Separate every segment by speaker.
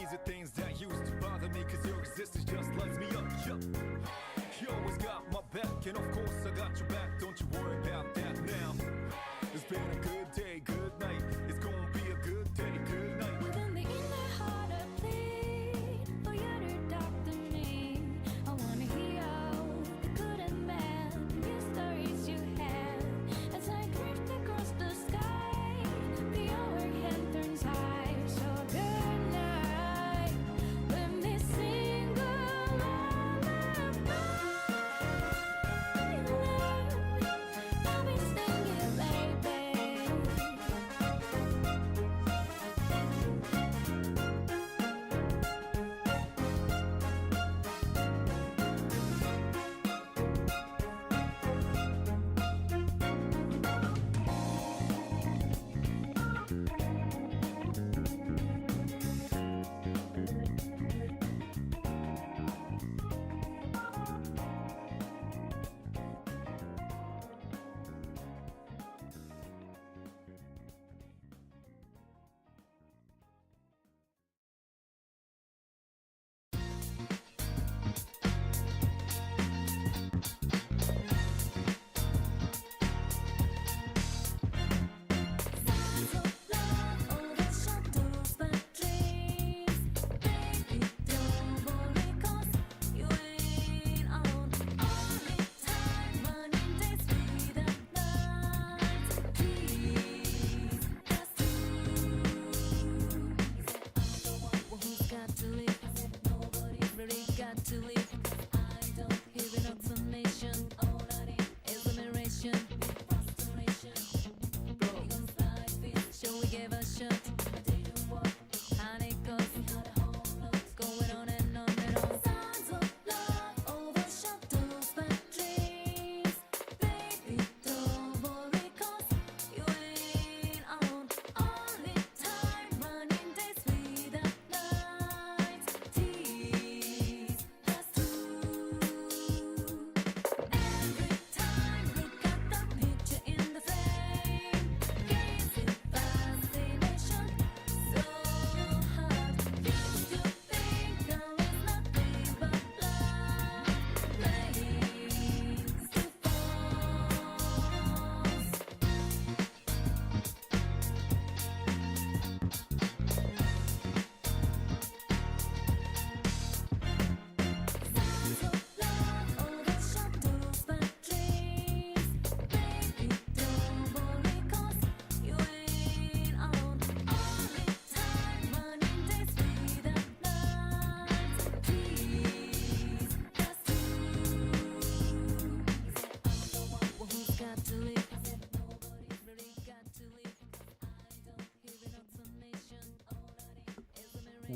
Speaker 1: These are things that used to bother me, cause your existence just lights me up. Yup. You always got my back, and of course I got your back. Don't you worry about that now. It's been a good day, good night. It's gonna be a good day, good night.
Speaker 2: Within the inner heart I plead for you to talk to me. I wanna hear all the good and bad news stories you have. As I drift across the sky, the overhead turns high. So good night, let me sing a lullaby. I'll be singing, baby.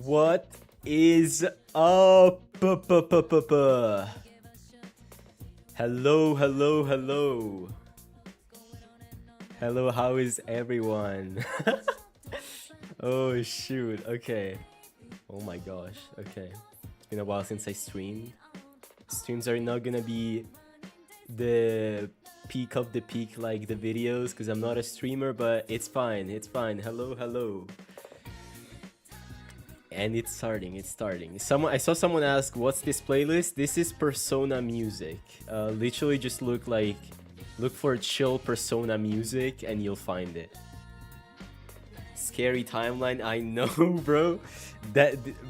Speaker 3: What is up? Hello, hello, hello. Hello, how is everyone? Oh shoot, okay. Oh my gosh, okay. It's been a while since I streamed. Streams are not gonna be the peak of the peak like the videos because I'm not a streamer, but it's fine, it's fine. Hello, hello. And it's starting. I saw someone ask, what's this playlist? This is Persona music. Literally just look for chill Persona music and you'll find it. Scary timeline, I know, bro.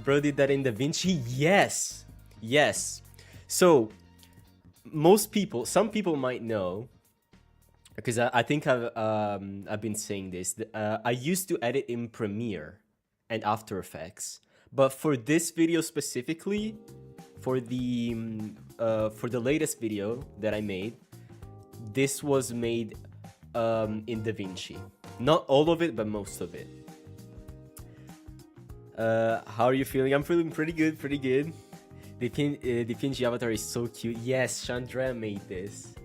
Speaker 3: Bro did that in DaVinci? Yes. Yes. So, some people might know, because I think I've been saying this. I used to edit in Premiere and After Effects, but for this video specifically, for the latest video that I made, this was made in DaVinci. Not all of it, but most of it. How are you feeling? I'm feeling pretty good, pretty good. The PNG avatar is so cute. Yes, Chandra made this.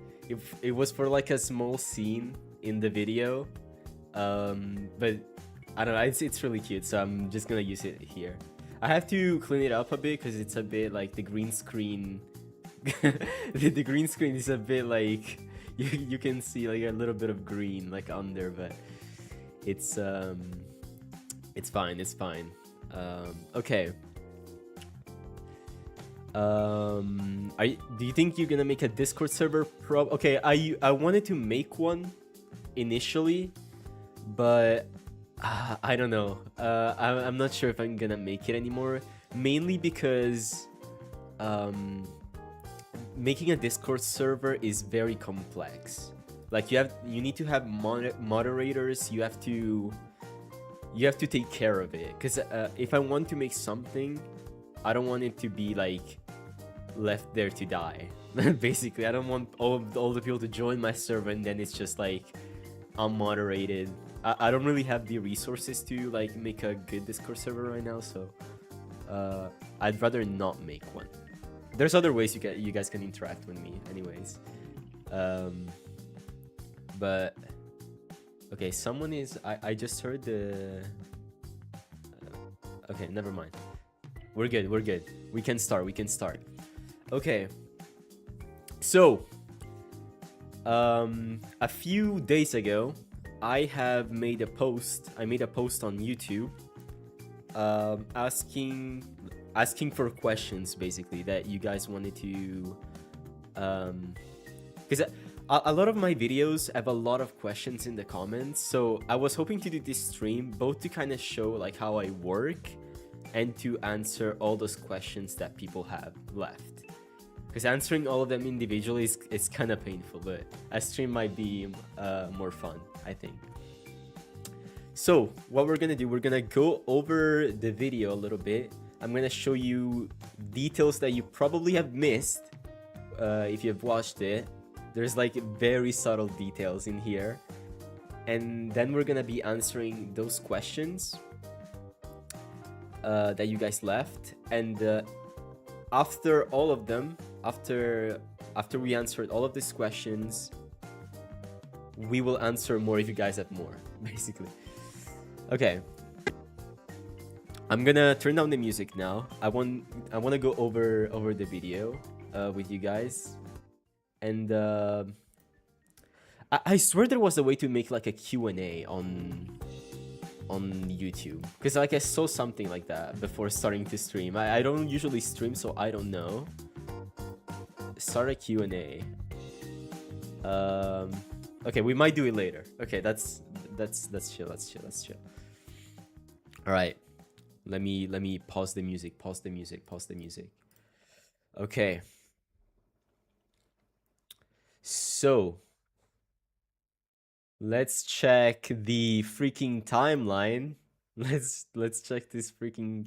Speaker 3: It was for like a small scene in the video, but I don't know, it's really cute, so I'm just gonna use it here. I have to clean it up a bit because it's a bit like the green screen. the green screen is a bit like you can see like a little bit of green like under, but it's fine, it's fine. Okay. Do you think you're gonna make a Discord server? Okay, I wanted to make one initially, but I don't know. I'm not sure if I'm gonna make it anymore. Mainly because making a Discord server is very complex. Like you need to have moderators. You have to take care of it. Because if I want to make something, I don't want it to be like left there to die. Basically, I don't want all the people to join my server and then it's just like unmoderated. I don't really have the resources to like make a good Discord server right now, so I'd rather not make one. There's other ways you guys can interact with me, anyways. But okay, someone is. I just heard the. Okay, never mind. We're good. We're good. We can start. We can start. Okay. So, a few days ago, I have made a post. I made a post on YouTube, asking for questions, basically, that you guys wanted to, because a lot of my videos have a lot of questions in the comments. So I was hoping to do this stream both to kind of show like how I work and to answer all those questions that people have left. Because answering all of them individually is kind of painful, but a stream might be more fun, I think. So what we're gonna do, we're gonna go over the video a little bit. I'm gonna show you details that you probably have missed if you've watched it. There's like very subtle details in here. And then we're gonna be answering those questions that you guys left. And after all of them, after we answered all of these questions, we will answer more if you guys have more, basically. Okay. I'm gonna turn down the music now. I want to go over the video with you guys. And I swear there was a way to make like a Q&A on YouTube, because like I saw something like that before starting to stream. I don't usually stream, so I don't know. Start a Q&A. Okay, we might do it later. Okay, that's chill. Let's chill. All right, let me pause the music. Pause the music. Okay. So let's check the freaking timeline. Let's check this freaking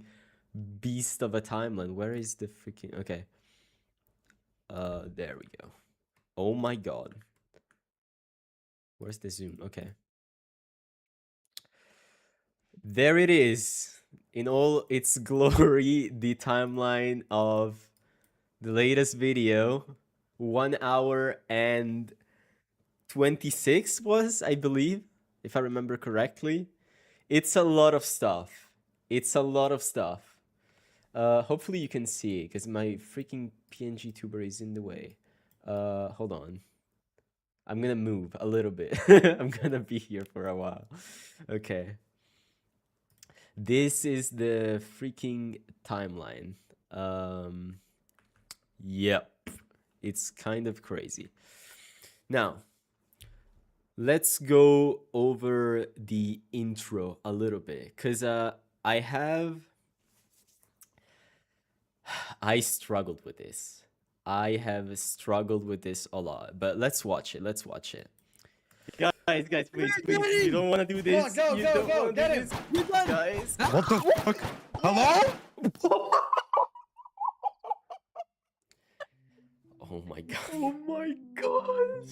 Speaker 3: beast of a timeline. Where is the freaking... Okay. There we go. Oh my god. Where's the zoom? Okay. There it is. In all its glory, the timeline of the latest video. 1 hour and 26 was, I believe, if I remember correctly. It's a lot of stuff. Hopefully you can see it, because my freaking PNG tuber is in the way. Hold on. I'm gonna move a little bit. I'm gonna be here for a while. Okay. This is the freaking timeline. Yep. It's kind of crazy. Now, let's go over the intro a little bit, because I struggled with this. I have struggled with this a lot, but let's watch it. Guys, please, you don't want to do this.
Speaker 4: Go, get him.
Speaker 3: Guys.
Speaker 4: What the fuck? Hello?
Speaker 3: Oh my god.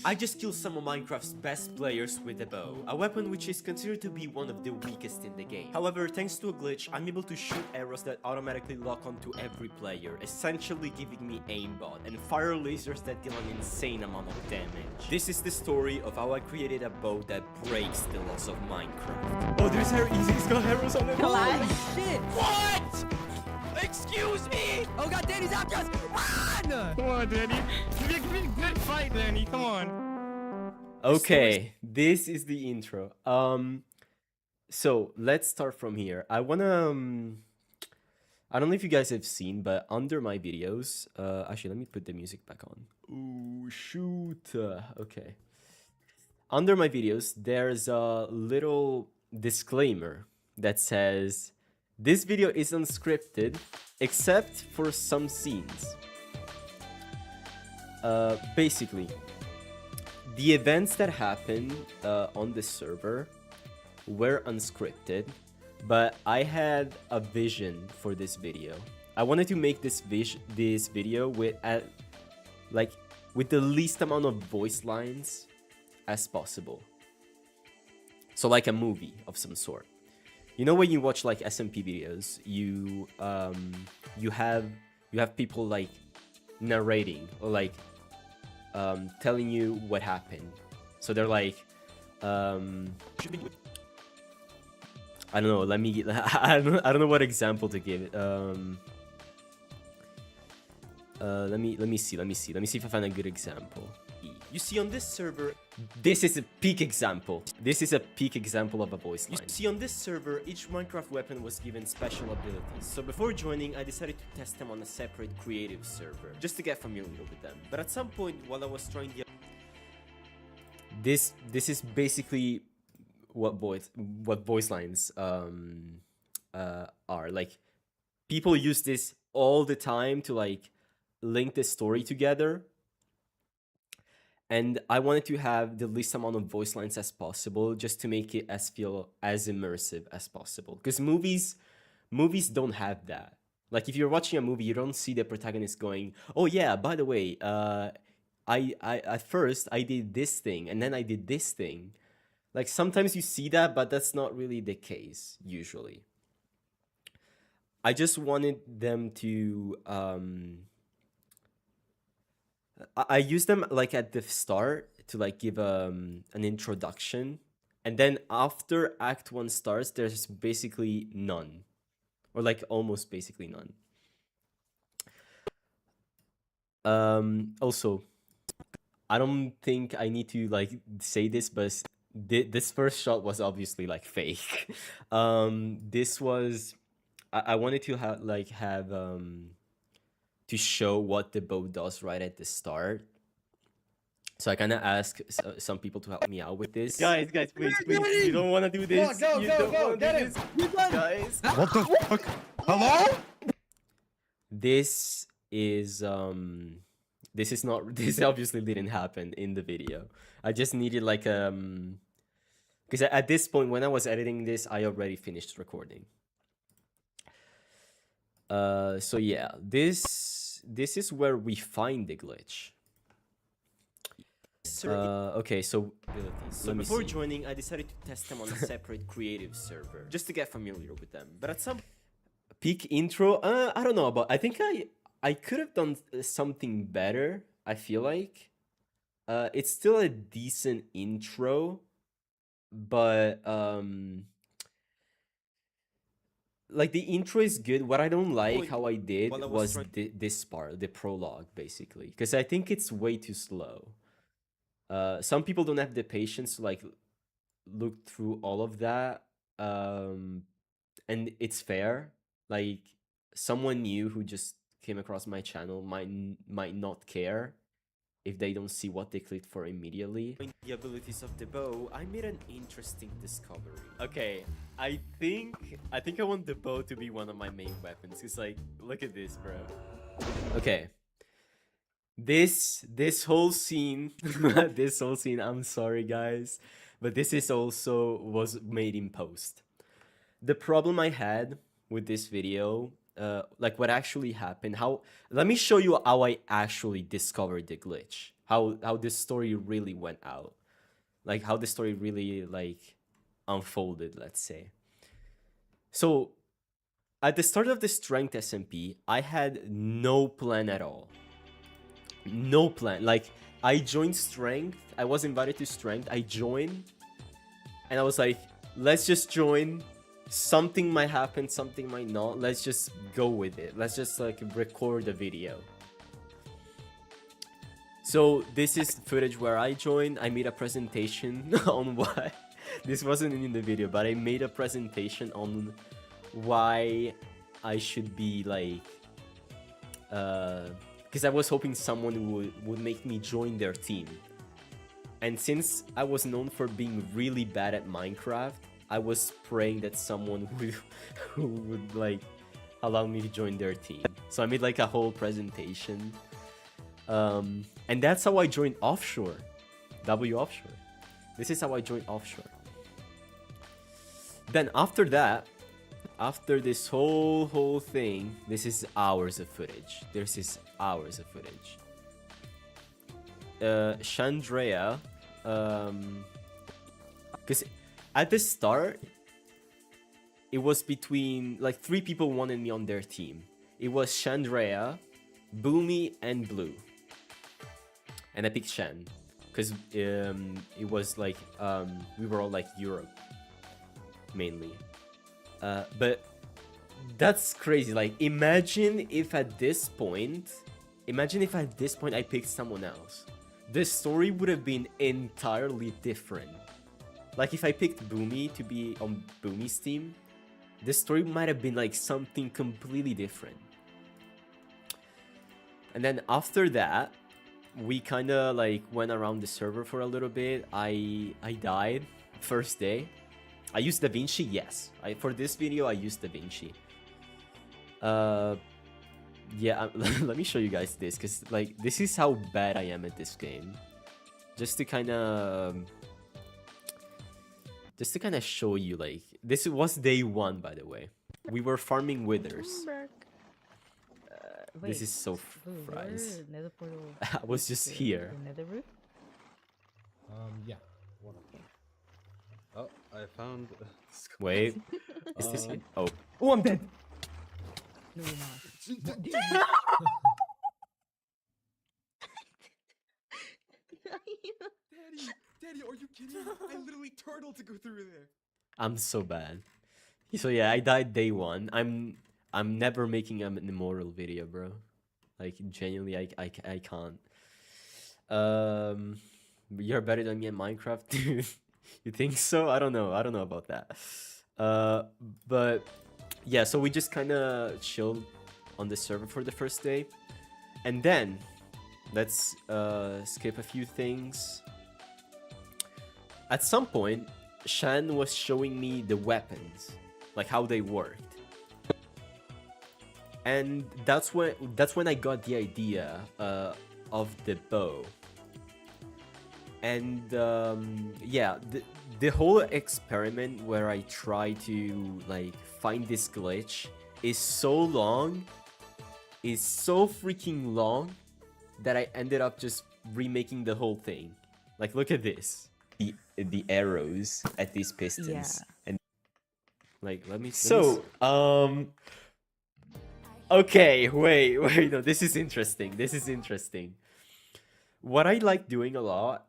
Speaker 3: I just killed some of Minecraft's best players with a bow, a weapon which is considered to be one of the weakest in the game. However, thanks to a glitch, I'm able to shoot arrows that automatically lock onto every player, essentially giving me aimbot, and fire lasers that deal an insane amount of damage. This is the story of how I created a bow that breaks the laws of Minecraft. Oh, there's arrows. He's got arrows on it.
Speaker 5: Holy shit!
Speaker 3: What? Excuse me!
Speaker 5: Oh god, Danny's after us! Run!
Speaker 4: Come on, Danny. Give me a good fight, Danny. Come on.
Speaker 3: Okay, this is the intro. So let's start from here. I wanna I don't know if you guys have seen, but under my videos, actually, let me put the music back on. Ooh, shoot. Okay. Under my videos, there's a little disclaimer that says, this video is unscripted, except for some scenes. Basically, the events that happened on the server were unscripted, but I had a vision for this video. I wanted to make this video with with the least amount of voice lines as possible. So like a movie of some sort. You know when you watch like SMP videos, you have people like narrating or like telling you what happened. So they're like I don't know, let me get, I don't know what example to give. Let me see if I find a good example. You see on this server, this is a peak example. This is a peak example of a voice line. You see on this server, each Minecraft weapon was given special abilities. So before joining, I decided to test them on a separate creative server, just to get familiar with them. But at some point, while I was trying the... This is basically what voice lines are. Like, people use this all the time to like link the story together. And I wanted to have the least amount of voice lines as possible, just to make it feel as immersive as possible. Because movies don't have that. Like if you're watching a movie, you don't see the protagonist going, "Oh yeah, by the way, I at first I did this thing and then I did this thing." Like sometimes you see that, but that's not really the case usually. I just wanted them to I use them like at the start to like give an introduction, and then after Act 1 starts, there's basically none, or like almost basically none. Also, I don't think I need to like say this, but this first shot was obviously like fake. This was I wanted to have to show what the bow does right at the start. So I kind of asked some people to help me out with this. Guys, please, you don't want to do this.
Speaker 5: Go, get him.
Speaker 3: Guys.
Speaker 4: What the fuck? Hello?
Speaker 3: This obviously didn't happen in the video. I just needed like because at this point when I was editing this, I already finished recording. So yeah, this is where we find the glitch. Okay, so before joining, I decided to test them on a separate creative server, just to get familiar with them. But at some peak intro, I don't know about. I think I could have done something better. I feel like it's still a decent intro, but like the intro is good. What I don't like how I did was this part, the prologue, basically, because I think it's way too slow. Some people don't have the patience to like look through all of that, and it's fair. Like someone new who just came across my channel might not care if they don't see what they clicked for immediately. The abilities of the bow, I made an interesting discovery. Okay, I think I want the bow to be one of my main weapons. It's like, look at this, bro. Okay. This whole scene, I'm sorry guys, but this is also was made in post. The problem I had with this video, like what actually happened, let me show you how I actually discovered the glitch, how this story really went out, like how the story really like unfolded, let's say. So at the start of the strength SMP, I had no plan at all. No plan. Like I joined strength, I was invited to strength, I joined, and I was like, let's just join. Something might happen, something might not. Let's just go with it. Let's just like record a video. So this is footage where I joined. I made a presentation on why. This wasn't in the video, but I made a presentation on why I should be like, because I was hoping someone would make me join their team. And since I was known for being really bad at Minecraft, I was praying that someone who would like allow me to join their team. So I made like a whole presentation. And that's how I joined Offshore. W Offshore. This is how I joined Offshore. Then after that, after this whole thing, this is hours of footage. This is hours of footage. Chandrea, because at the start, it was between like 3 people wanted me on their team. It was Chandrea, Boomy, and Blue. And I picked Shan, because it was like we were all like Europe mainly. But that's crazy. Like, imagine if at this point I picked someone else. The story would have been entirely different. Like, if I picked Boomy to be on Boomy's team, the story might have been like something completely different. And then after that, we kind of like went around the server for a little bit. I died first day. I used DaVinci, yes. For this video, I used DaVinci. Yeah, let me show you guys this, because like this is how bad I am at this game. Just to kind of show you, like, this was day 1, by the way. We were farming withers. This is so fries. I was just here.
Speaker 4: Yeah. One of them. Oh, I found.
Speaker 3: Wait, is this it? Oh,
Speaker 5: Oh, I'm dead.
Speaker 2: No, you're not.
Speaker 1: Daddy, are you kidding? I literally turtled to go through there.
Speaker 3: I'm so bad. So yeah, I died day 1. I'm never making an immortal video, bro. Like, genuinely, I can't. You're better than me at Minecraft, dude. You think so? I don't know about that. But yeah, so we just kind of chilled on the server for the first day. And then let's skip a few things. At some point, Shan was showing me the weapons, like how they worked. And that's when I got the idea of the bow. And yeah, the whole experiment where I try to like find this glitch is so long, is so freaking long, that I ended up just remaking the whole thing. Like, look at this, the arrows at these pistons.
Speaker 6: Yeah.
Speaker 3: And like, let me. Okay, wait, no, this is interesting. What I like doing a lot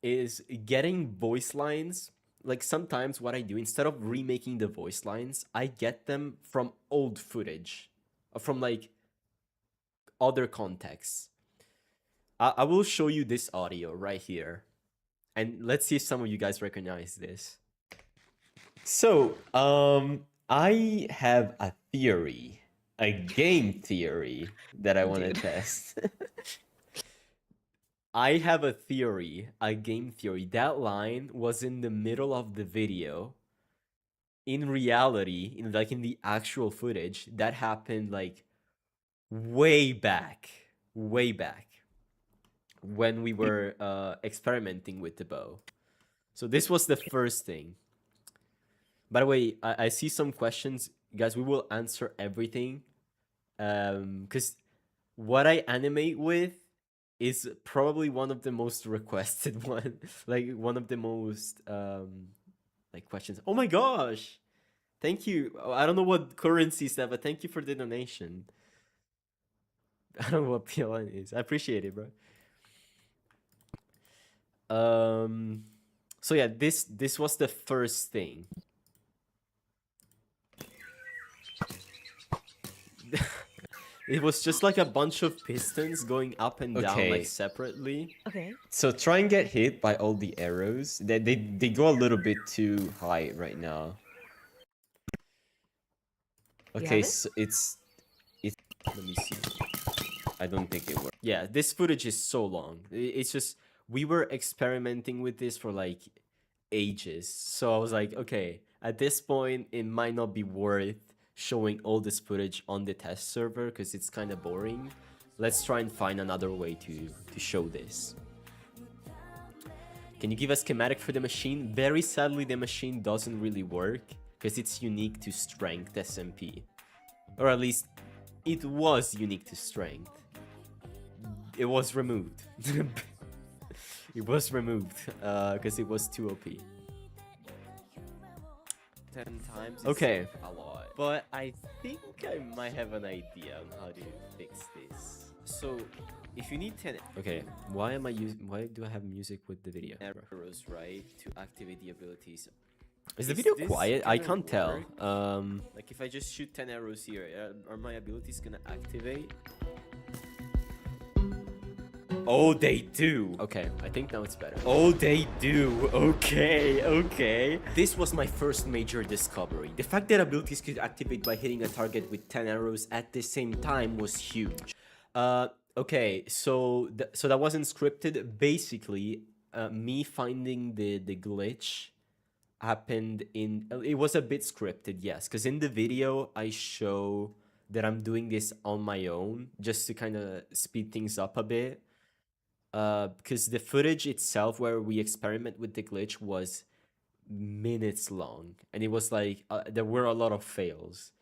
Speaker 3: is getting voice lines. Like, sometimes what I do, instead of remaking the voice lines, I get them from old footage, from like other contexts. I will show you this audio right here, and let's see if some of you guys recognize this. So, I have a theory, a game theory that I want to test. I have a theory, a game theory. That line was in the middle of the video. In reality, in the actual footage, that happened like way back, when we were experimenting with the bow. So this was the first thing. By the way, I see some questions. Guys, we will answer everything. Because what I animate with is probably one of the most requested one. Like, one of the most like questions. Oh my gosh! Thank you. I don't know what currency is that, but thank you for the donation. I don't know what PLN is. I appreciate it, bro. So yeah, this was the first thing. It was just like a bunch of pistons going up and down, like, separately.
Speaker 6: Okay.
Speaker 3: So try and get hit by all the arrows. They go a little bit too high right now. Okay,
Speaker 6: have it?
Speaker 3: so it's let me see. I don't think it worked. Yeah, this footage is so long. It's just we were experimenting with this for like ages. So I was like, okay, at this point it might not be worth showing all this footage on the test server because it's kind of boring. Let's try and find another way to show this. Can you give a schematic for the machine? Very sadly, the machine doesn't really work because it's unique to strength SMP. Or at least it was unique to strength. It was removed. It was removed because it was too OP. 10 times. Okay. A lot. But I think I might have an idea on how to fix this. So if you need 10, okay, why do I have music with the video? Arrows, right, to activate the abilities. Is the video quiet? I can't tell. Like if I just shoot 10 arrows here, are my abilities gonna activate? Oh, they do. Okay, I think now it's better. Oh, they do. Okay, okay. This was my first major discovery. The fact that abilities could activate by hitting a target with 10 arrows at the same time was huge. Okay, so that wasn't scripted. Basically, me finding the glitch happened in... It was a bit scripted, yes, because in the video, I show that I'm doing this on my own, just to kind of speed things up a bit. Because the footage itself where we experiment with the glitch was minutes long. And it was like, there were a lot of fails.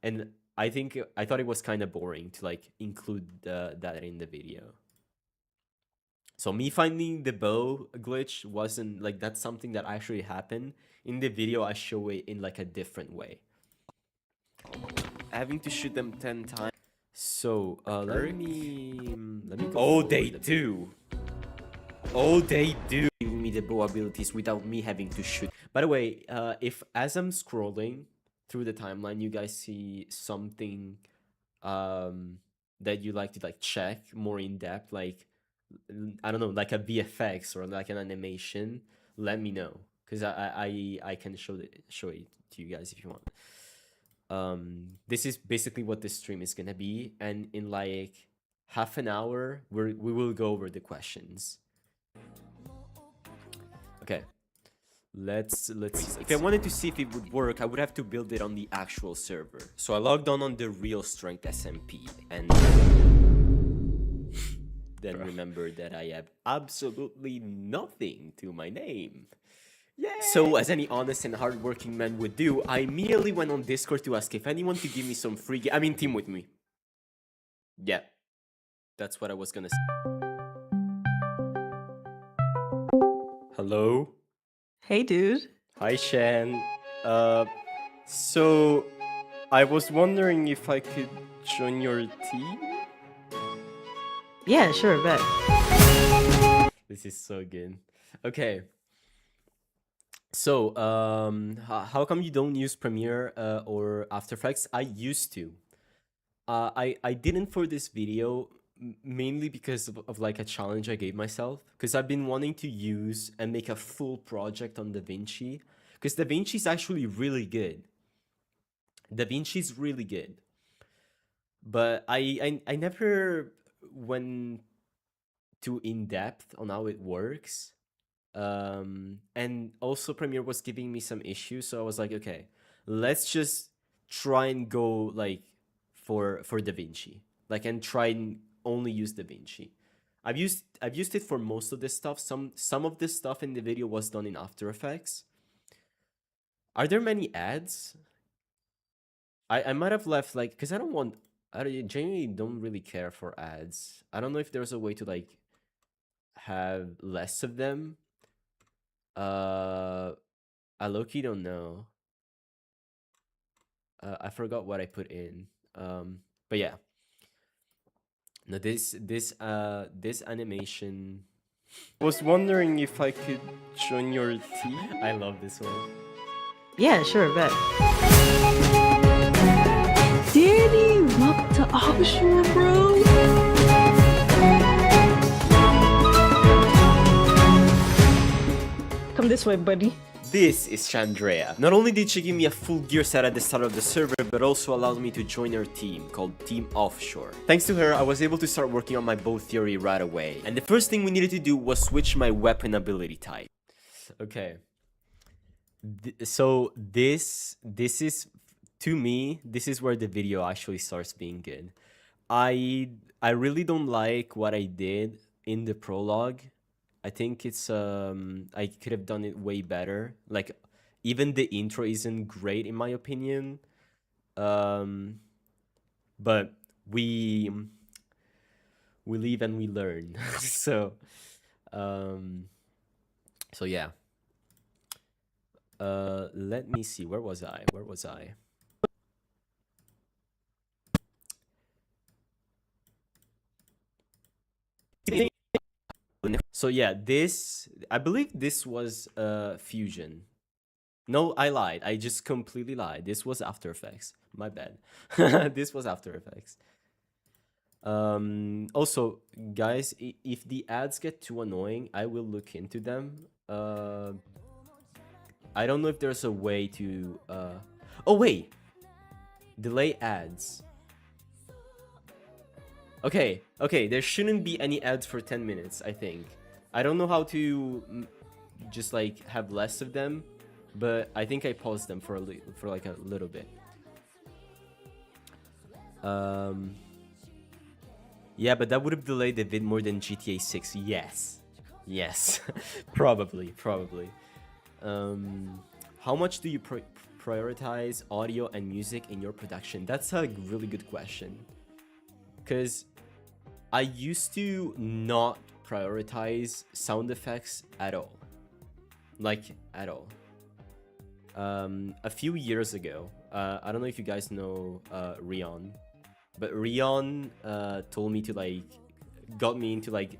Speaker 3: And I thought it was kind of boring to like include that in the video. So me finding the bow glitch wasn't like, that's something that actually happened. In the video, I show it in like a different way. Having to shoot them 10 times. So let me go. Oh, they do. Oh, they do. Giving me the bow abilities without me having to shoot. By the way, if as I'm scrolling through the timeline, you guys see something that you like to like check more in depth, like I don't know, like a VFX or like an animation, let me know, because I can show it to you guys if you want. This is basically what this stream is gonna be, and in like half an hour we will go over the questions. Okay, let's see. If I wanted to see if it would work, I would have to build it on the actual server. So I logged on the real strength SMP, and then remember that I have absolutely nothing to my name. Yay! So, as any honest and hardworking man would do, I immediately went on Discord to ask if anyone could give me some free team with me. Yeah, that's what I was gonna say. Hello?
Speaker 6: Hey, dude.
Speaker 3: Hi, Shan. So, I was wondering if I could join your team?
Speaker 6: Yeah, sure, bet.
Speaker 3: This is so good. Okay. So, how come you don't use Premiere or After Effects? I used to. I didn't for this video, mainly because of like a challenge I gave myself. Because I've been wanting to use and make a full project on DaVinci. Because DaVinci is actually really good. DaVinci is really good. But I never went too in-depth on how it works. And also Premiere was giving me some issues, so I was like, okay, let's just try and go like for DaVinci, like, and try and only use DaVinci. I've used it for most of this stuff. Some of this stuff in the video was done in After Effects. Are there many ads? I might have left like, because I genuinely don't really care for ads. I don't know if there's a way to like have less of them. I low-key don't know. I forgot what I put in. But yeah. No, this animation. I was wondering if I could join your team. I love this one.
Speaker 6: Yeah, sure, bet. Danny, welcome to Offshore, bro. Come this way, buddy.
Speaker 3: This is Chandrea. Not only did she give me a full gear set at the start of the server, but also allowed me to join her team, called Team Offshore. Thanks to her, I was able to start working on my bow theory right away. And the first thing we needed to do was switch my weapon ability type. Okay. So this is, to me, this is where the video actually starts being good. I really don't like what I did in the prologue. I think it's I could have done it way better. Like, even the intro isn't great in my opinion. But we live and we learn. So yeah. Let me see. Where was I? So yeah, I believe this was Fusion. No, I lied. I just completely lied. This was After Effects. My bad. This was After Effects. Also, guys, if the ads get too annoying, I will look into them. I don't know if there's a way to oh wait, delay ads. Okay, there shouldn't be any ads for 10 minutes, I think. I don't know how to just like have less of them, but I think I paused them for like a little bit. Yeah, but that would have delayed the vid more than GTA 6. Yes. Probably. How much do you prioritize audio and music in your production? That's a really good question. Because I used to not prioritize sound effects at all. Like, at all. A few years ago, I don't know if you guys know Rion, but Rion told me to like, got me into like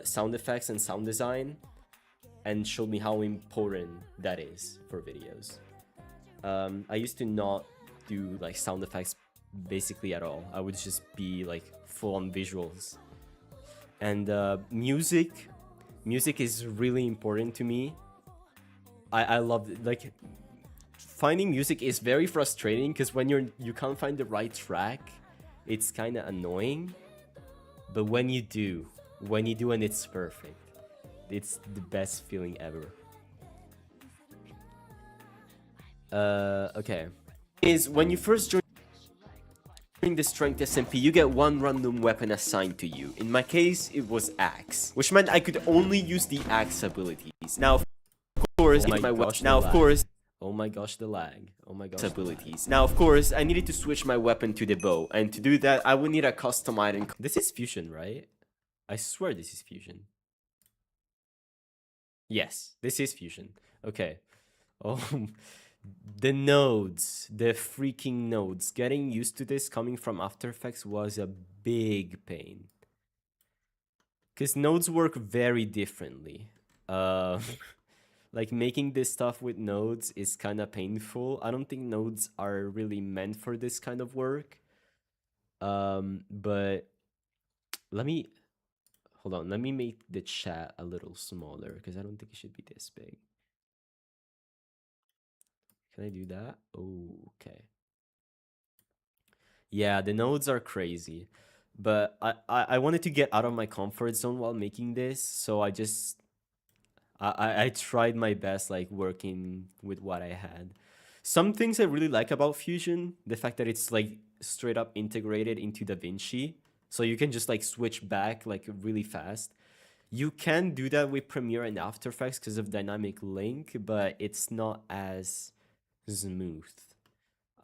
Speaker 3: sound effects and sound design, and showed me how important that is for videos. I used to not do like sound effects basically at all. I would just be like full on visuals. And music is really important to me. I love it. Like, finding music is very frustrating because when you can't find the right track, it's kind of annoying. But when you do and it's perfect, it's the best feeling ever. Okay. Is when you first join the Strength SMP, you get one random weapon assigned to you. In my case, it was Axe, which meant I could only use the Axe abilities. Now, of course, oh my gosh, the lag. Oh my gosh, abilities. Now, of course, I needed to switch my weapon to the bow, and to do that, I would need a custom item. This is Fusion, right? I swear this is Fusion. Yes, this is Fusion. Okay. Oh, the nodes, the freaking nodes. Getting used to this coming from After Effects was a big pain. Because nodes work very differently. Like, making this stuff with nodes is kind of painful. I don't think nodes are really meant for this kind of work. But let me... Hold on, let me make the chat a little smaller because I don't think it should be this big. Can I do that? Okay. Yeah, the nodes are crazy. But I wanted to get out of my comfort zone while making this, so I just... I tried my best, like, working with what I had. Some things I really like about Fusion, the fact that it's, like, straight up integrated into DaVinci. So you can just like switch back like really fast. You can do that with Premiere and After Effects because of dynamic link, but it's not as smooth.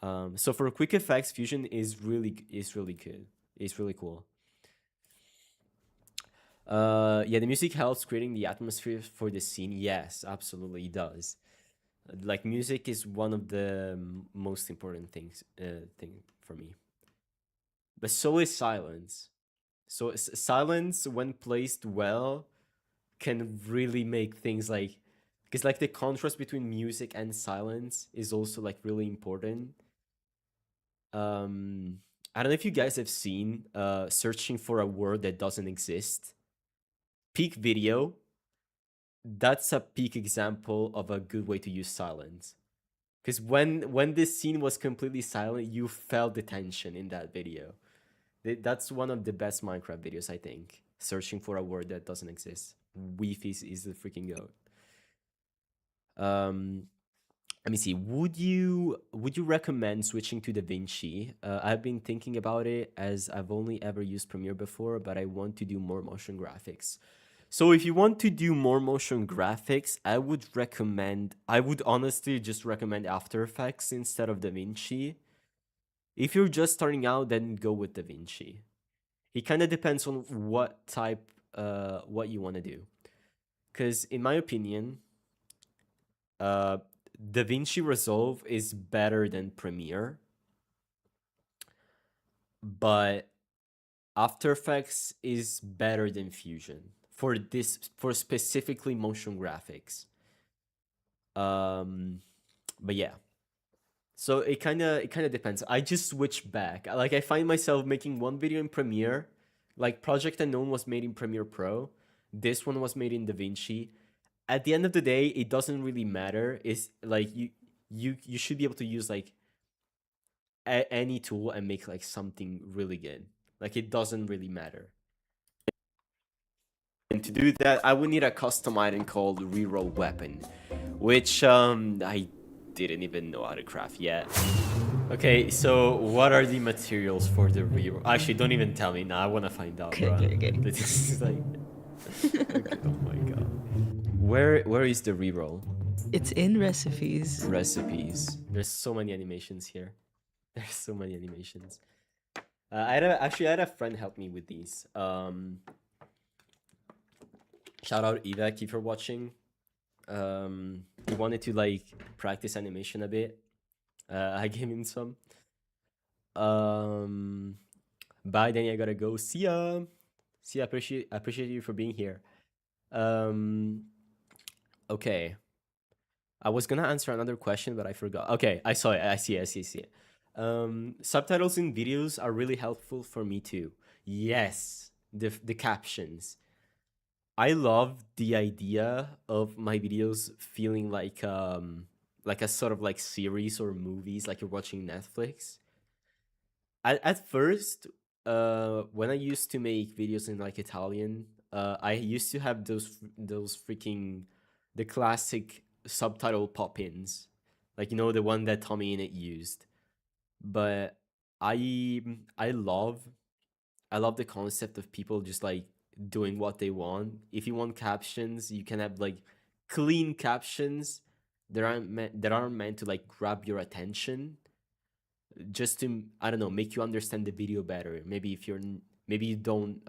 Speaker 3: So for quick effects, Fusion is really good. It's really cool. Yeah, the music helps creating the atmosphere for the scene. Yes, absolutely, it does. Like, music is one of the most important things for me. But so is silence. So silence, when placed well, can really make things like... Because like the contrast between music and silence is also like really important. I don't know if you guys have seen searching for a word that doesn't exist. Peak video. that's a peak example of a good way to use silence. Because when this scene was completely silent, you felt the tension in that video. That's one of the best Minecraft videos, I think. Searching for a word that doesn't exist. Weef is the freaking goat. Let me see. Would you recommend switching to DaVinci? I've been thinking about it, as I've only ever used Premiere before, but I want to do more motion graphics. So if you want to do more motion graphics, I would honestly just recommend After Effects instead of DaVinci. If you're just starting out, then go with DaVinci. It kind of depends on what you want to do. Because in my opinion, DaVinci Resolve is better than Premiere, but After Effects is better than Fusion for specifically motion graphics. But yeah. So it kind of depends. I just switch back. Like, I find myself making one video in Premiere, like Project Unknown was made in Premiere Pro. This one was made in DaVinci. At the end of the day, it doesn't really matter. It's like you should be able to use like any tool and make like something really good. Like, it doesn't really matter. And to do that, I would need a custom item called Reroll Weapon, which I didn't even know how to craft yet. Okay, so what are the materials for the reroll? Actually, don't even tell me now. I want to find out.
Speaker 6: Okay.
Speaker 3: This is like, okay, oh my god. Where is the reroll?
Speaker 6: It's in recipes.
Speaker 3: Recipes. There's so many animations here. There's so many animations. I had a friend help me with these. Shout out Ivek if you're watching. He wanted to like practice animation a bit. I gave him some. Bye, Danny. I gotta go. See ya. See ya. Appreciate you for being here. Okay. I was gonna answer another question, but I forgot. Okay, I saw it. I see it. Subtitles in videos are really helpful for me too. Yes, the captions. I love the idea of my videos feeling like a sort of like series or movies, like you're watching Netflix. At first, when I used to make videos in like Italian, I used to have those freaking the classic subtitle pop-ins, like, you know, the one that Tommy Innit used. But I love the concept of people just like doing what they want. If you want captions, you can have like clean captions that aren't meant to like grab your attention, just to, I don't know, make you understand the video better. Maybe you don't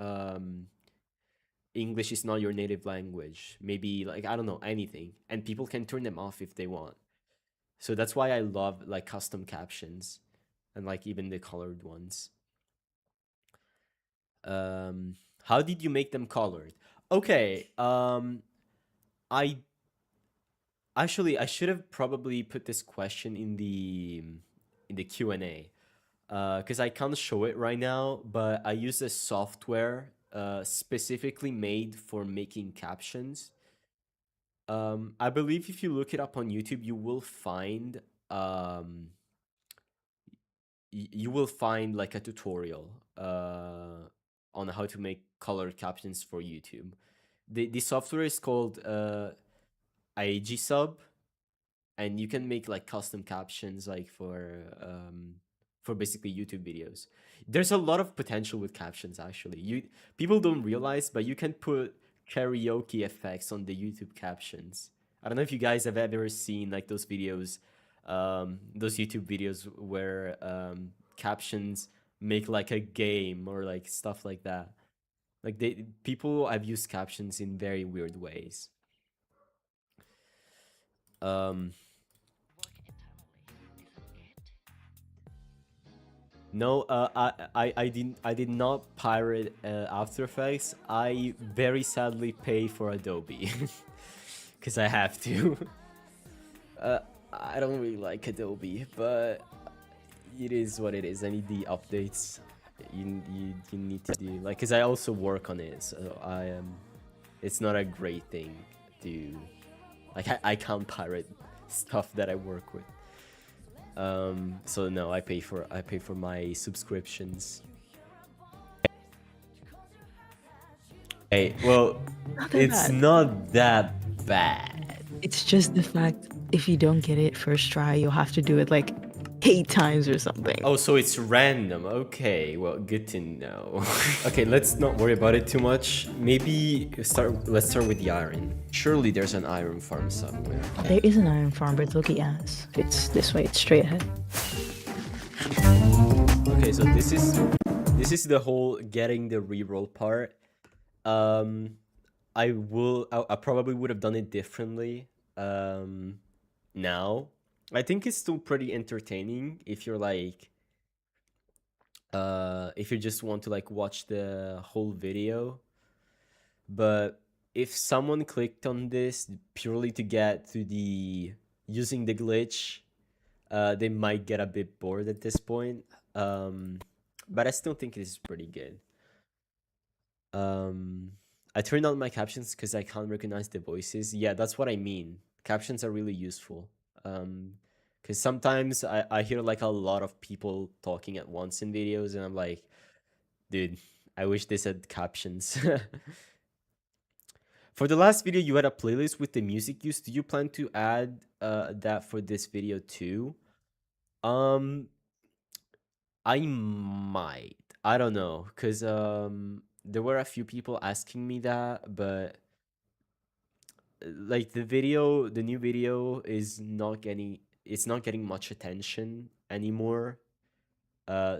Speaker 3: English is not your native language. Maybe like, I don't know, anything, and people can turn them off if they want. So that's why I love like custom captions and like even the colored ones. How did you make them colored? Okay, I should have probably put this question in the Q&A, because I can't show it right now, but I use a software specifically made for making captions. I believe if you look it up on YouTube, you will find like a tutorial on how to make colored captions for YouTube. The software is called Sub, and you can make like custom captions like for basically YouTube videos. There's a lot of potential with captions, actually. People don't realize, but you can put karaoke effects on the YouTube captions. I don't know if you guys have ever seen like those videos, those YouTube videos where captions make like a game or like stuff like that. Like people have used captions in very weird ways. No, I did not pirate After Effects. I very sadly pay for Adobe because I have to. I don't really like Adobe, but it is what it is. I need the updates. You need to do like, because I also work on it, so it's not a great thing do. Like I can't pirate stuff that I work with. So no, I pay for my subscriptions. Hey, well,
Speaker 6: Not that
Speaker 3: it's
Speaker 6: bad.
Speaker 3: not that bad.
Speaker 6: It's just the fact if you don't get it first try, you'll have to do it like 8 times or something.
Speaker 3: Oh, so it's random. Okay, well, good to know. Okay, let's not worry about it too much. Maybe let's start with the iron. Surely there's an iron farm somewhere.
Speaker 6: There is an iron farm, but look at ass. It's this way, it's straight ahead.
Speaker 3: Okay, so this is the whole getting the reroll part. I probably would have done it differently. Now I think it's still pretty entertaining if you're like if you just want to like watch the whole video. But if someone clicked on this purely to get to the using the glitch, they might get a bit bored at this point. But I still think it is pretty good. I turned on my captions because I can't recognize the voices. Yeah, that's what I mean. Captions are really useful. Because sometimes I hear like a lot of people talking at once in videos, and I'm like, dude, I wish this had captions. For the last video, you had a playlist with the music used. Do you plan to add that for this video too? I might. I don't know, because there were a few people asking me that, but like the new video is not getting much attention anymore.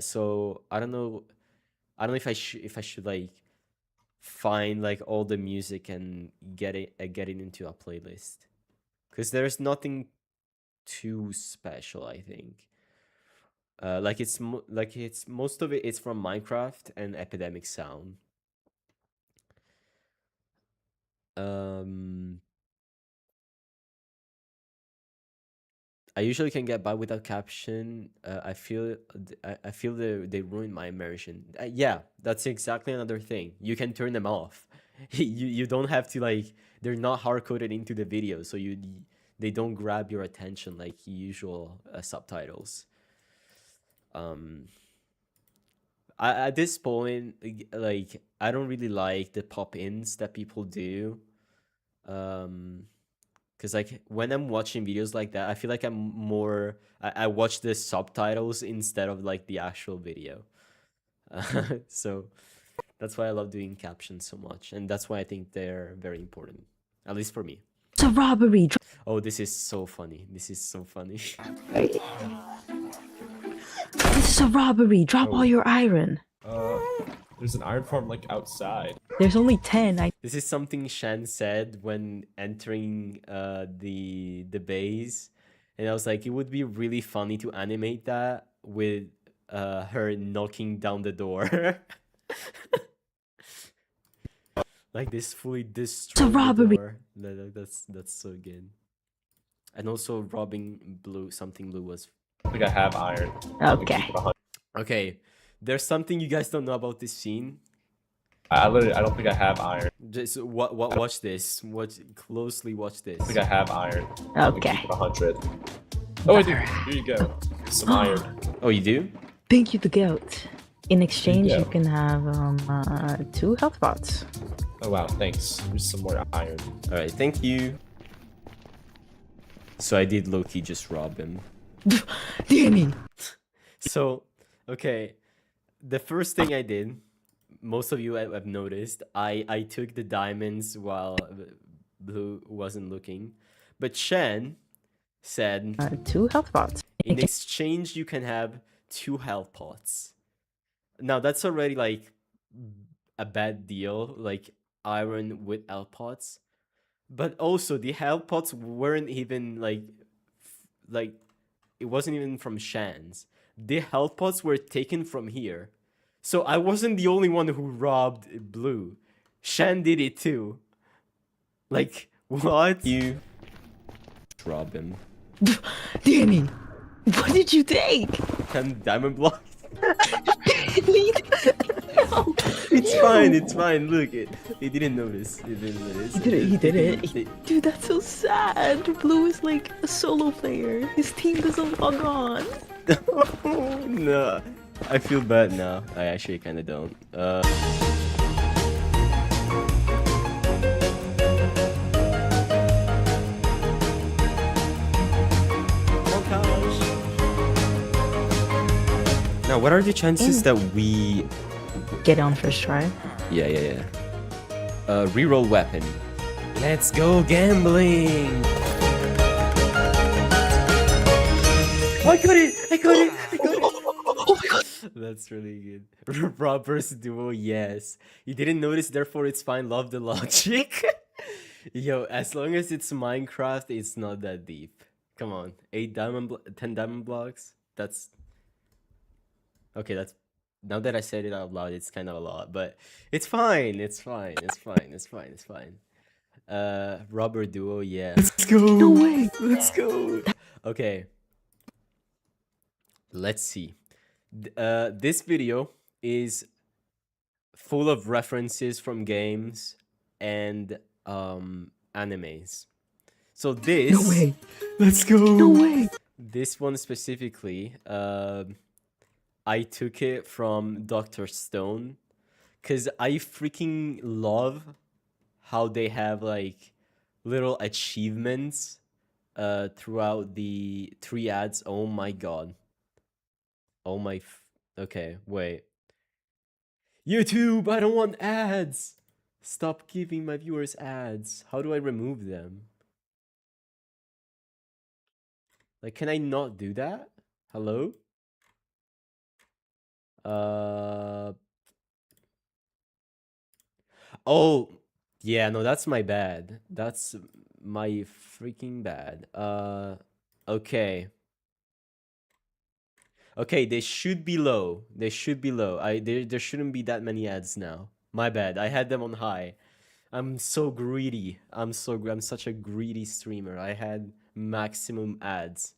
Speaker 3: So I don't know if I should like find like all the music and get it into a playlist, because there's nothing too special, I think. Like it's most of it's from Minecraft and Epidemic Sound. I usually can get by without caption. I feel they ruin my immersion. Yeah, that's exactly another thing. You can turn them off. You don't have to like. They're not hard coded into the video, so they don't grab your attention like usual subtitles. At this point, like I don't really like the pop-ins that people do. Because like when I'm watching videos like that, I feel like I watch the subtitles instead of like the actual video. So that's why I love doing captions so much, and that's why I think they're very important, at least for me.
Speaker 6: It's a robbery.
Speaker 3: Oh, this is so funny. This is so funny.
Speaker 6: This is a robbery. Drop all your iron.
Speaker 7: There's an iron farm like outside.
Speaker 6: There's only 10.
Speaker 3: This is something Shan said when entering the base, and I was like, it would be really funny to animate that with her knocking down the door. Like this fully destroyed
Speaker 6: It's a robbery.
Speaker 3: door. That's so good. And also robbing something blue was.
Speaker 7: I think I have iron.
Speaker 6: Okay.
Speaker 3: Okay, there's something you guys don't know about this scene.
Speaker 7: I don't think I have iron.
Speaker 3: Just watch this. Closely watch this.
Speaker 7: I think I have iron.
Speaker 6: Okay.
Speaker 7: 100. Oh, I do. Here you go. Some iron.
Speaker 3: Oh, you do?
Speaker 6: Thank you, the goat. In exchange,
Speaker 7: Yeah.
Speaker 6: you can have 2 health pots.
Speaker 7: Oh wow, thanks. Here's some more iron.
Speaker 3: All right, thank you. So I did low-key just rob him.
Speaker 6: Damn it.
Speaker 3: So, okay, the first thing I did, most of you have noticed, I took the diamonds while Blue wasn't looking, but Shen said
Speaker 6: 2 health pots.
Speaker 3: in exchange you can have 2 health pots. Now that's already like a bad deal, like iron with health pots, but also the health pots weren't even like it wasn't even from Shan's. The health pots were taken from here. So I wasn't the only one who robbed Blue. Shan did it too. Like, what? You rob him.
Speaker 6: Danny, what did you take?
Speaker 3: 10 diamond blocks. It's fine, it's fine. Look, he didn't notice. He didn't notice.
Speaker 6: He did it. Dude, that's so sad. Blue is like a solo player. His team doesn't log on.
Speaker 3: No, I feel bad now. I actually kind of don't. Now, what are the chances that we...
Speaker 6: Get on first try.
Speaker 3: Yeah. Reroll weapon. Let's go gambling! I got it! Oh my god! That's really good. Robbers duo, yes. You didn't notice, therefore it's fine. Love the logic. Yo, as long as it's Minecraft, it's not that deep. Come on. 10 diamond blocks? That's... Okay, that's... Now that I said it out loud, it's kind of a lot, but it's fine. It's fine. Rubber duo, yeah. Let's go.
Speaker 6: No way.
Speaker 3: Let's go. Okay. Let's see. This video is full of references from games and animes. So this...
Speaker 6: No way.
Speaker 3: Let's go.
Speaker 6: No way.
Speaker 3: This one specifically, I took it from Dr. Stone because I freaking love how they have like little achievements throughout the 3 ads. Oh my god. Oh my... Okay, wait. YouTube, I don't want ads! Stop giving my viewers ads. How do I remove them? Like, can I not do that? Hello? Oh, yeah, no, that's my bad. That's my freaking bad. Okay. Okay, they should be low. They should be low. There shouldn't be that many ads now. My bad. I had them on high. I'm so greedy. I'm such a greedy streamer. I had maximum ads.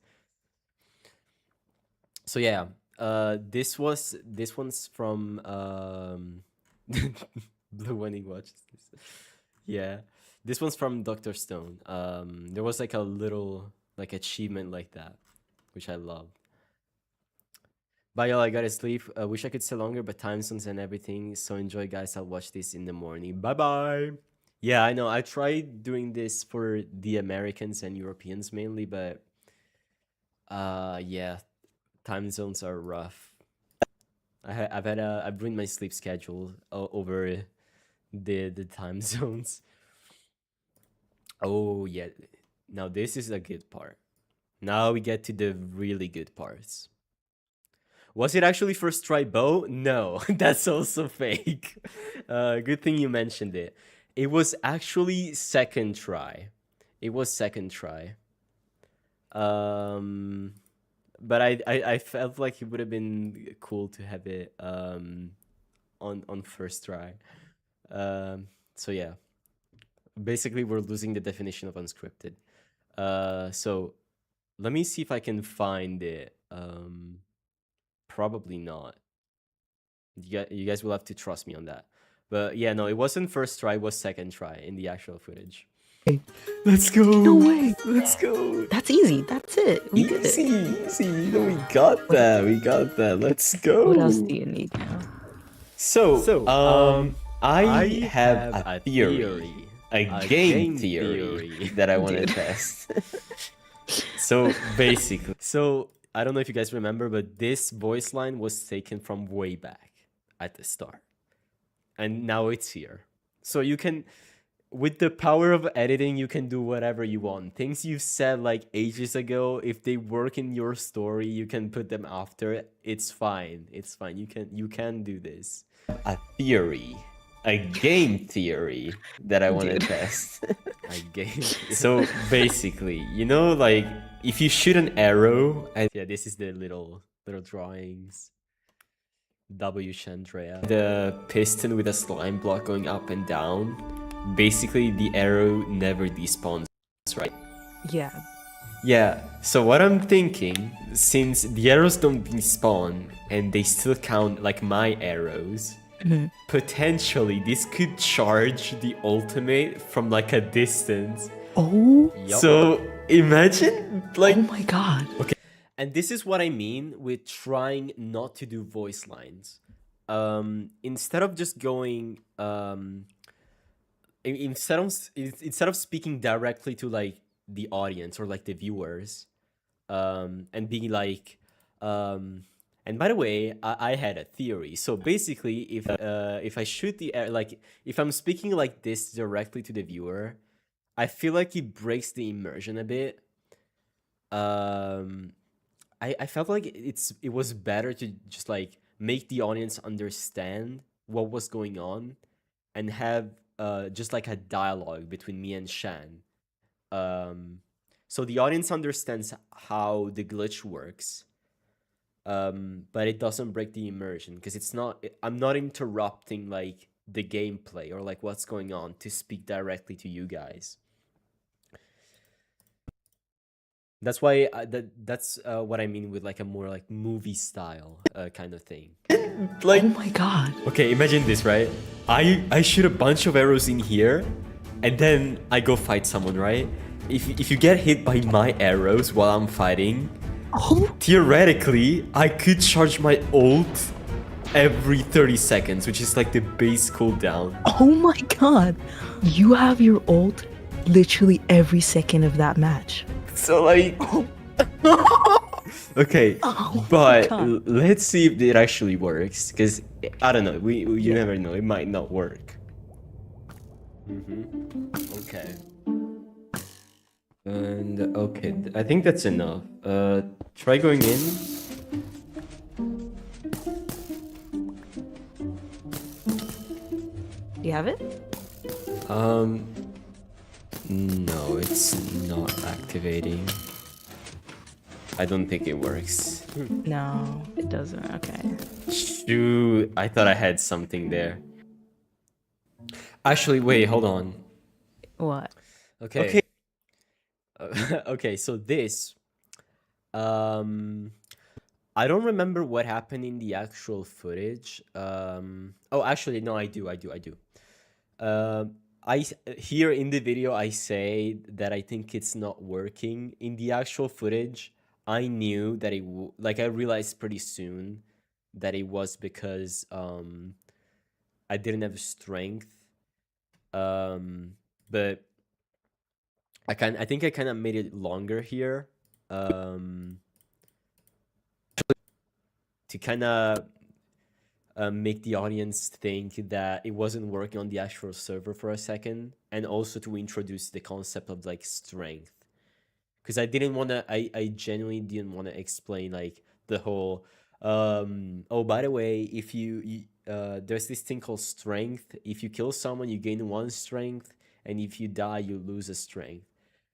Speaker 3: So yeah, this one's from Blue when he watches this. Yeah, this one's from Dr. Stone. There was like a little like achievement like that, which I love. Bye y'all, I gotta sleep. Wish I could stay longer, but time zones and everything. So enjoy, guys. I'll watch this in the morning. Bye bye. Yeah, I know. I tried doing this for the Americans and Europeans mainly, but yeah, time zones are rough. I've ruined my sleep schedule over the time zones. Oh yeah, now this is a good part. Now we get to the really good parts. Was it actually first try bow? No, that's also fake. Good thing you mentioned it. It was actually second try. It was second try. But I felt like it would have been cool to have it on first try. So yeah. Basically, we're losing the definition of unscripted. So let me see if I can find it. Probably not. You guys will have to trust me on that. But yeah, no, it wasn't first try, it was second try in the actual footage. Let's go!
Speaker 6: No way!
Speaker 3: Let's go!
Speaker 6: That's easy. That's it. We did it.
Speaker 3: Easy. We got that. We got that. Let's go.
Speaker 6: What else do you need now?
Speaker 3: So I have a theory. A game theory that I want to test. So basically, I don't know if you guys remember, but this voice line was taken from way back at the start. And now it's here. So you can, with the power of editing, you can do whatever you want. Things you've said like ages ago, if they work in your story, you can put them after. It's fine. It's fine. You can do this. A theory. A game theory that I want to test. A game. So basically, you know, like if you shoot an arrow, and yeah, this is the little drawings. W. Chandrea. The piston with a slime block going up and down. Basically, the arrow never despawns, right?
Speaker 6: Yeah.
Speaker 3: Yeah, so what I'm thinking, since the arrows don't despawn and they still count like my arrows, potentially this could charge the ultimate from like a distance.
Speaker 6: Oh,
Speaker 3: So imagine like
Speaker 6: oh my god.
Speaker 3: And this is what I mean with trying not to do voice lines. Instead of just going, instead of speaking directly to like the audience or like the viewers, and being like, and by the way, I had a theory. So basically, if I shoot the air, like if I'm speaking like this directly to the viewer, I feel like it breaks the immersion a bit. I felt like it was better to just like make the audience understand what was going on and have just like a dialogue between me and Shan. So the audience understands how the glitch works, but it doesn't break the immersion because I'm not interrupting like the gameplay or like what's going on to speak directly to you guys. That's why that's what I mean with like a more like movie style kind of thing. Like,
Speaker 6: Oh my god.
Speaker 3: okay, imagine this, right? I shoot a bunch of arrows in here, and then I go fight someone, right? If you get hit by my arrows while I'm fighting,
Speaker 6: Oh,
Speaker 3: theoretically I could charge my ult every 30 seconds, which is like the base cooldown.
Speaker 6: oh my god. You have your ult literally every second of that match.
Speaker 3: So like, okay,
Speaker 6: Oh
Speaker 3: but
Speaker 6: my God.
Speaker 3: let's see if it actually works. Because I don't know, you never know. It might not work. Okay. And okay, I think that's enough. Try going in.
Speaker 6: Do you have it?
Speaker 3: No, it's not activating. I don't think it works.
Speaker 6: No, it doesn't. Okay.
Speaker 3: Shoot, I thought I had something there. Actually, wait, hold on.
Speaker 6: What?
Speaker 3: Okay. Okay, so this, I don't remember what happened in the actual footage. Oh, actually, no, I do. Here in the video, I say that I think it's not working. In the actual footage, I knew that I realized pretty soon that it was because I didn't have strength. But I think I kind of made it longer here, to kind of make the audience think that it wasn't working on the actual server for a second, and also to introduce the concept of like strength, because I genuinely didn't want to explain like the whole oh, by the way, if you there's this thing called strength. If you kill someone, you gain 1 strength, and if you die, you lose a strength.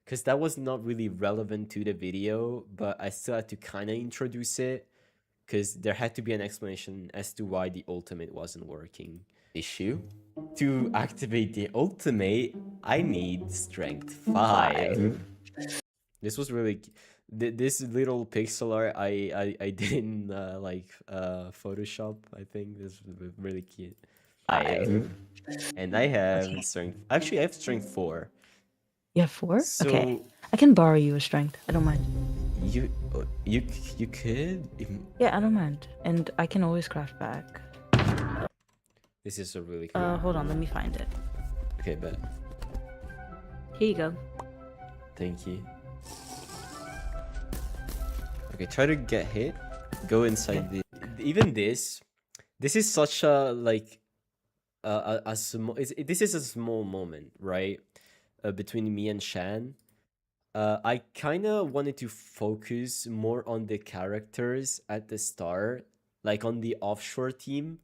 Speaker 3: Because that was not really relevant to the video, but I still had to kind of introduce it, because there had to be an explanation as to why the ultimate wasn't working. Issue. To activate the ultimate, I need strength 5. This was really... This little pixel art I did in Photoshop, I think. This was really cute. 5. And I have strength... Actually, I have strength 4.
Speaker 6: You have 4?
Speaker 3: So,
Speaker 6: okay. I can borrow you a strength. I don't mind.
Speaker 3: You could?
Speaker 6: Yeah, I don't mind. And I can always craft back.
Speaker 3: This is a really cool...
Speaker 6: Hold on, let me find it.
Speaker 3: Okay, bet.
Speaker 6: Here you go.
Speaker 3: Thank you. Okay, try to get hit. Go inside the... Even this is such a, like... a small... This is a small moment, right? Between me and Shan. I kind of wanted to focus more on the characters at the start, like on the offshore team,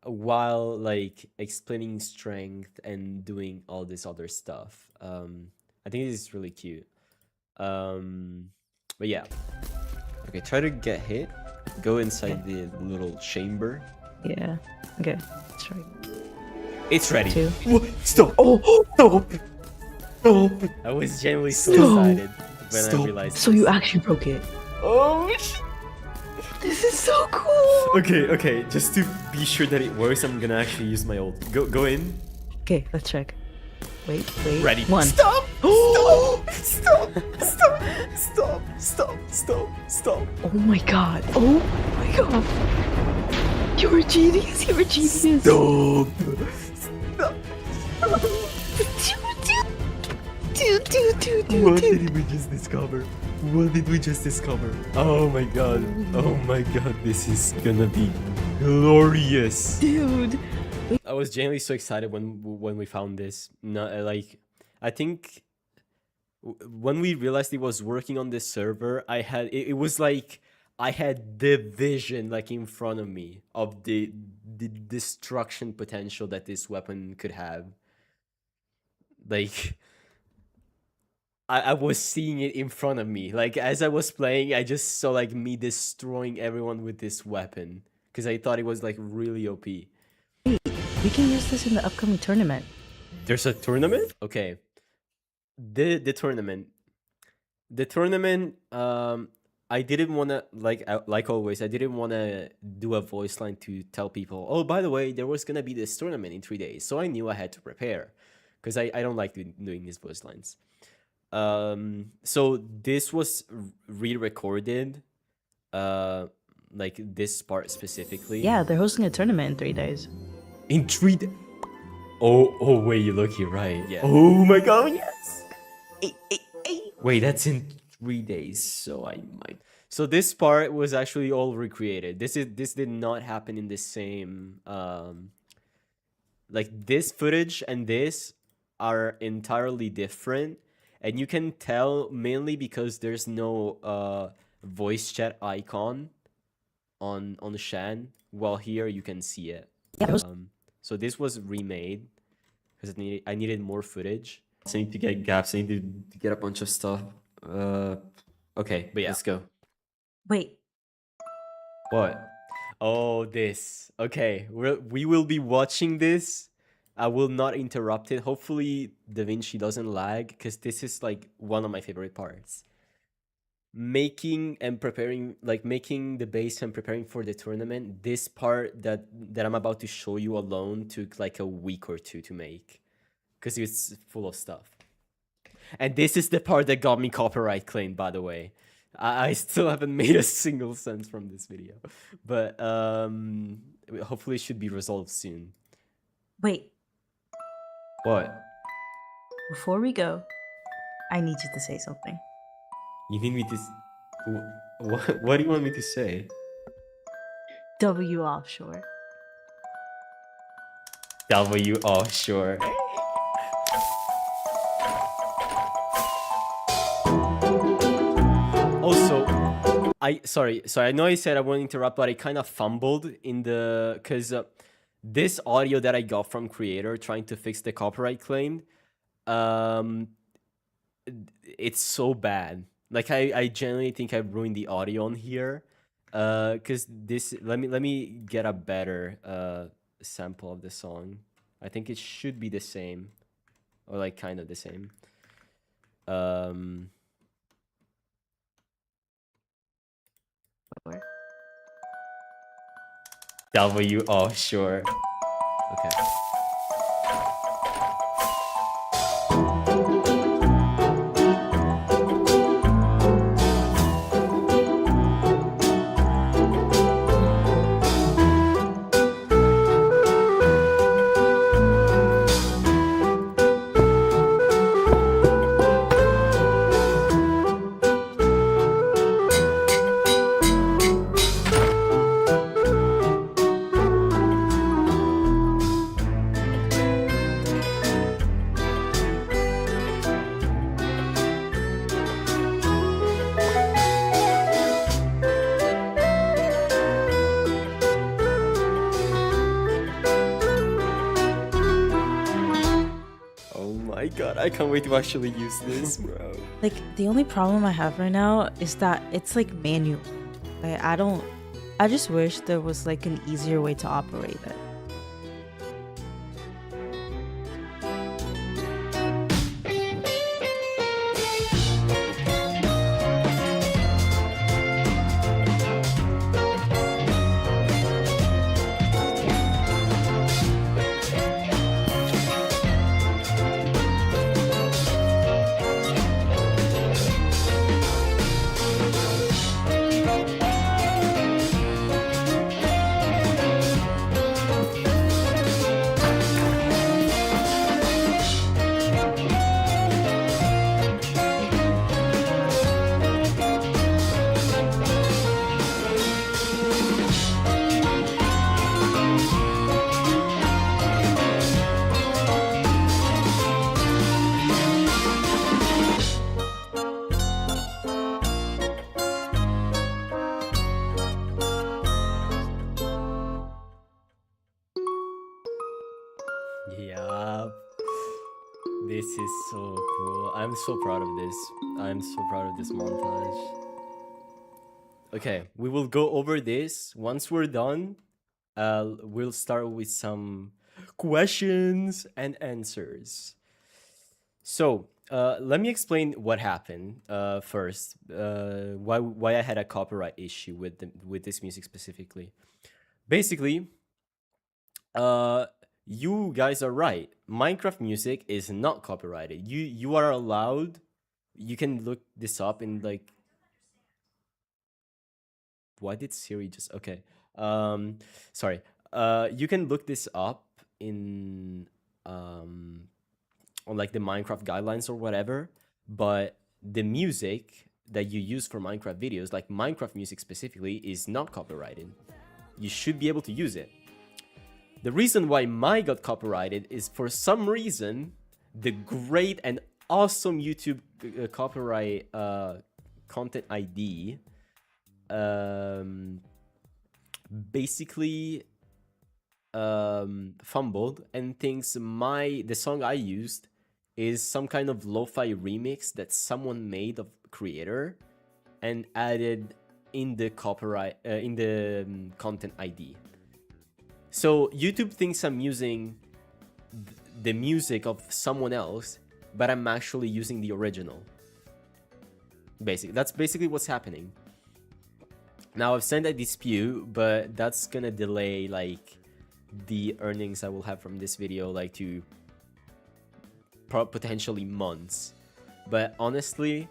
Speaker 3: while like explaining strength and doing all this other stuff. I think this is really cute. But yeah. Okay, try to get hit. Go inside the little chamber.
Speaker 6: Yeah. Okay. Let's try.
Speaker 3: It's ready.
Speaker 6: 2.
Speaker 3: Stop! Oh, stop! Stop! I was genuinely so
Speaker 6: Stop.
Speaker 3: excited when I realized
Speaker 6: So
Speaker 3: this.
Speaker 6: you actually broke it.
Speaker 3: Oh,
Speaker 6: This is so cool.
Speaker 3: Okay, just to be sure that it works, I'm gonna actually use my ult. Go in.
Speaker 6: Okay, let's check. Wait.
Speaker 3: Ready.
Speaker 6: One.
Speaker 3: Stop! Stop! Stop!
Speaker 6: Oh my god. Oh my god. You're a genius. You're a genius.
Speaker 3: Stop! What did we just discover? What did we just discover? Oh my god. This is gonna be glorious.
Speaker 6: Dude.
Speaker 3: I was genuinely so excited when we found this. No, like, I think when we realized it was working on this server, it was like I had the vision like in front of me of the destruction potential that this weapon could have. Like, I was seeing it in front of me. Like, as I was playing, I just saw like me destroying everyone with this weapon because I thought it was like really OP.
Speaker 6: We can use this in the upcoming tournament.
Speaker 3: There's a tournament? Okay. The tournament. The tournament, I didn't want to, like always, I didn't want to do a voice line to tell people, oh, by the way, there was going to be this tournament in 3 days. So I knew I had to prepare because I don't like doing these voice lines. So this was re-recorded, like this part specifically.
Speaker 6: Yeah, they're hosting a tournament in 3 days.
Speaker 3: In 3 days. Oh, wait, you look, you're right. Yeah. Oh my god, yes. Wait, that's in 3 days, so I might. So this part was actually all recreated. This did not happen in the same. Like this footage and this are entirely different, and you can tell mainly because there's no voice chat icon on Shan. While here you can see it. So this was remade because I needed more footage. So I need to get gaps. I need to get a bunch of stuff. Okay, but yeah, let's go.
Speaker 6: Wait.
Speaker 3: What? Oh, this. Okay, we will be watching this. I will not interrupt it. Hopefully, DaVinci doesn't lag because this is like one of my favorite parts. Making and preparing, like making the base and preparing for the tournament. This part that I'm about to show you alone took like a week or two to make because it's full of stuff. And this is the part that got me copyright claimed, by the way. I still haven't made a single cent from this video, but hopefully it should be resolved soon.
Speaker 6: Wait.
Speaker 3: What?
Speaker 6: Before we go, I need you to say something.
Speaker 3: You need me to... What do you want me to say?
Speaker 6: W offshore.
Speaker 3: W offshore. Also, sorry, I know I said I won't interrupt, but I kind of fumbled in the... Because this audio that I got from Creator trying to fix the copyright claim, it's so bad. Like I genuinely think I ruined the audio on here, cause this. Let me get a better sample of the song. I think it should be the same, or like kind of the same. W offshore. Okay. My god, I can't wait to actually use this, bro.
Speaker 6: Like, the only problem I have right now is that it's like manual. Like, I just wish there was like an easier way to operate it.
Speaker 3: This is so cool. I'm so proud of this. I'm so proud of this montage. Okay, we will go over this. Once we're done, we'll start with some questions and answers. So, let me explain what happened first. Why I had a copyright issue with this music specifically. Basically, you guys are right. Minecraft music is not copyrighted. You are allowed. You can look this up in like. Why did Siri just okay? Sorry. You can look this up in on like the Minecraft guidelines or whatever. But the music that you use for Minecraft videos, like Minecraft music specifically, is not copyrighted. You should be able to use it. The reason why mine got copyrighted is for some reason the great and awesome YouTube copyright content ID basically fumbled and thinks the song I used is some kind of lo-fi remix that someone made of creator and added in the copyright in the content ID. So YouTube thinks I'm using the music of someone else, but I'm actually using the original. That's basically what's happening. Now I've sent a dispute, but that's gonna delay like the earnings I will have from this video like to potentially months. But honestly,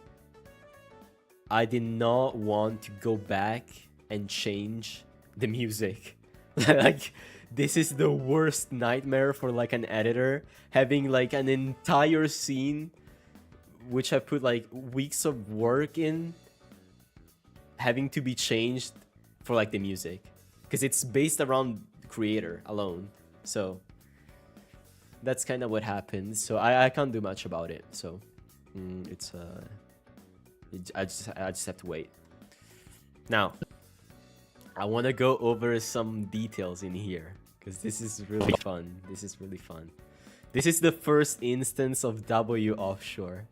Speaker 3: I did not want to go back and change the music. Like, this is the worst nightmare for like an editor, having like an entire scene which I put like weeks of work in, having to be changed for like the music, because it's based around creator alone. So that's kind of what happened. So I can't do much about it. So I just have to wait. Now I want to go over some details in here because this is really fun. This is really fun. This is the first instance of W offshore,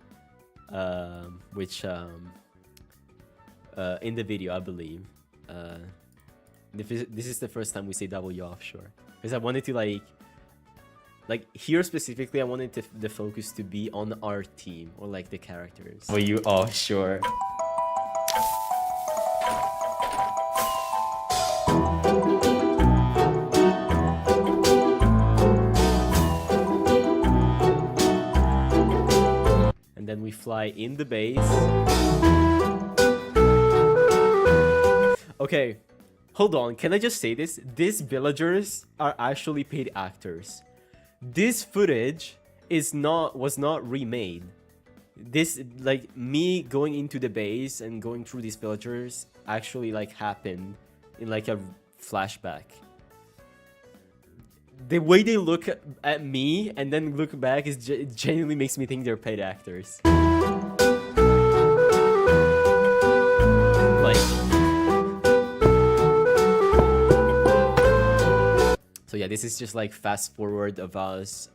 Speaker 3: which in the video, I believe. This is the first time we say W offshore because I wanted to like here specifically, I wanted the focus to be on our team or like the characters. W offshore. And then we fly in the base. Okay, hold on. Can I just say this? These villagers are actually paid actors. This footage was not remade. This, like, me going into the base and going through these villagers actually like happened in like a flashback. The way they look at me and then look back is it genuinely makes me think they're paid actors. Like, so yeah, this is just like fast forward of us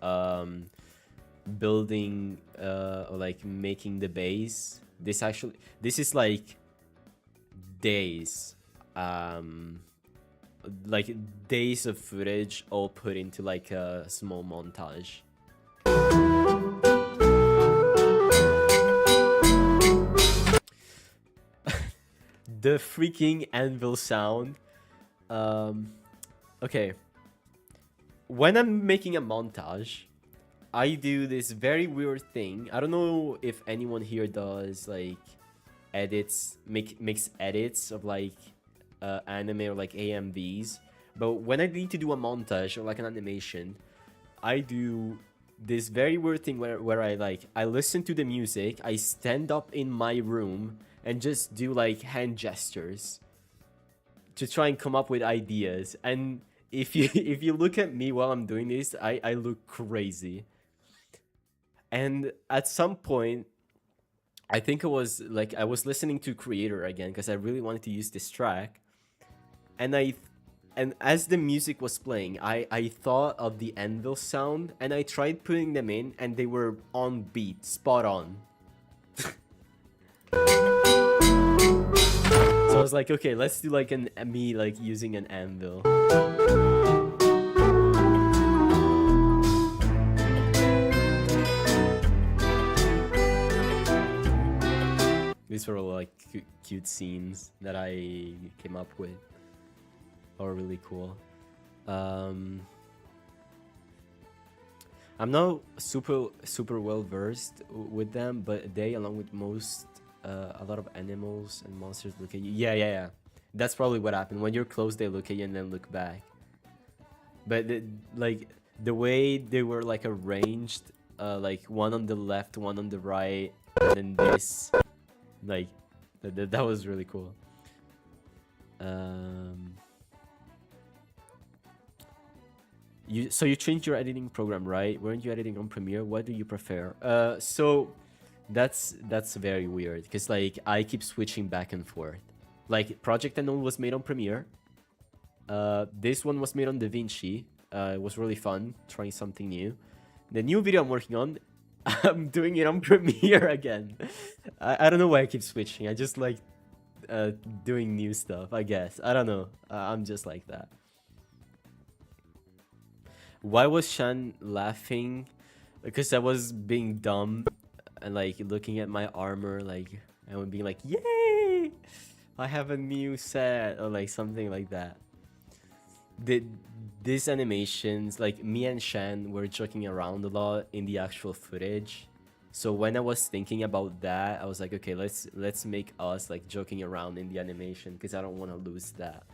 Speaker 3: building or like making the base. This is like days, like days of footage all put into like a small montage. The freaking anvil sound. Okay, when I'm making a montage, I do this very weird thing. I don't know if anyone here does like edits, makes edits of like anime or like AMVs, but when I need to do a montage or like an animation, I do this very weird thing where I listen to the music, I stand up in my room and just do like hand gestures to try and come up with ideas. And if you look at me while I'm doing this, I look crazy. And at some point, I think I was listening to Creator again because I really wanted to use this track, and I And as the music was playing, I thought of the anvil sound, and I tried putting them in, and they were on beat, spot on. So I was like, okay, let's do like me like using an anvil. These were all like cute scenes that I came up with. Are really cool. I'm not super well versed with them, but they, along with a lot of animals and monsters, look at you. Yeah. That's probably what happened. When you're close, they look at you and then look back. But the way they were like arranged, like one on the left, one on the right, and then this, like that was really cool. So you changed your editing program, right? Weren't you editing on Premiere? What do you prefer? So that's very weird, because like I keep switching back and forth. Like Project Unknown was made on Premiere. This one was made on DaVinci. It was really fun trying something new. The new video I'm working on, I'm doing it on Premiere again. I don't know why I keep switching. I just like doing new stuff, I guess. I don't know. I'm just like that. Why was Shan laughing? Because I was being dumb and like looking at my armor, like, and being like, yay, I have a new set, or like something like that. These animations, like me and Shan were joking around a lot in the actual footage. So when I was thinking about that, I was like, okay, let's make us like joking around in the animation, because I don't want to lose that.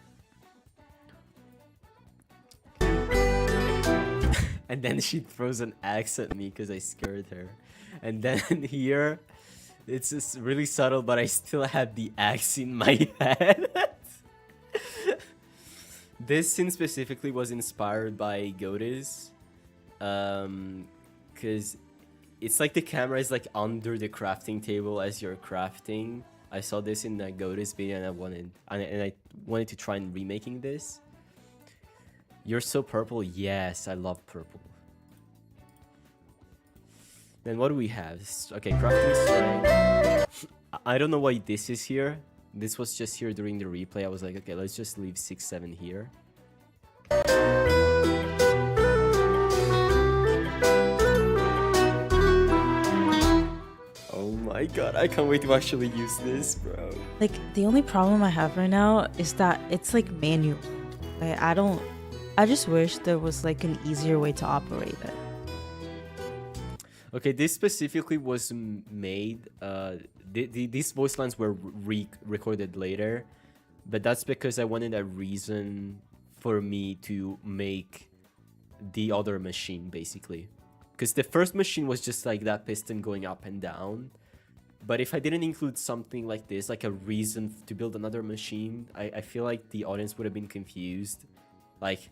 Speaker 3: And then she throws an axe at me because I scared her. And then here, it's just really subtle, but I still have the axe in my head. This scene specifically was inspired by Goatis. Because it's like the camera is like under the crafting table as you're crafting. I saw this in the Goatis video, and I wanted to try and remaking this. You're so purple. Yes, I love purple. Then what do we have? Okay, crafting strength. I don't know why this is here. This was just here during the replay. I was like, okay, let's just leave 6, 7 here. Oh my god, I can't wait to actually use this, bro.
Speaker 6: Like, the only problem I have right now is that it's like manual. Like, I just wish there was like an easier way to operate it.
Speaker 3: Okay, this specifically was made, these voice lines were recorded later, but that's because I wanted a reason for me to make the other machine, basically. Because the first machine was just like that piston going up and down. But if I didn't include something like this, like a reason to build another machine, I feel like the audience would have been confused. Like,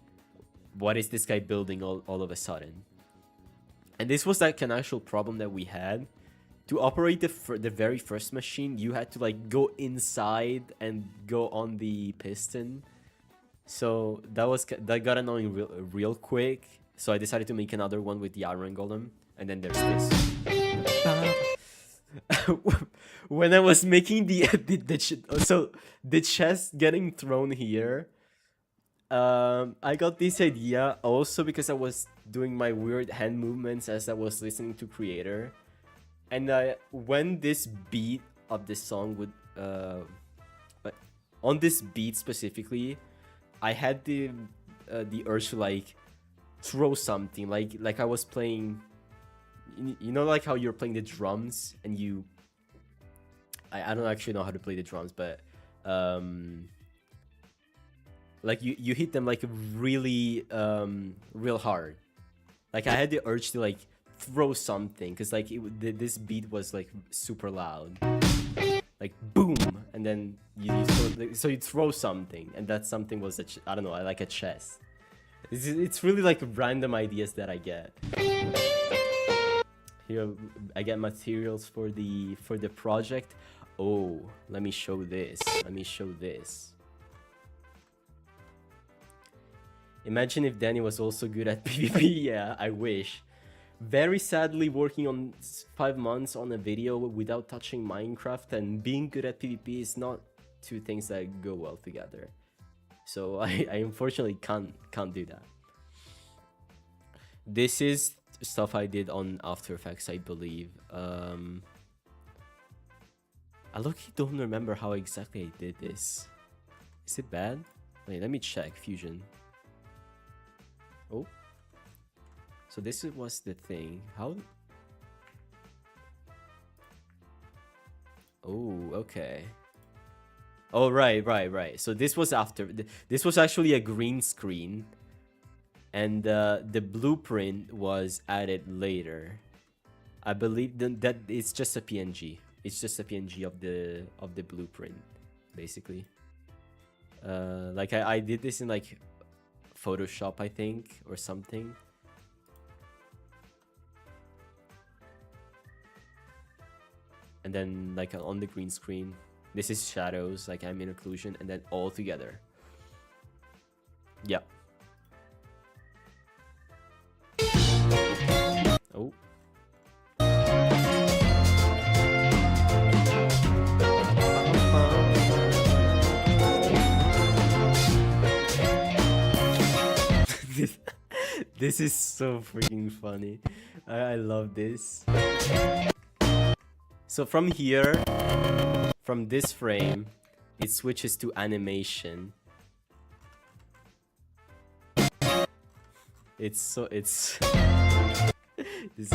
Speaker 3: what is this guy building all of a sudden? And this was like an actual problem that we had. To operate the very first machine, you had to like go inside and go on the piston. So that got annoying real quick. So I decided to make another one with the Iron Golem. And then there's this. When I was making the chest getting thrown here, I got this idea also because I was doing my weird hand movements as I was listening to Creator. And when this beat of this song would, on this beat specifically, I had the urge to like throw something, like I was playing, you know, like how you're playing the drums and you, I don't actually know how to play the drums, but like you hit them like really real hard. Like I had the urge to like throw something because like this beat was like super loud, like boom, and then you throw something, and that something was I don't know, I like a chest. It's really like random ideas that I get. Here I get materials for the project. Oh, let me show this. Imagine if Danny was also good at PvP. Yeah, I wish. Very sadly, working on 5 months on a video without touching Minecraft and being good at PvP is not two things that go well together. So I unfortunately can't do that. This is stuff I did on After Effects, I believe. I look-y don't remember how exactly I did this. Is it bad? Wait, let me check. Fusion. Oh. So this was the thing. How? Oh, okay. Oh, right. So this was after. This was actually a green screen. And the blueprint was added later. I believe that it's just a PNG. It's just a PNG of the blueprint, basically. Like I did this in like Photoshop, I think, or something. And then like on the green screen, this is shadows, like I'm in occlusion, and then all together. Yeah. Oh. This is so freaking funny. I love this. So from here, from this frame, it switches to animation. It's this is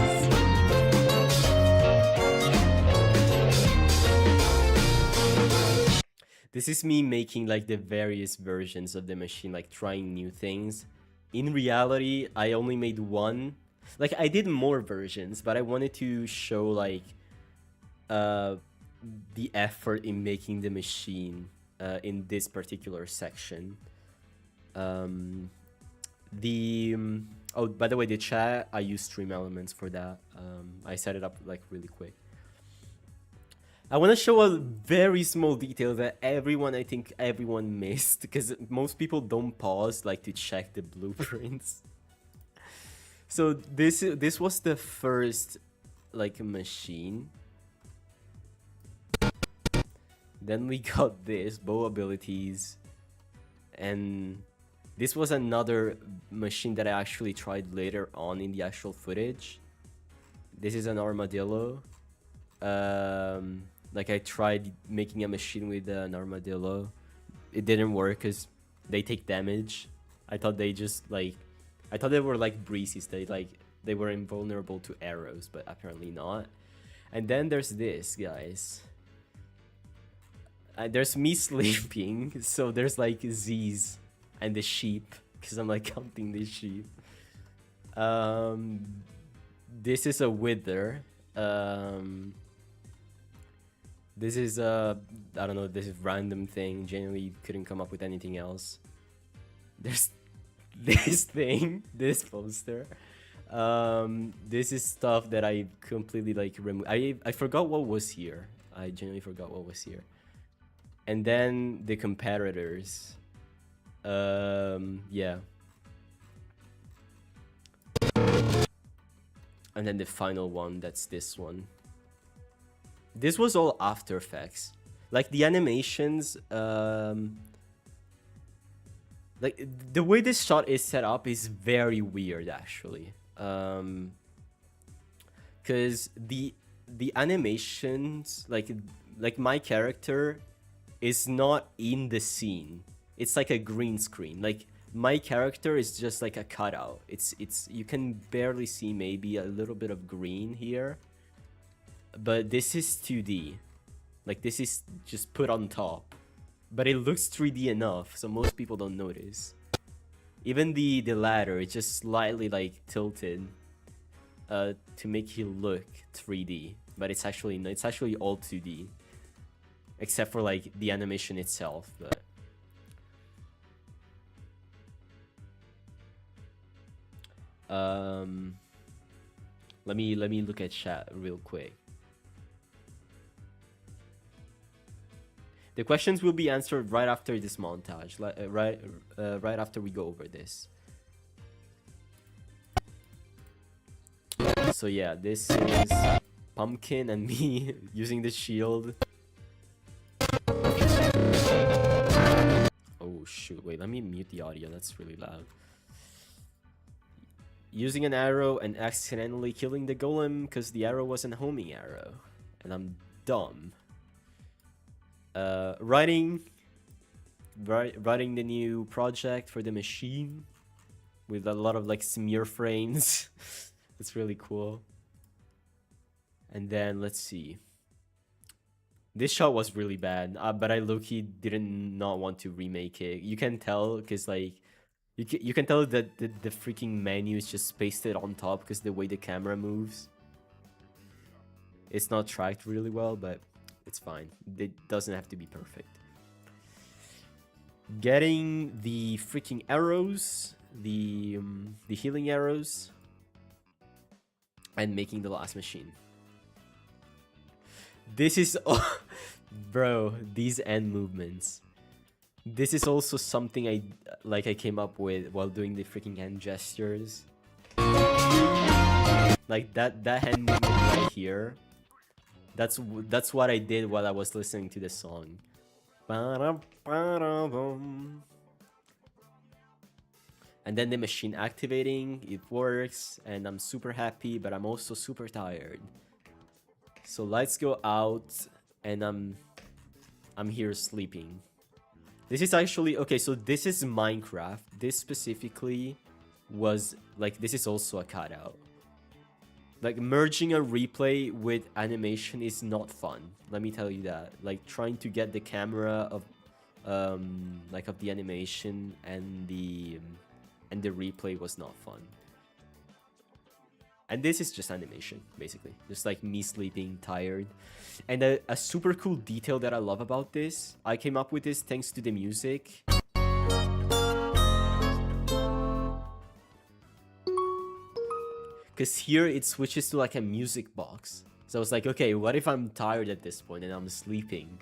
Speaker 3: this is me making like the various versions of the machine, like trying new things. In reality, I only made one. Like I did more versions, but I wanted to show like the effort in making the machine in this particular section. Oh, by the way, the chat, I use Stream Elements for that. I set it up like really quick. I want to show a very small detail that I think everyone missed, because most people don't pause like to check the blueprints. So this was the first like machine. Then we got this, bow abilities, and this was another machine that I actually tried later on in the actual footage. This is an armadillo. Like I tried making a machine with an armadillo. It didn't work because they take damage. I thought they just like, I thought they were like breezes. They were invulnerable to arrows, but apparently not. And then there's this, guys. There's me sleeping, so there's like Z's and the sheep, because I'm like counting the sheep. This is a wither. This is I don't know, this is random thing. Genuinely couldn't come up with anything else. There's this thing, this poster. This is stuff that I completely like removed. I forgot what was here. I genuinely forgot what was here. And then the comparators. Yeah. And then the final one, that's this one. This was all After Effects. Like the animations, like the way this shot is set up is very weird actually. Cause the animations, like my character is not in the scene. It's like a green screen. Like my character is just like a cutout. It's you can barely see maybe a little bit of green here. But this is 2D. Like this is just put on top. But it looks 3D enough, so most people don't notice. Even the ladder, it's just slightly like tilted to make it look 3D. But it's actually all 2D. Except for like the animation itself, but let me look at chat real quick. The questions will be answered right after this montage, right after we go over this. So yeah, this is Pumpkin and me using the shield. Oh shoot, wait, let me mute the audio, that's really loud. Using an arrow and accidentally killing the golem because the arrow was an homing arrow. And I'm dumb. Writing the new project for the machine with a lot of like smear frames. It's really cool. And then let's see. This shot was really bad, but I low-key didn't not want to remake it. You can tell because like you can tell that the freaking menu is just pasted on top because the way the camera moves. It's not tracked really well, but it's fine. It doesn't have to be perfect. Getting the freaking arrows, the healing arrows, and making the last machine. This is bro, these end movements. This is also something I came up with while doing the freaking hand gestures. Like that hand movement right here. That's what I did while I was listening to the song. And then the machine activating, it works, and I'm super happy, but I'm also super tired. So lights go out, and I'm here sleeping. This is actually okay. So this is Minecraft. This specifically was like this is also a cutout. Like merging a replay with animation is not fun. Let me tell you that. Like trying to get the camera of of the animation and the replay was not fun. And this is just animation, basically. Just like me sleeping, tired. And a super cool detail that I love about this, I came up with this thanks to the music. Because here it switches to like a music box. So I was like, okay, what if I'm tired at this point and I'm sleeping?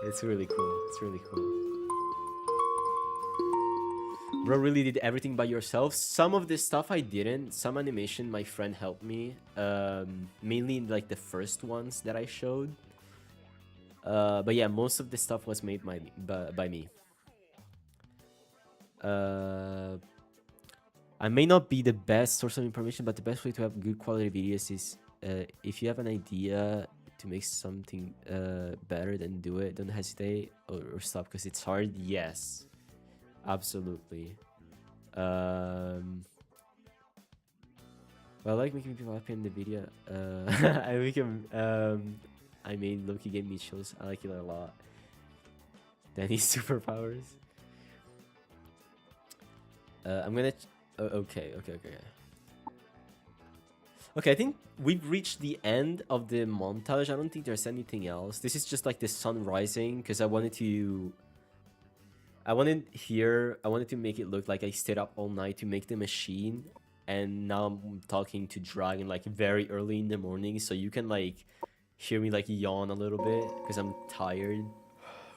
Speaker 3: It's really cool. It's really cool. Bro really did everything by yourself. Some of this stuff I didn't. Some animation my friend helped me. Mainly like the first ones that I showed. But yeah, most of the stuff was made by me. I may not be the best source of information, but the best way to have good quality videos is if you have an idea to make something better, then do it. Don't hesitate or stop because it's hard. Yes. Absolutely. Well, I like making people happy in the video. I make him. I made Loki give me chills. I like it a lot. Danny's superpowers. I'm gonna. Okay. Okay, I think we've reached the end of the montage. I don't think there's anything else. This is just like the sun rising because I wanted to make it look like I stayed up all night to make the machine, and now I'm talking to Dragon like very early in the morning, so you can like hear me like yawn a little bit because I'm tired.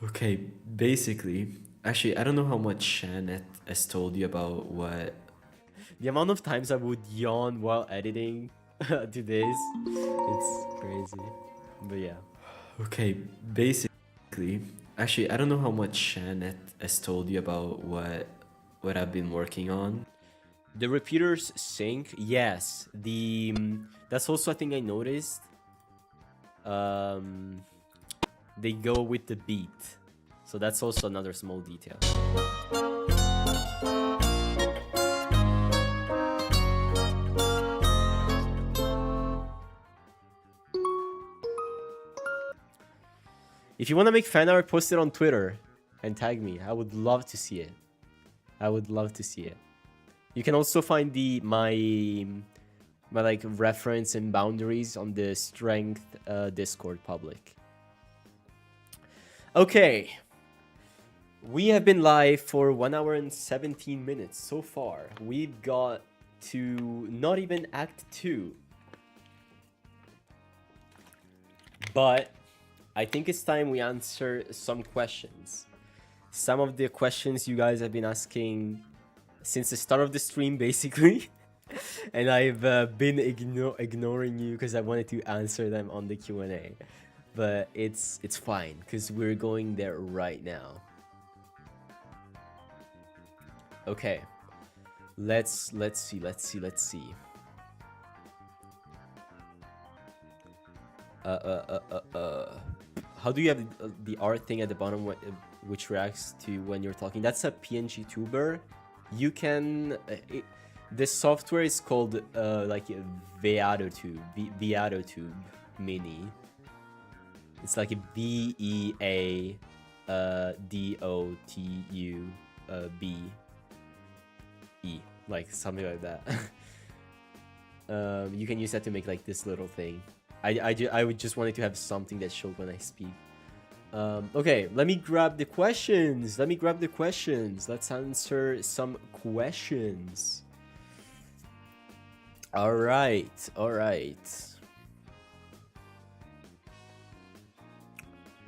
Speaker 3: Okay, basically, actually, I don't know how much Shan has told you about what the amount of times I would yawn while editing to this. It's crazy, but yeah. Okay, basically. Actually, I don't know how much Shan has told you about what I've been working on. The repeaters sync, yes. That's also a thing I noticed. They go with the beat, so that's also another small detail. If you want to make fan art, post it on Twitter and tag me. I would love to see it. I would love to see it. You can also find my like reference and boundaries on the Strength Discord public. Okay. We have been live for 1 hour and 17 minutes so far. We've got to not even Act 2. But I think it's time we answer some questions. Some of the questions you guys have been asking since the start of the stream, basically. and I've been ignoring you because I wanted to answer them on the Q&A. But it's fine because we're going there right now. Okay, let's see. How do you have the art thing at the bottom which reacts to when you're talking? That's a PNG tuber. You can the software is called like Veadotube Mini. It's like a VEADOTUBE, like something like that. You can use that to make like this little thing. I would just wanted to have something that showed when I speak. Okay, let me grab the questions. Let's answer some questions. All right.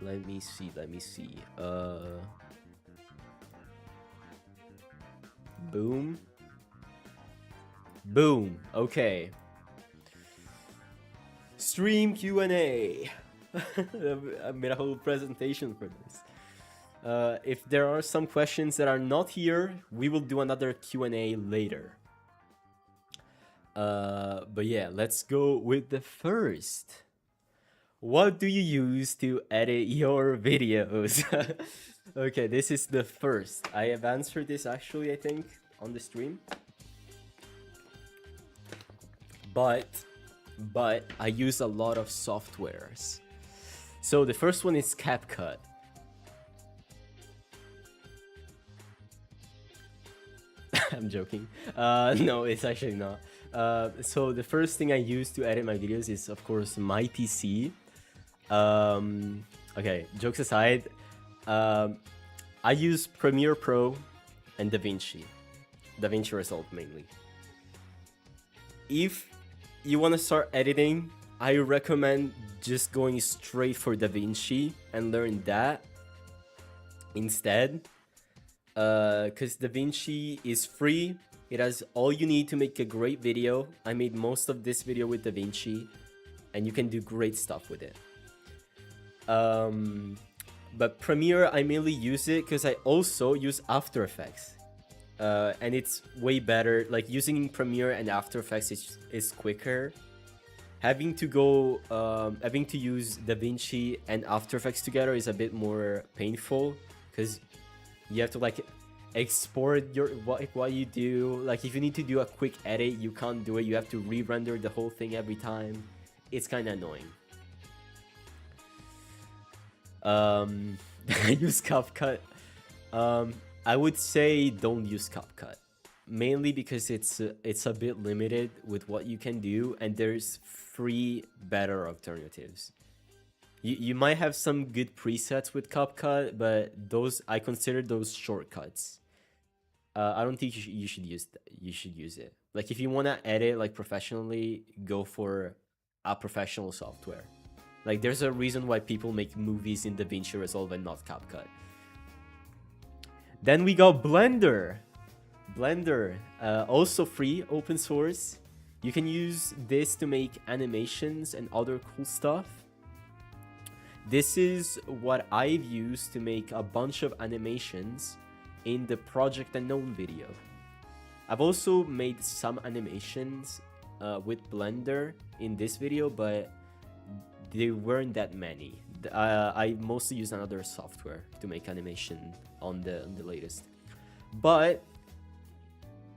Speaker 3: Let me see. Boom. Okay. Stream Q&A. I made a whole presentation for this. If there are some questions that are not here, we will do another Q&A later. But yeah, let's go with the first. What do you use to edit your videos? Okay, this is the first. I have answered this actually, I think, on the stream. But I use a lot of softwares. So the first one is CapCut. I'm joking. No, it's actually not. So the first thing I use to edit my videos is, of course, my PC. Okay, jokes aside, I use Premiere Pro and DaVinci Resolve mainly. If you want to start editing, I recommend just going straight for DaVinci and learn that instead. Because DaVinci is free. It has all you need to make a great video. I made most of this video with DaVinci, and you can do great stuff with it. But Premiere, I mainly use it because I also use After Effects. And it's way better. Like using Premiere and After Effects is quicker. Having to use DaVinci and After Effects together is a bit more painful because you have to like export what you do. Like if you need to do a quick edit, you can't do it. You have to re-render the whole thing every time. It's kind of annoying. I use CapCut. I would say don't use CapCut, mainly because it's a bit limited with what you can do, and there's free better alternatives. You might have some good presets with CapCut, but I consider those shortcuts. I don't think you should use it. Like if you want to edit like professionally, go for a professional software. Like there's a reason why people make movies in DaVinci Resolve and not CapCut. Then we got Blender. Also free, open source. You can use this to make animations and other cool stuff. This is what I've used to make a bunch of animations in the Project Unknown video. I've also made some animations with Blender in this video, but they weren't that many. I mostly use another software to make animation on the latest. But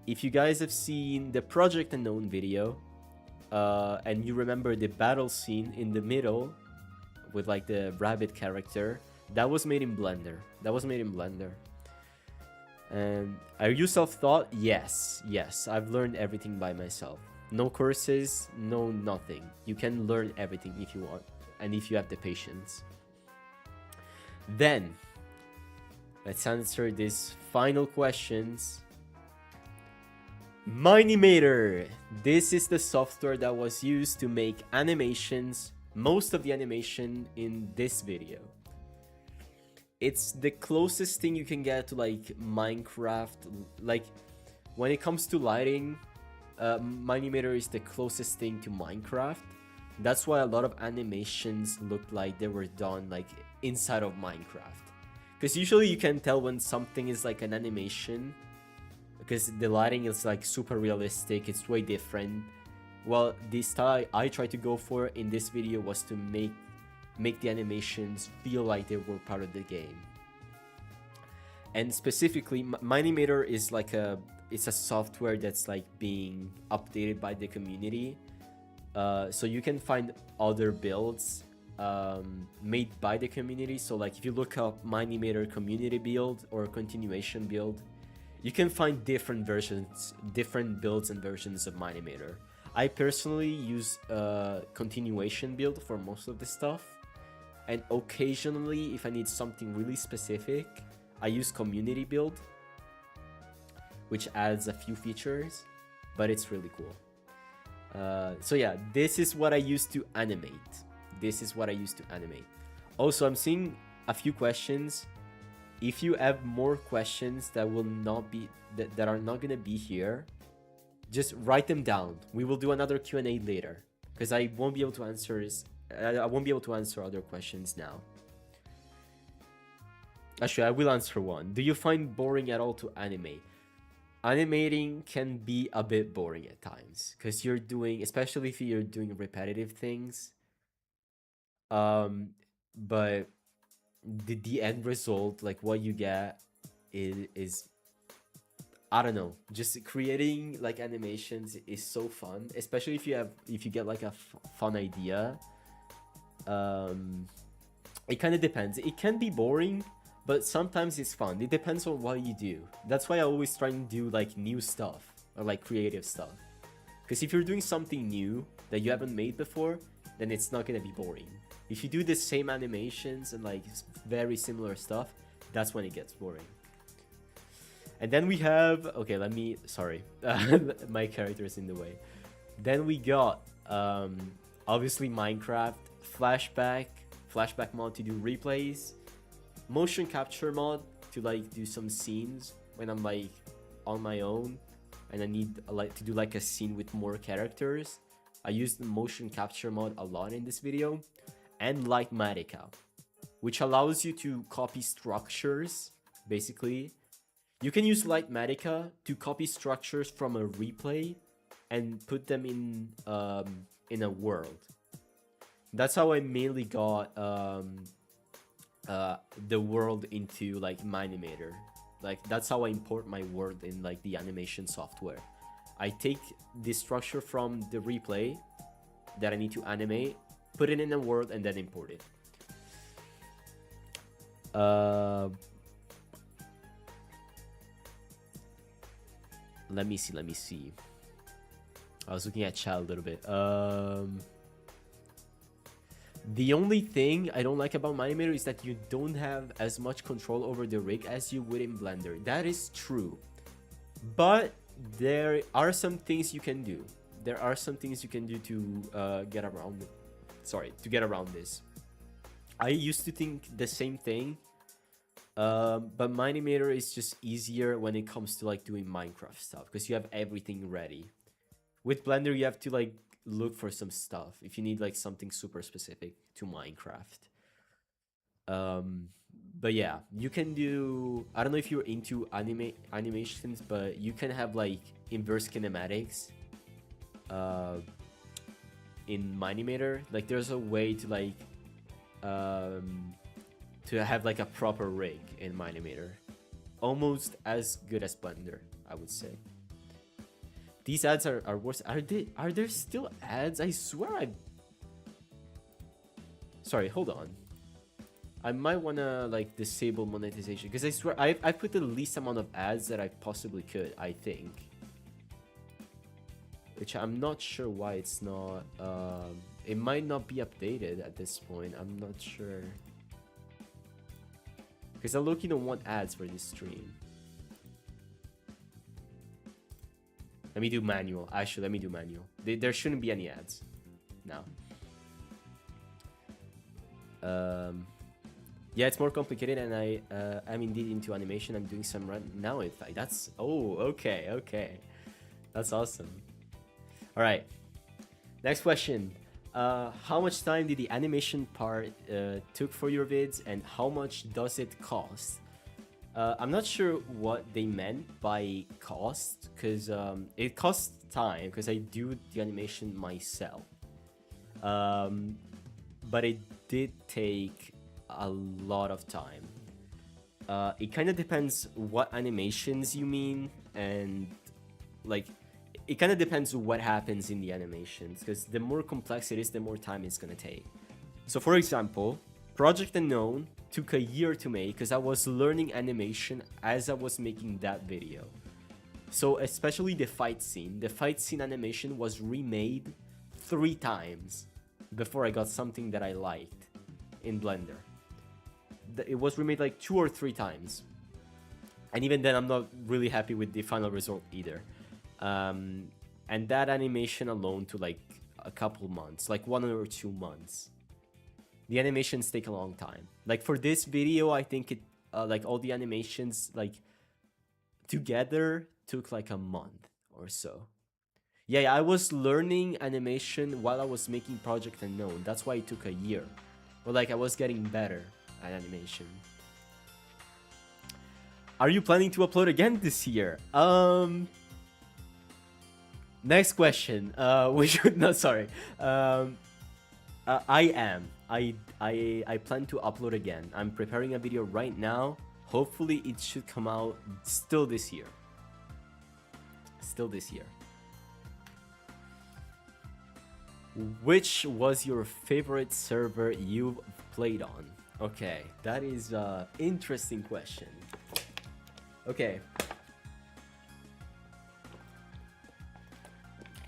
Speaker 3: if you guys have seen the Project Unknown video and you remember the battle scene in the middle with like the rabbit character, that was made in Blender. And are you self-taught? Yes. I've learned everything by myself. No courses, no nothing. You can learn everything if you want and if you have the patience. Then let's answer these final questions. Minimator. This is the software that was used to make animations, most of the animation in this video. It's the closest thing you can get to like Minecraft. Like when it comes to lighting, Minimator is the closest thing to Minecraft. That's why a lot of animations look like they were done like inside of Minecraft. Because usually you can tell when something is like an animation, because the lighting is like super realistic, it's way different. Well, the style I tried to go for in this video was to make the animations feel like they were part of the game. And specifically, Minimator is like it's a software that's like being updated by the community. So you can find other builds made by the community. So like if you look up Minimator community build or continuation build, you can find different versions, different builds and versions of Minimator. I personally use continuation build for most of the stuff, and occasionally if I need something really specific, I use community build, which adds a few features, but it's really cool. So yeah, this is what I use to animate. Also, I'm seeing a few questions. If you have more questions that will not be that are not gonna be here, just write them down. We will do another Q&A later, because I won't be able to answer other questions now. Actually, I will answer one. Do you find boring at all to animate? Animating can be a bit boring at times, because you're doing, especially if you're doing repetitive things. But the end result, like what you get, is I don't know. Just creating like animations is so fun, especially if you get like a fun idea. It kind of depends. It can be boring, but sometimes it's fun. It depends on what you do. That's why I always try and do like new stuff or like creative stuff. Because if you're doing something new that you haven't made before, then it's not gonna be boring. If you do the same animations and like very similar stuff, that's when it gets boring. And then we have, okay, sorry, my character is in the way. Then we got obviously Minecraft, flashback mod to do replays, motion capture mod to like do some scenes when I'm like on my own and I need like to do like a scene with more characters. I used the motion capture mod a lot in this video. And Lightmatica, which allows you to copy structures. Basically, you can use Lightmatica to copy structures from a replay and put them in a world. That's how I mainly got the world into like Minimator. Like that's how I import my world in like the animation software. I take the structure from the replay that I need to animate, put it in a world, and then import it. Let me see. I was looking at chat a little bit. The only thing I don't like about Minimator is that you don't have as much control over the rig as you would in Blender. That is true. But there are some things you can do. To get around it. To get around this. I used to think the same thing, but Minimator is just easier when it comes to like doing Minecraft stuff, because you have everything ready. With Blender, you have to like look for some stuff if you need like something super specific to Minecraft. But yeah, you can do, I don't know if you're into animations, but you can have like inverse kinematics in Minimator. Like there's a way to like to have like a proper rig in Minimator, almost as good as Blender, I would say. These ads are worse. Are there still ads? I swear sorry, hold on. I might wanna like disable monetization, because I swear I put the least amount of ads that I possibly could, I think. Which I'm not sure why it's not, it might not be updated at this point, I'm not sure. Because I look, don't want ads for this stream. Let me do manual, actually let me do manual. There shouldn't be any ads now. Yeah, it's more complicated, and I'm indeed into animation. I'm doing some right now, in fact. That's, oh, okay, that's awesome. All right. Next question. How much time did the animation part took for your vids, and how much does it cost? I'm not sure what they meant by cost, because it costs time, because I do the animation myself. But it did take a lot of time. It kind of depends what animations you mean, and like it kind of depends what happens in the animations, because the more complex it is, the more time it's gonna take. So for example, Project Unknown took a year to make because I was learning animation as I was making that video. So especially the fight scene animation was remade 3 times before I got something that I liked in Blender. It was remade like 2 or 3 times. And even then I'm not really happy with the final result either. And that animation alone took like a couple months, like 1 or 2 months. The animations take a long time. Like for this video, I think it like all the animations like together took like a month or so. Yeah, I was learning animation while I was making Project Unknown. That's why it took a year. Or like I was getting better at animation. Are you planning to upload again this year? Next question. We should not. Sorry. I am. I plan to upload again. I'm preparing a video right now. Hopefully, it should come out still this year. Still this year. Which was your favorite server you've played on? Okay, that is an interesting question. Okay.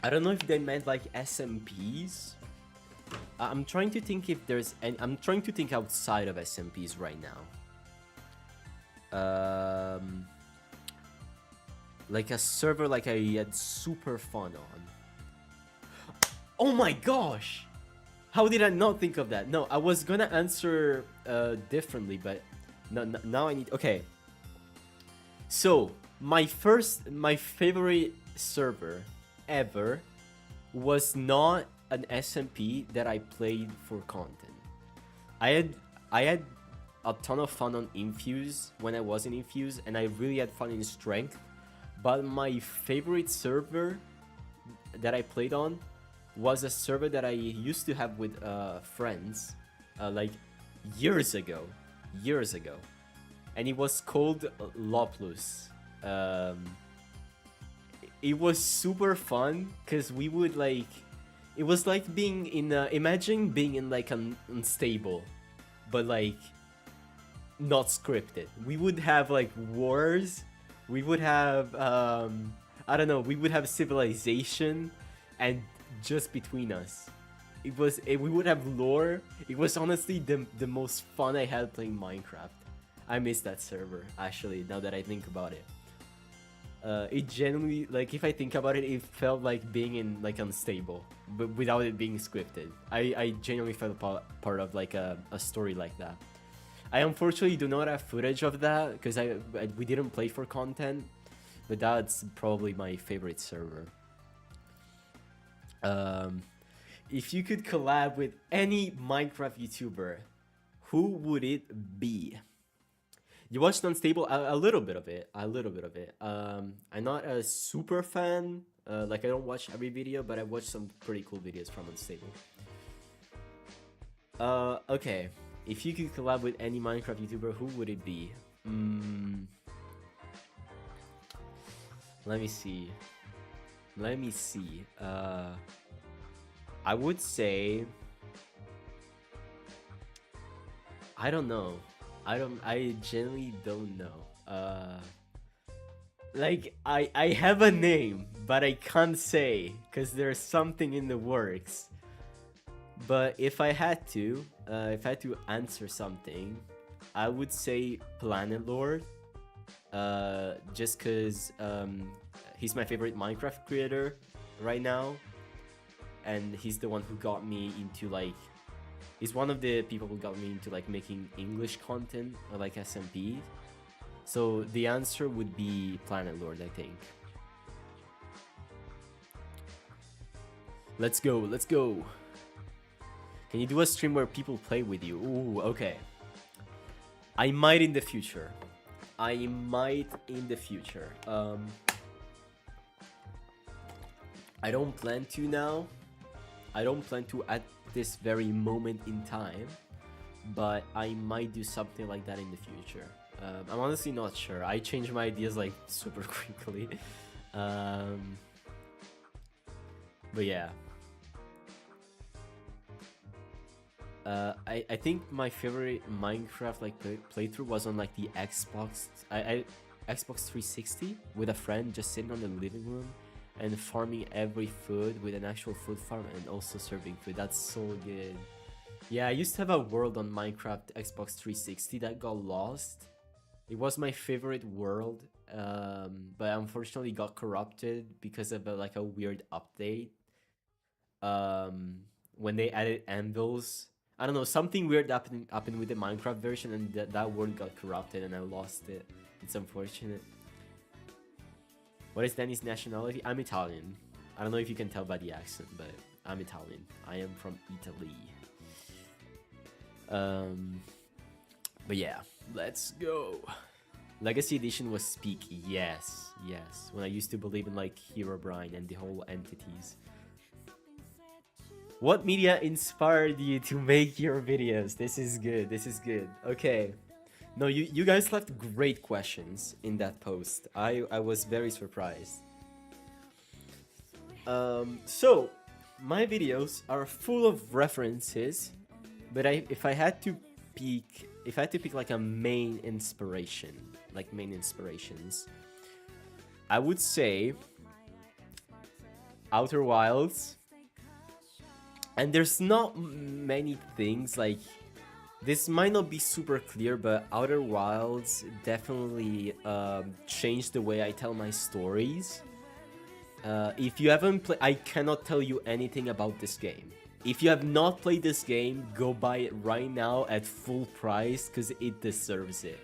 Speaker 3: I don't know if they meant like SMPs. I'm trying to think if there's any. I'm trying to think outside of SMPs right now. Like a server like I had super fun on. Oh my gosh! How did I not think of that? No, I was gonna answer differently, but now I need. Okay. So my favorite server ever was not an SMP that I played for content. I had a ton of fun on Infuse when I was in Infuse, and I really had fun in Strength. But my favorite server that I played on was a server that I used to have with friends, like years ago, and it was called Loplus. It was super fun because we would like. It was like being in imagine being in like an unstable, but like not scripted. We would have like wars. We would have I don't know. We would have civilization, and just between us, we would have lore. It was honestly the most fun I had playing Minecraft. I miss that server actually. Now that I think about it. It genuinely, like, if I think about it, it felt like being in like unstable, but without it being scripted. I genuinely felt part of like a story like that. I unfortunately do not have footage of that because we didn't play for content, but that's probably my favorite server. If you could collab with any Minecraft YouTuber, who would it be? You watched Unstable? A little bit of it. I'm not a super fan. Like, I don't watch every video, but I watched some pretty cool videos from Unstable. Okay. If you could collab with any Minecraft YouTuber, who would it be? Let me see. I would say... I don't know. I genuinely don't know. Like, I have a name, but I can't say because there's something in the works. But if I had to answer something, I would say Planet Lord. Just because he's my favorite Minecraft creator right now, and he's the one who got me into like. He's one of the people who got me into like making English content or like SMP. So the answer would be Planet Lord, I think. Let's go, let's go. Can you do a stream where people play with you? Ooh, okay. I might in the future. I might in the future. I don't plan to now. I don't plan to at this very moment in time. But I might do something like that in the future. I'm honestly not sure. I change my ideas like super quickly. But yeah. I think my favorite Minecraft like playthrough was on like the Xbox Xbox 360 with a friend, just sitting on the living room and farming every food with an actual food farm and also serving food. That's so good. Yeah, I used to have a world on Minecraft Xbox 360 that got lost. It was my favorite world, but unfortunately got corrupted because of like a weird update. When they added anvils, I don't know, something weird happened with the Minecraft version, and that world got corrupted and I lost it. It's unfortunate. What is Danny's nationality? I'm Italian. I don't know if you can tell by the accent, but I'm Italian. I am from Italy. But yeah, let's go. Legacy Edition was peak. Yes, yes. When I used to believe in like Herobrine and the whole entities. What media inspired you to make your videos? This is good. This is good. Okay. No, you guys left great questions in that post. I was very surprised. So my videos are full of references, but if I had to pick like a main inspiration, like main inspirations, I would say Outer Wilds. And there's not many things, like, this might not be super clear, but Outer Wilds definitely changed the way I tell my stories. If you haven't played, I cannot tell you anything about this game. If you have not played this game, go buy it right now at full price, because it deserves it.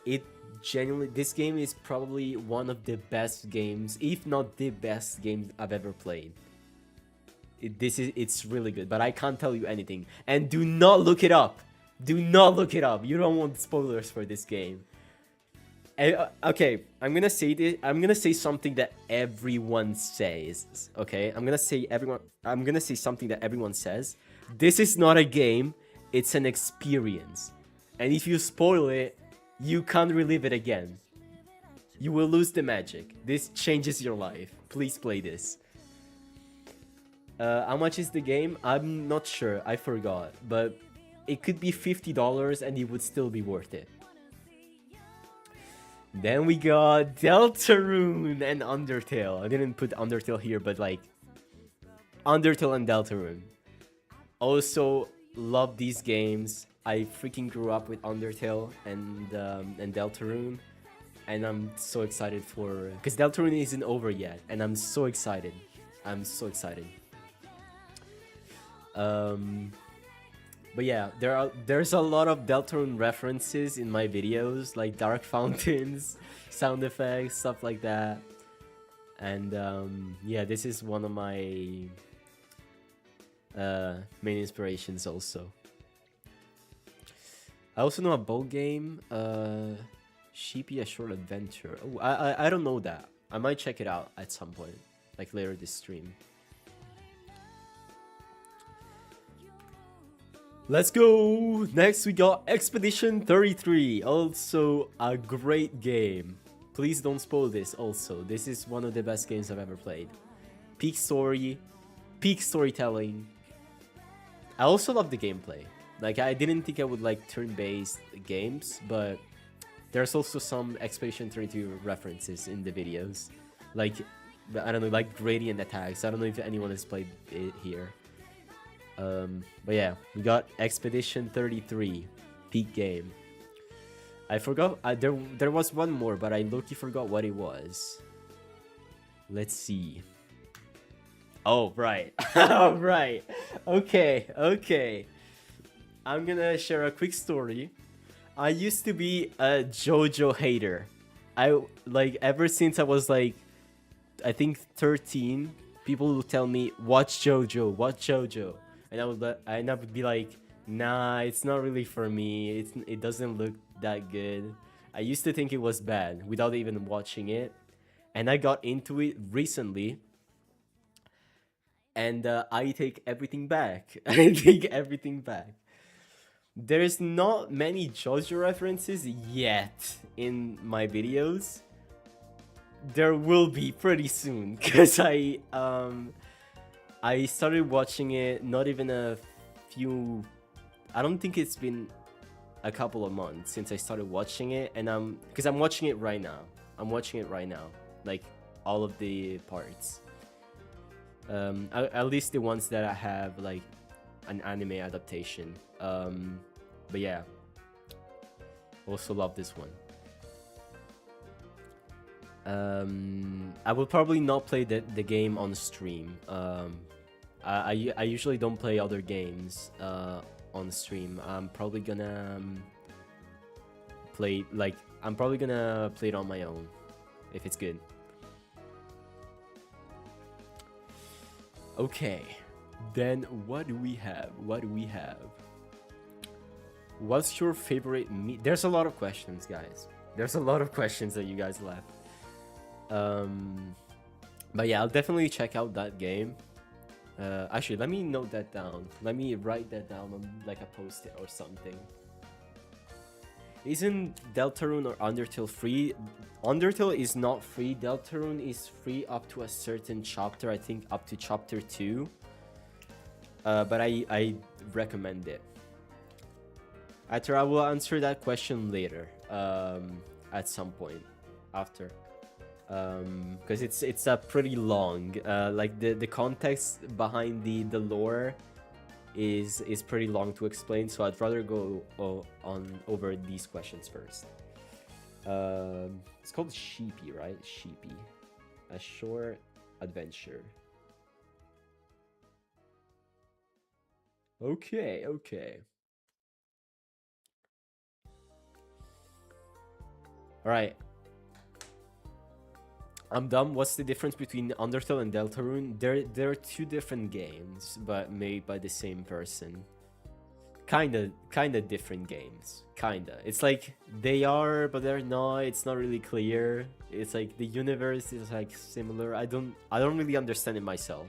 Speaker 3: It genuinely, this game is probably one of the best games, if not the best game I've ever played. It's really good, but I can't tell you anything. And do not look it up. Do not look it up. You don't want spoilers for this game. Okay, I'm gonna say this. I'm gonna say something that everyone says. Okay, I'm gonna say something that everyone says. This is not a game. It's an experience. And if you spoil it, you can't relive it again. You will lose the magic. This changes your life. Please play this. How much is the game? I'm not sure. I forgot. But it could be $50 and it would still be worth it. Then we got Deltarune and Undertale. I didn't put Undertale here, but like Undertale and Deltarune. Also love these games. I freaking grew up with Undertale and Deltarune. And I'm so excited for... because Deltarune isn't over yet. And I'm so excited. I'm so excited. But yeah, there's a lot of Deltarune references in my videos, like dark fountains, sound effects, stuff like that. And yeah, this is one of my main inspirations also. I also know a bold game, Sheepy A Short Adventure. Oh, I don't know that. I might check it out at some point, like later this stream. Let's go! Next we got Expedition 33, also a great game. Please don't spoil this also. This is one of the best games I've ever played. Peak story, peak storytelling. I also love the gameplay. Like, I didn't think I would like turn-based games, but there's also some Expedition 32 references in the videos. Like, I don't know, like gradient attacks. I don't know if anyone has played it here. But yeah, we got Expedition 33, peak game. I forgot, there was one more, but I low-key forgot what it was. Let's see. Oh, right. Oh, right. Okay. I'm gonna share a quick story. I used to be a JoJo hater. Like, ever since I was like, I think 13, people will tell me, watch JoJo, watch JoJo, and I would be like, nah, it's not really for me. It doesn't look that good. I used to think it was bad without even watching it, and I got into it recently. And I take everything back. I take everything back. There's not many JoJo references yet in my videos. There will be pretty soon, because I started watching it not even a few. I don't think it's been a couple of months since I started watching it, and because I'm watching it right now. I'm watching it right now, like all of the parts. At least the ones that I have like an anime adaptation. But yeah, also love this one. I will probably not play the game on stream. I usually don't play other games on stream. I'm probably gonna play it on my own if it's good. Okay, then what do we have? What's your favorite There's a lot of questions, guys. There's a lot of questions that you guys left. But yeah, I'll definitely check out that game. Actually, let me note that down. Let me write that down on like a post-it or something. Isn't Deltarune or Undertale free? Undertale is not free. Deltarune is free up to a certain chapter. I think up to chapter 2. But I recommend it. I will answer that question later. At some point after. Because it's a pretty long. Like the context behind the lore is pretty long to explain, so I'd rather go on over these questions first. It's called Sheepy, right? Sheepy, a short adventure. Okay. All right. I'm dumb. What's the difference between Undertale and Deltarune? They're two different games, but made by the same person. Kinda different games. Kinda. It's like they are, but they're not. It's not really clear. It's like the universe is like similar. I don't really understand it myself.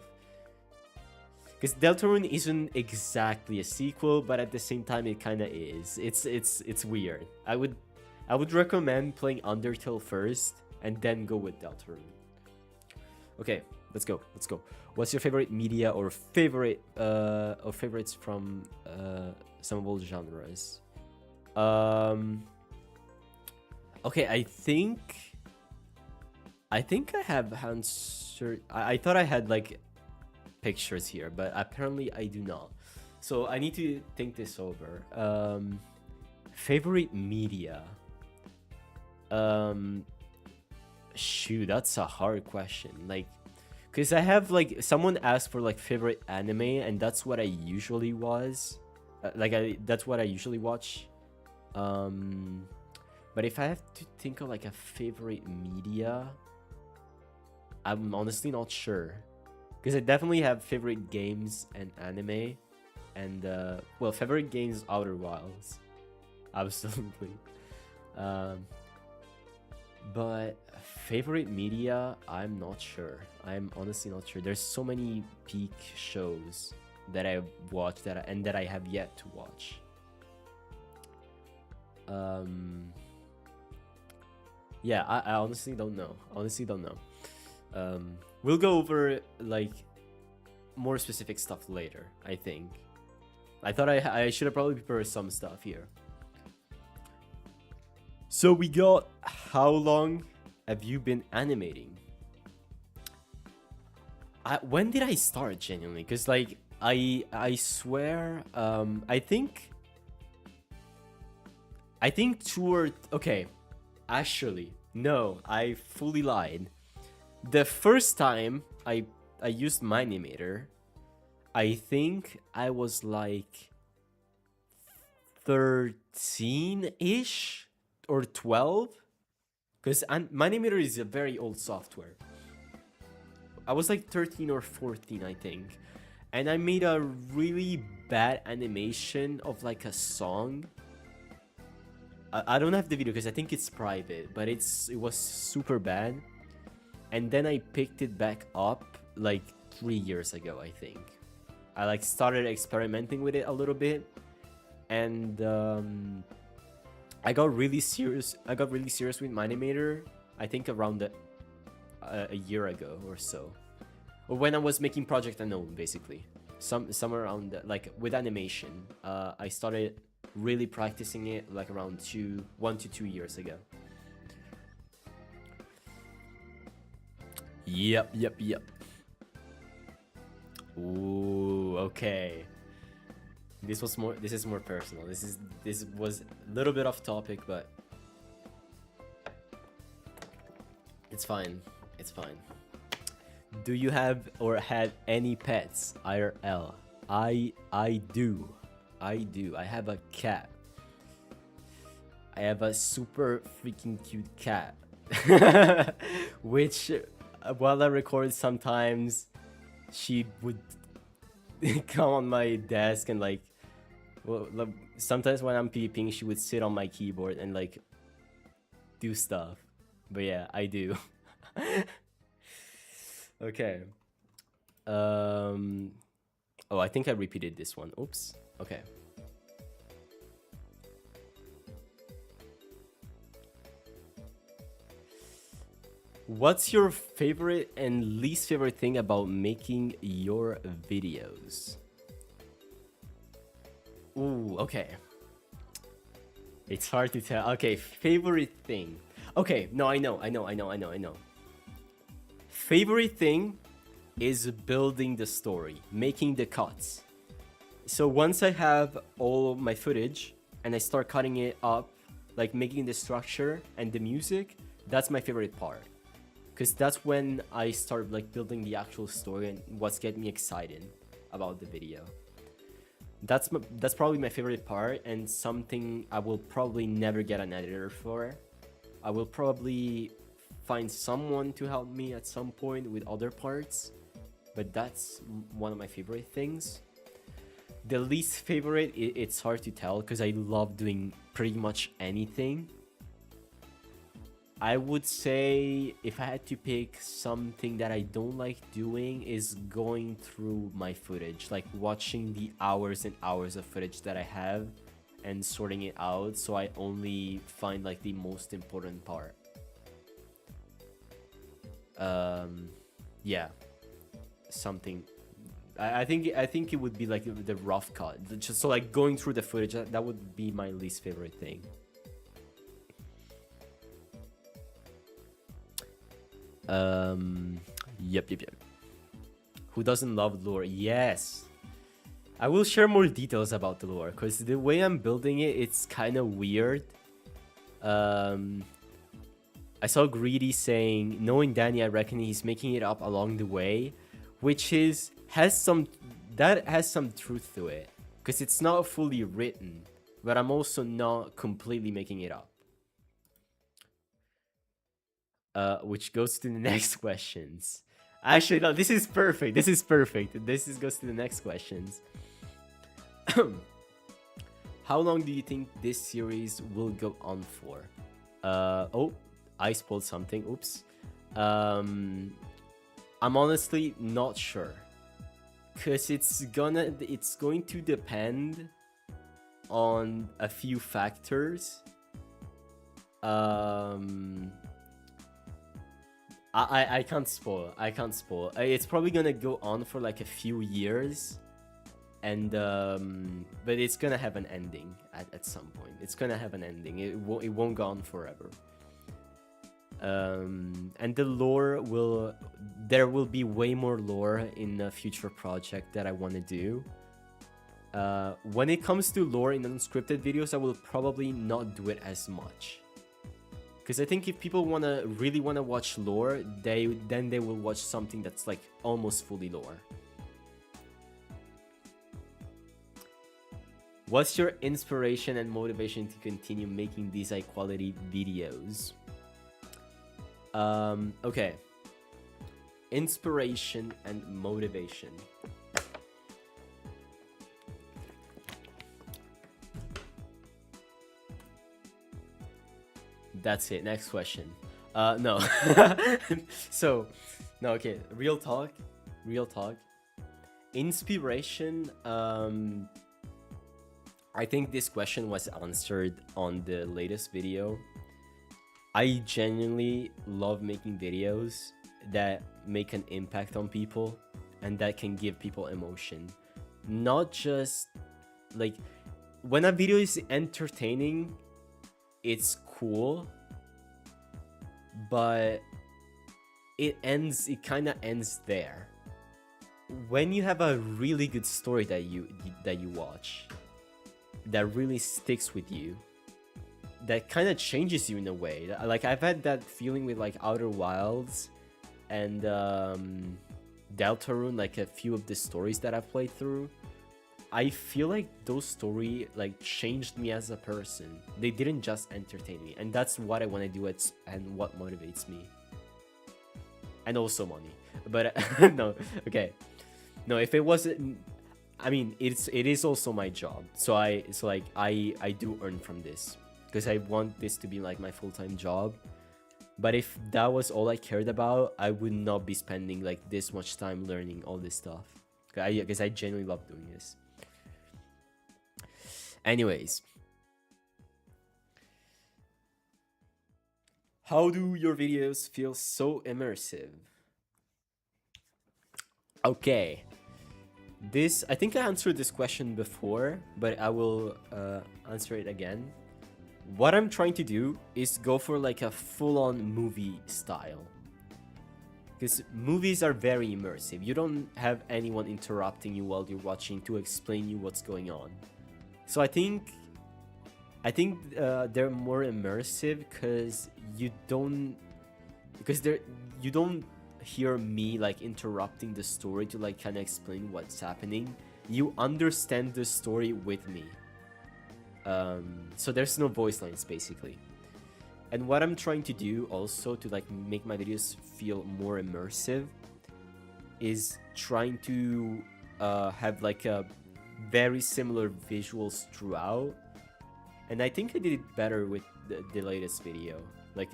Speaker 3: Because Deltarune isn't exactly a sequel, but at the same time it kinda is. It's weird. I would recommend playing Undertale first, and then go with Deltarune. Okay, let's go. What's your favorite media or favorites from some of all genres? Okay, I think I have answered. I thought I had like pictures here, but apparently I do not. So I need to think this over. Favorite media. Shoot, that's a hard question. Like, because I have like someone asked for like favorite anime, and that's what I usually was. That's what I usually watch. But if I have to think of like a favorite media, I'm honestly not sure. Because I definitely have favorite games and anime, and well, favorite games Outer Wilds, absolutely. But favorite media, I'm not sure. I'm honestly not sure. There's so many peak shows that I've watched that I have yet to watch. Yeah, I honestly don't know. We'll go over like more specific stuff later, I think. I thought I should have probably prepared some stuff here. So we got, how long have you been animating? When did I start, genuinely? Because like I swear, I think okay, actually no, I fully lied. The first time I used my animator, I think I was like 13-ish or 12, because my animator is a very old software. I was like 13 or 14, I think. And I made a really bad animation of like a song. I don't have the video because I think it's private, but it was super bad. And then I picked it back up like 3 years ago, I think. I like started experimenting with it a little bit, and I got really serious with my animator. I think around a year ago or so, or when I was making Project Unknown, basically. Somewhere around that, like with animation. I started really practicing it like around 1 to 2 years ago. Yep. Ooh, okay. This is more personal. This was a little bit off topic, but it's fine. It's fine. Do you have or had any pets IRL? I do. I have a cat. I have a super freaking cute cat. Which while I record, sometimes she would come on my desk and like, well, sometimes when I'm peeping, she would sit on my keyboard and like do stuff. But yeah, I do. Okay. Oh, I think I repeated this one. Oops. Okay. What's your favorite and least favorite thing about making your videos? Ooh, okay. It's hard to tell. Okay, favorite thing. Okay, no, I know. Favorite thing is building the story, making the cuts. So once I have all my footage and I start cutting it up, like making the structure and the music, that's my favorite part. Because that's when I start like building the actual story and what's getting me excited about the video. That's probably my favorite part, and something I will probably never get an editor for. I will probably find someone to help me at some point with other parts, but that's one of my favorite things. The least favorite, it's hard to tell because I love doing pretty much anything. I would say if I had to pick something that I don't like doing is going through my footage, like watching the hours and hours of footage that I have and sorting it out so I only find like the most important part. Yeah, something. I think it would be like the rough cut. Just so like going through the footage, that would be my least favorite thing. Yep. Who doesn't love lore? Yes. I will share more details about the lore because the way I'm building it, it's kind of weird. I saw Greedy saying, knowing Danny, I reckon he's making it up along the way, which has some truth to it because it's not fully written, but I'm also not completely making it up. Which goes to the next questions. Actually, no, this is perfect. This goes to the next questions. How long do you think this series will go on for? Oh, I spoiled something. Oops. I'm honestly not sure, cause it's going to depend on a few factors. I can't spoil. It's probably gonna go on for like a few years, and but it's gonna have an ending at some point. It's gonna have an ending. It won't go on forever. And the lore there will be way more lore in a future project that I want to do. When it comes to lore in unscripted videos, I will probably not do it as much. Because I think if people really wanna watch lore, then they will watch something that's like almost fully lore. What's your inspiration and motivation to continue making these high quality videos? Okay. inspiration and motivation. That's it. Next question. No. So, no, okay. Real talk. Real talk. Inspiration. I think this question was answered on the latest video. I genuinely love making videos that make an impact on people and that can give people emotion. Not just like when a video is entertaining, it's cool, but it kind of ends there. When you have a really good story that you watch that really sticks with you, that kind of changes you in a way. Like I've had that feeling with like Outer Wilds and Deltarune, like a few of the stories that I've played through. I feel like those stories like changed me as a person. They didn't just entertain me, and that's what I want to do. And what motivates me, and also money. But no, okay, no. If it wasn't, I mean, it is also my job. So I do earn from this because I want this to be like my full-time job. But if that was all I cared about, I would not be spending like this much time learning all this stuff. Because I genuinely love doing this. Anyways, how do your videos feel so immersive? Okay, I think I answered this question before, but I will answer it again. What I'm trying to do is go for like a full-on movie style, because movies are very immersive. You don't have anyone interrupting you while you're watching to explain you what's going on. So I think they're more immersive because you don't hear me like interrupting the story to like kind of explain what's happening. You understand the story with me. So there's no voice lines basically. And what I'm trying to do also to like make my videos feel more immersive is trying to have like a very similar visuals throughout. And I think I did it better with the latest video. Like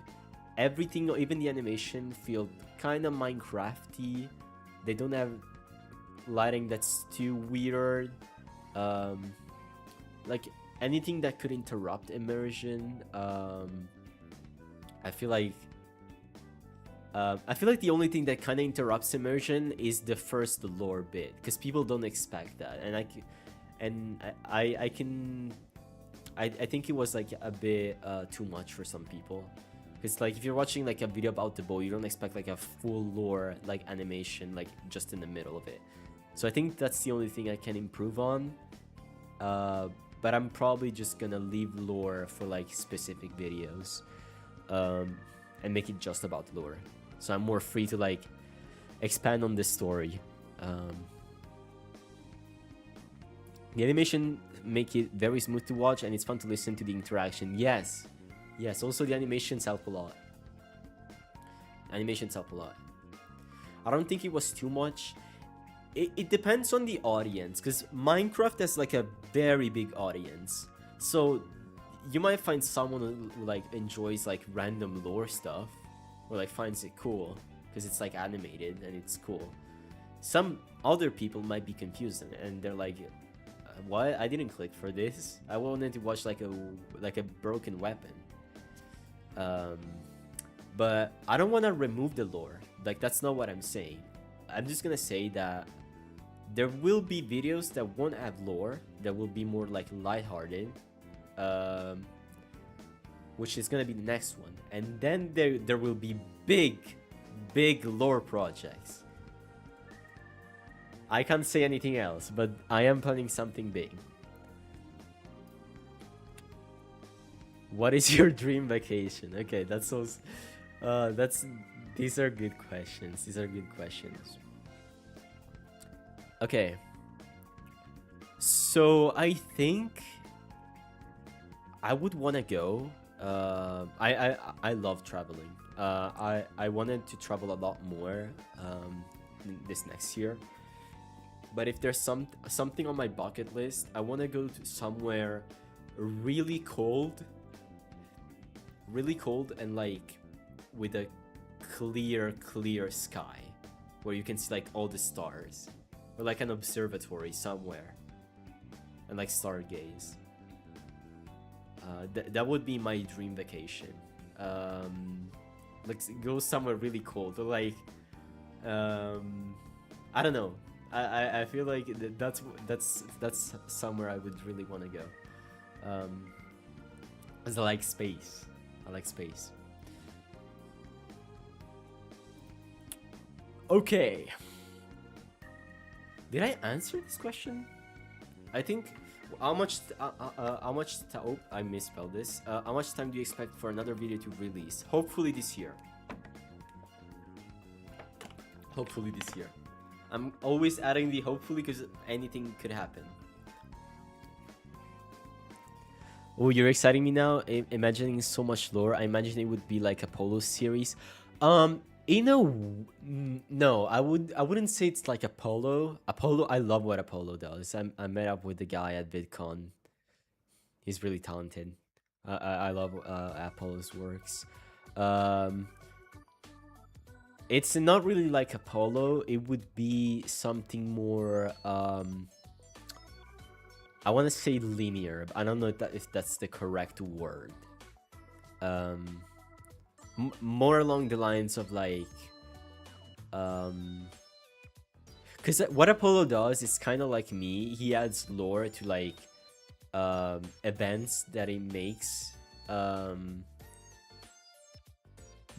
Speaker 3: everything, even the animation, feel kind of Minecrafty. They don't have lighting that's too weird. Like anything that could interrupt immersion. I feel like the only thing that kind of interrupts immersion is the first lore bit, because people don't expect that, and I think it was like a bit too much for some people. It's like if you're watching like a video about the bow, you don't expect like a full lore like animation like just in the middle of it. So I think that's the only thing I can improve on. But I'm probably just gonna leave lore for like specific videos, and make it just about lore. So I'm more free to like expand on the story. The animation make it very smooth to watch, and it's fun to listen to the interaction. Yes. Also the animations help a lot. I don't think it was too much. It depends on the audience, because Minecraft has like a very big audience. So you might find someone who like enjoys like random lore stuff, or like finds it cool because it's like animated and it's cool. Some other people might be confused and they're like, what? I didn't click for this. I wanted to watch like a broken weapon. But I don't want to remove the lore. Like that's not what I'm saying. I'm just gonna say that there will be videos that won't have lore, that will be more like lighthearted, which is gonna be the next one. And then there will be big lore projects. I can't say anything else, but I am planning something big. What is your dream vacation? Okay, these are good questions. Okay. So I think I would want to go I love traveling. I wanted to travel a lot more this next year. But if there's something on my bucket list, I want to go to somewhere really cold, and like with a clear sky, where you can see like all the stars, or like an observatory somewhere, and like stargaze. That would be my dream vacation. Like go somewhere really cold, or like I don't know. I feel like that's somewhere I would really want to go. Cause I like space. Okay. Did I answer this question? I think. How much? Oh, I misspelled this. How much time do you expect for another video to release? Hopefully this year. I'm always adding the hopefully because anything could happen. Oh, you're exciting me now. Imagining so much lore. I imagine it would be like Apollo series. No, I wouldn't say it's like Apollo. I love what Apollo does. I met up with the guy at VidCon. He's really talented. I love Apollo's works. It's not really like Apollo. It would be something more I want to say linear, but I don't know if that's the correct word. More along the lines of like because what Apollo does is kind of like me. He adds lore to like events that he makes,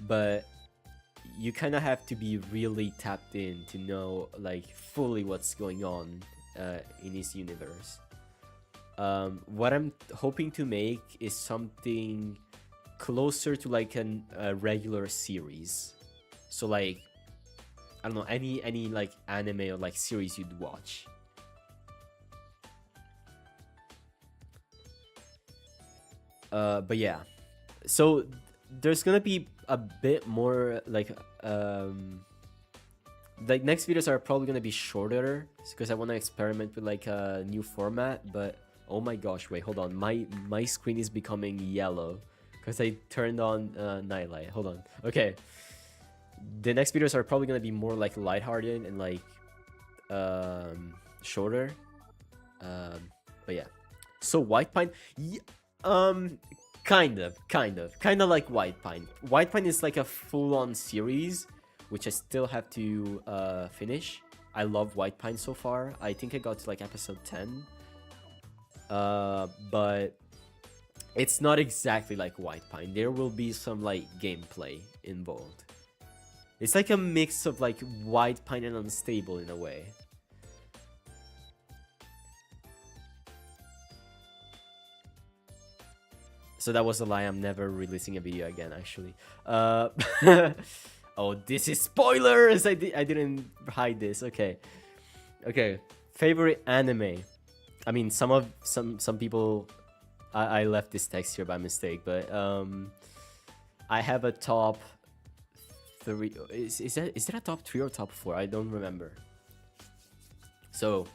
Speaker 3: but you kind of have to be really tapped in to know like fully what's going on in his universe. What I'm hoping to make is something closer to like a regular series. So like, I don't know, any like anime or like series you'd watch. But yeah, so there's gonna be a bit more like next videos are probably gonna be shorter because I want to experiment with like a new format. But oh my gosh, wait, hold on, my screen is becoming yellow because I turned on nightlight. Hold on. Okay, the next videos are probably gonna be more like lighthearted and like shorter. But yeah, so White Pine, kind of like White Pine. White Pine is like a full-on series, which I still have to finish. I love White Pine so far. I think I got to like episode 10. But it's not exactly like White Pine. There will be some like gameplay involved. It's like a mix of like White Pine and Unstable in a way. So that was a lie. I'm never releasing a video again, actually. Oh, this is spoilers! I didn't hide this. Okay. Favorite anime. I mean, some people... I left this text here by mistake, but I have a top 3. Is that a top 3 or top 4? I don't remember. So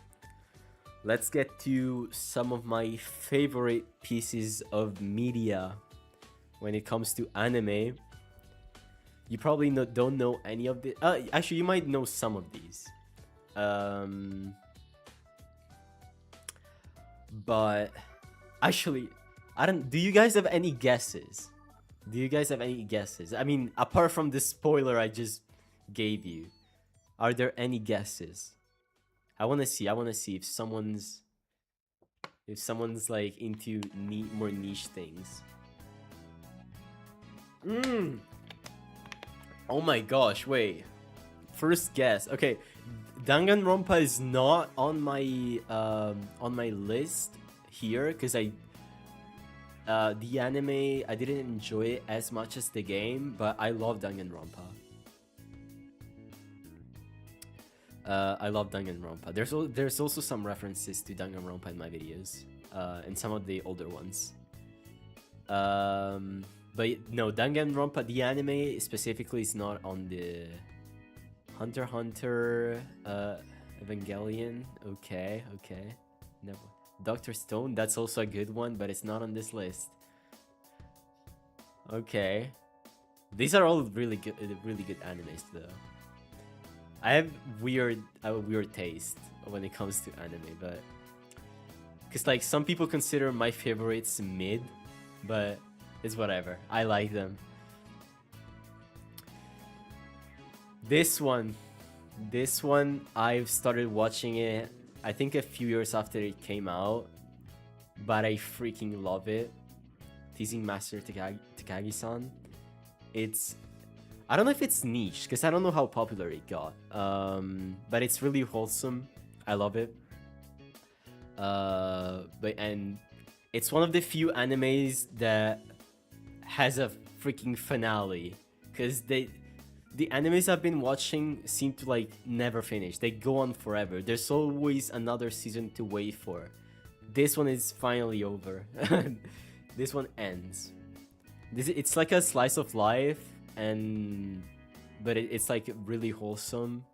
Speaker 3: let's get to some of my favorite pieces of media when it comes to anime. You probably don't know any of the... actually, you might know some of these. But actually, I don't... Do you guys have any guesses? I mean, apart from the spoiler I just gave you, are there any guesses? I want to see if someone's like into more niche things. Oh my gosh, wait. First guess. Okay, Danganronpa is not on my list here because the anime, I didn't enjoy it as much as the game, but I love Danganronpa. I love Danganronpa. There's also some references to Danganronpa in my videos, and some of the older ones. But no, Danganronpa, the anime specifically, is not on the Hunter x Hunter Evangelion. Okay. Never. Dr. Stone, that's also a good one, but it's not on this list. Okay. These are all really good animes though. I have a weird taste when it comes to anime, but because like some people consider my favorites mid, but it's whatever. I like them. This one, I've started watching it, I think a few years after it came out, but I freaking love it. Teasing Master Takagi-san. I don't know if it's niche, because I don't know how popular it got. But it's really wholesome. I love it. And it's one of the few animes that has a freaking finale, because the animes I've been watching seem to like never finish. They go on forever. There's always another season to wait for. This one is finally over. This one ends. It's like a slice of life, but it's like really wholesome.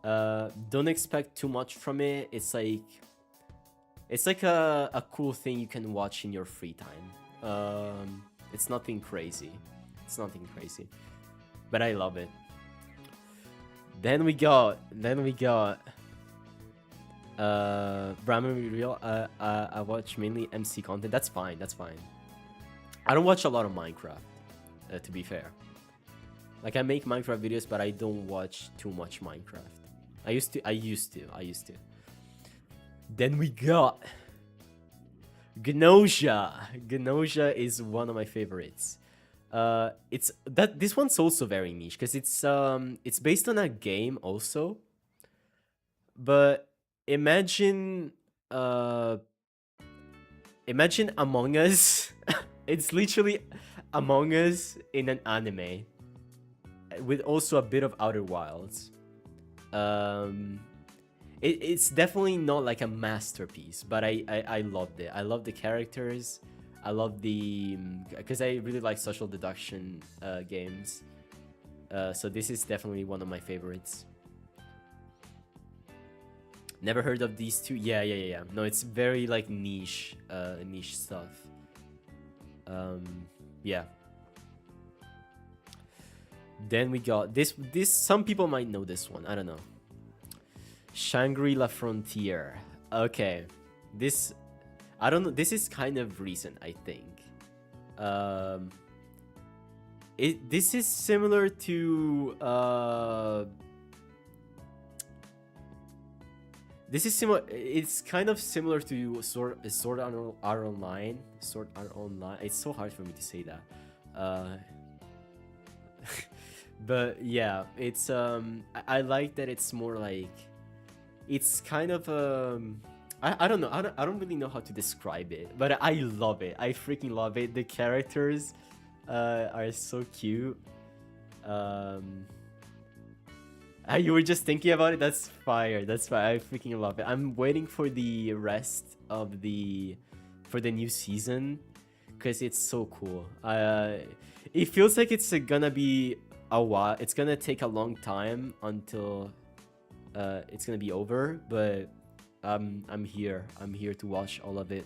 Speaker 3: Don't expect too much from it. It's like a cool thing you can watch in your free time. It's nothing crazy. But I love it. Then we got Brahman Real. I watch mainly MC content. That's fine. I don't watch a lot of Minecraft, to be fair. Like, I make Minecraft videos, but I don't watch too much Minecraft. I used to. Then we got Gnosia. Gnosia is one of my favorites. This one's also very niche because it's based on a game also. But imagine Among Us. It's literally Among Us in an anime, with also a bit of Outer Wilds. It's definitely not like a masterpiece, but I loved it. I love the characters. I love because I really like social deduction games. So this is definitely one of my favorites. Never heard of these two. Yeah. No, it's very like niche stuff. Yeah. Then we got this. Some people might know this one. I don't know. Shangri-La Frontier. Okay, I don't know. This is kind of recent, I think. This is similar to It's kind of similar to Sword Art Online. Sword Art Online. It's so hard for me to say that. But yeah, it's I like that it's more like, it's kind of I don't know. I don't really know how to describe it, but I love it. I freaking love it. The characters are so cute. You were just thinking about it? That's fire. I freaking love it. I'm waiting for the rest of for the new season, because it's so cool. It feels like it's gonna be a while. It's gonna take a long time until it's gonna be over, but I'm here to watch all of it.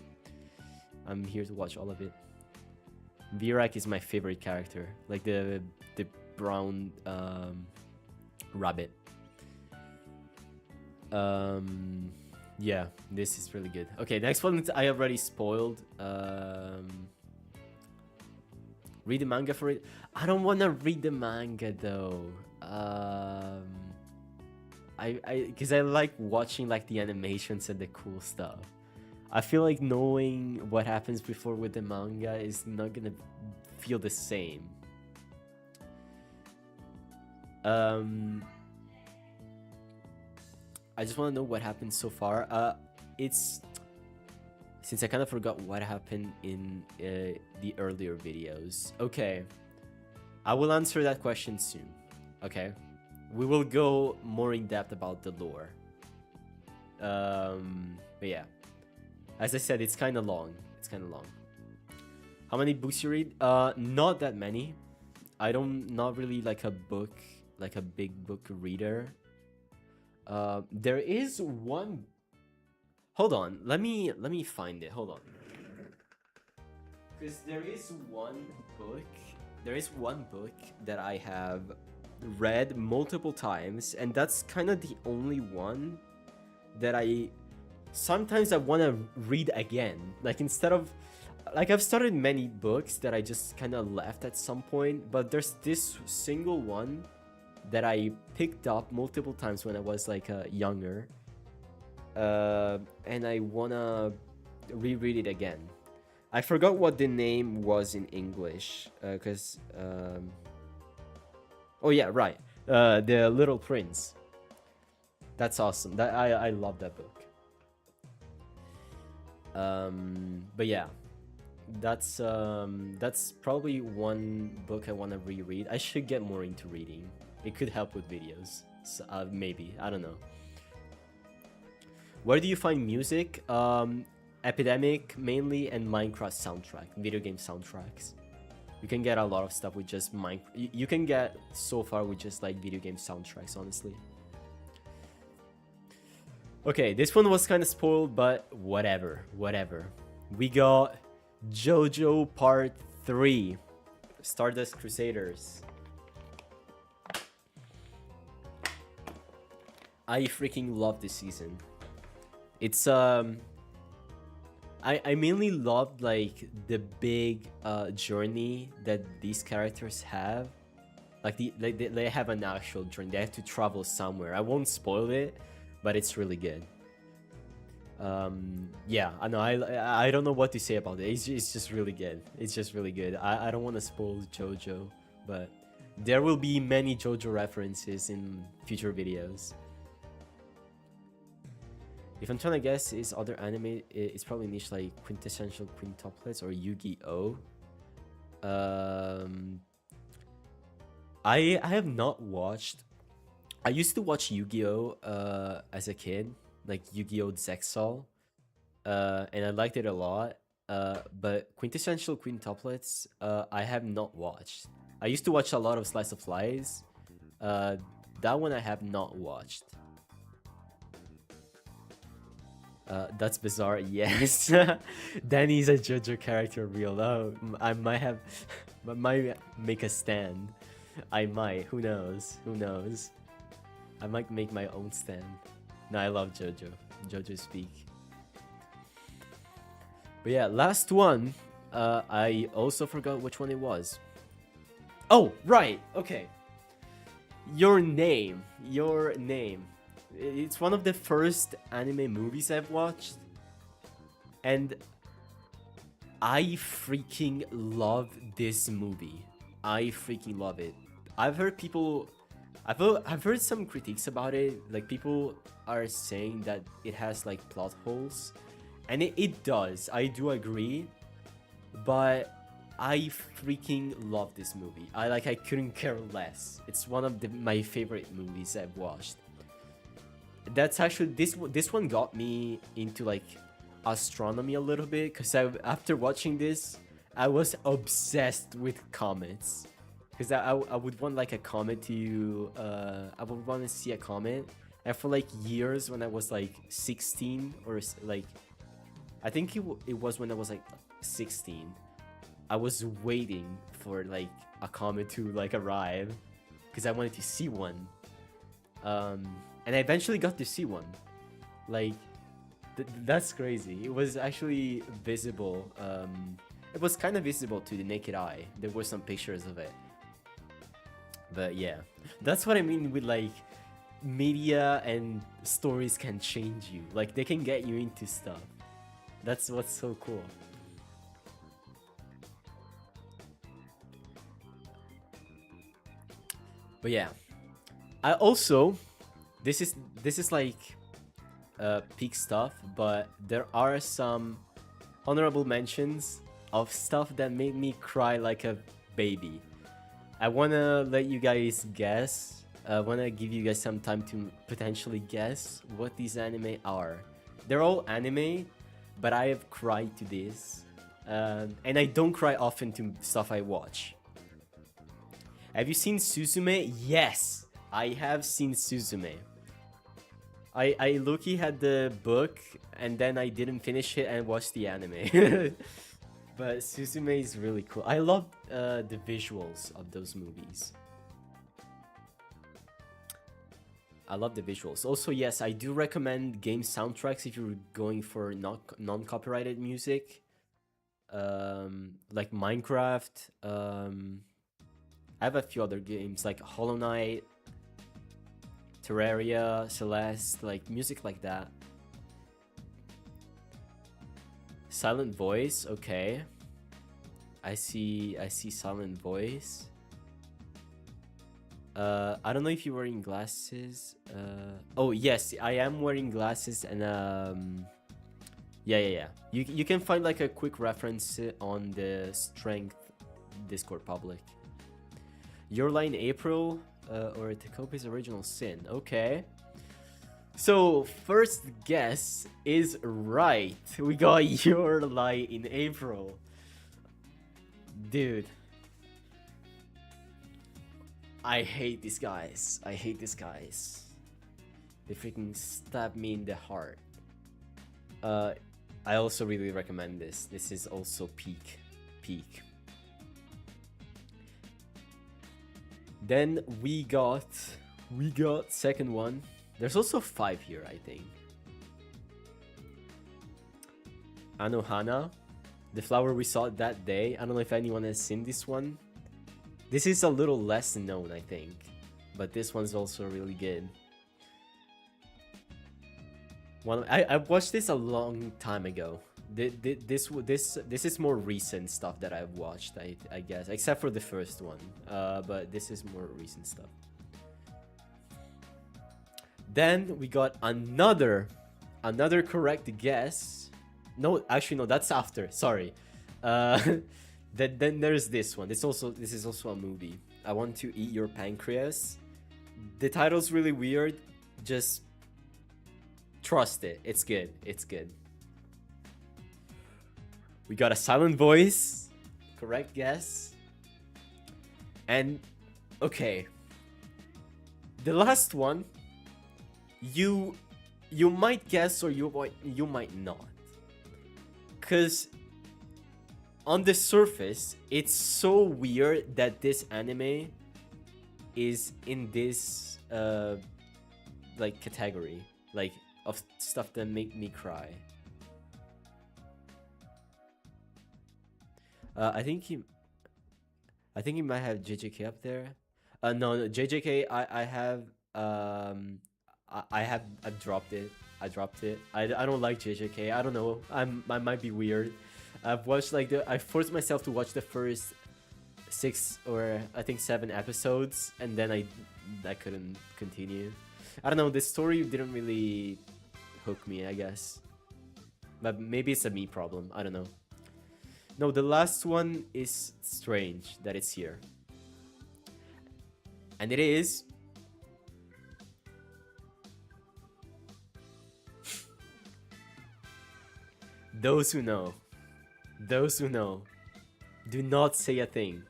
Speaker 3: Virak is my favorite character, like the brown rabbit. Yeah, this is really good. Okay, next one I already spoiled. Read the manga for it. I don't want to read the manga though. Because I like watching like the animations and the cool stuff. I feel like knowing what happens before with the manga is not gonna feel the same. I just want to know what happened so far. Since I kind of forgot what happened in the earlier videos. Okay, I will answer that question soon. Okay, we will go more in depth about the lore. But yeah, as I said, it's kind of long. How many books you read? Not that many. Not really like a big book reader. There is one. Hold on, let me find it. Hold on. Because there is one book that I have read multiple times, and that's kind of the only one that sometimes I want to read again. Like, instead of, like, I've started many books that I just kind of left at some point, but there's this single one that I picked up multiple times when I was like younger, and I wanna reread it again. I forgot what the name was in English, oh yeah, right, The Little Prince. That's awesome. That I love that book. But yeah, that's probably one book I want to reread. I should get more into reading. It could help with videos. So, maybe, I don't know. Where do you find music? Epidemic mainly, and Minecraft soundtrack, video game soundtracks. You can get a lot of stuff with just you can get so far with just like video game soundtracks, honestly. Okay, this one was kind of spoiled, but whatever. We got JoJo Part 3, Stardust Crusaders. I freaking love this season. It's I mainly loved like the big journey that these characters have. Like they have an actual journey. They have to travel somewhere. I won't spoil it, but it's really good. Yeah, I know. I don't know what to say about it. It's just really good. It's just really good. I don't want to spoil JoJo, but there will be many JoJo references in future videos. If I'm trying to guess, is other anime, it's probably niche like Quintessential Quintuplets or Yu-Gi-Oh. I have not watched. I used to watch Yu-Gi-Oh as a kid, like Yu-Gi-Oh Zexal, and I liked it a lot. But Quintessential Quintuplets, I have not watched. I used to watch a lot of Slice of Life. That one I have not watched. That's bizarre. Yes, Danny's a JoJo character. Real. Oh, I might make a stand. I might. Who knows? Who knows? I might make my own stand. No, I love JoJo. JoJo speak. But yeah, last one. I also forgot which one it was. Oh, right. Okay. Your name. Your name. It's one of the first anime movies I've watched, and I freaking love this movie. I freaking love it. I've heard some critiques about it. Like, people are saying that it has like plot holes, and it does. I do agree, but I freaking love this movie. I couldn't care less. It's one of my favorite movies I've watched. That's actually this one got me into like astronomy a little bit, because after watching this I was obsessed with comets, because I would want like a comet to I would want to see a comet, and for like years when I was like 16, or like I think it was when I was like 16, I was waiting for like a comet to like arrive because I wanted to see one. And I eventually got to see one. Like, that's crazy. It was actually visible. It was kind of visible to the naked eye. There were some pictures of it. But yeah, that's what I mean with like media and stories can change you. Like, they can get you into stuff. That's what's so cool. But yeah, I also, this is like peak stuff, but there are some honorable mentions of stuff that made me cry like a baby. I wanna let you guys guess. I wanna give you guys some time to potentially guess what these anime are. They're all anime, but I have cried to this. And I don't cry often to stuff I watch. Have you seen Suzume? Yes, I have seen Suzume. I low-key had the book and then I didn't finish it and watched the anime. But Suzume is really cool. I love the visuals of those movies. I love the visuals. Also, yes, I do recommend game soundtracks if you're going for non-copyrighted music. Like Minecraft. I have a few other games like Hollow Knight, Terraria, Celeste, like music like that. Silent Voice, okay. I see Silent Voice. I don't know if you're wearing glasses. Oh yes, I am wearing glasses and yeah. You can find like a quick reference on the Strength Discord public. Your Lie in April or Takopi's Original Sin. Okay. So first guess is right. We got Your Lie in April. Dude. I hate these guys. I hate these guys. They freaking stab me in the heart. I also really recommend this. This is also peak. Then we got second one. There's also 5 here, I think. Anohana, the flower we saw that day. I don't know if anyone has seen this one. This is a little less known, I think, but this one's also really good. I watched this a long time ago. This is more recent stuff that I've watched, I guess, except for the first one. But this is more recent stuff. Then we got another correct guess. No, actually no, that's after. Sorry. Then there's this one. This is also a movie. I Want to Eat Your Pancreas. The title's really weird. Just trust it. It's good. It's good. We got A Silent Voice. Correct guess. And okay. The last one, you might guess or you might not. 'Cause on the surface, it's so weird that this anime is in this like category, like of stuff that make me cry. I think he might have JJK up there. No, JJK. I've dropped it. I dropped it. I don't like JJK. I don't know. I might be weird. I've watched like I forced myself to watch the first 6 or I think 7 episodes, and then I couldn't continue. I don't know. The story didn't really hook me, I guess. But maybe it's a me problem. I don't know. No, the last one is strange that it's here. And it is Those who know. Those who know. Do not say a thing.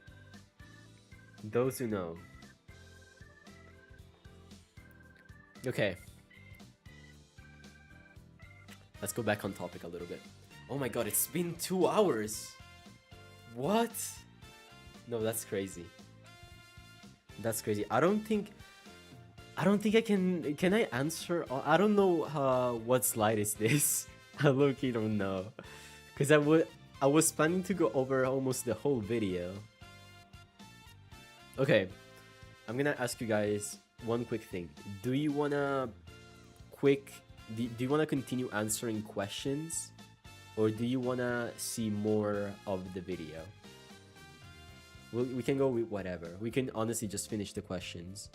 Speaker 3: Those who know. Okay. Let's go back on topic a little bit. Oh my god, it's been 2 hours. What? No, that's crazy. That's crazy. I don't think I can I answer? I don't know what slide is this. I low-key don't know. Cause I was planning to go over almost the whole video. Okay. I'm gonna ask you guys one quick thing. Do you wanna do you wanna continue answering questions? Or do you wanna see more of the video? We can go with whatever. We can honestly just finish the questions.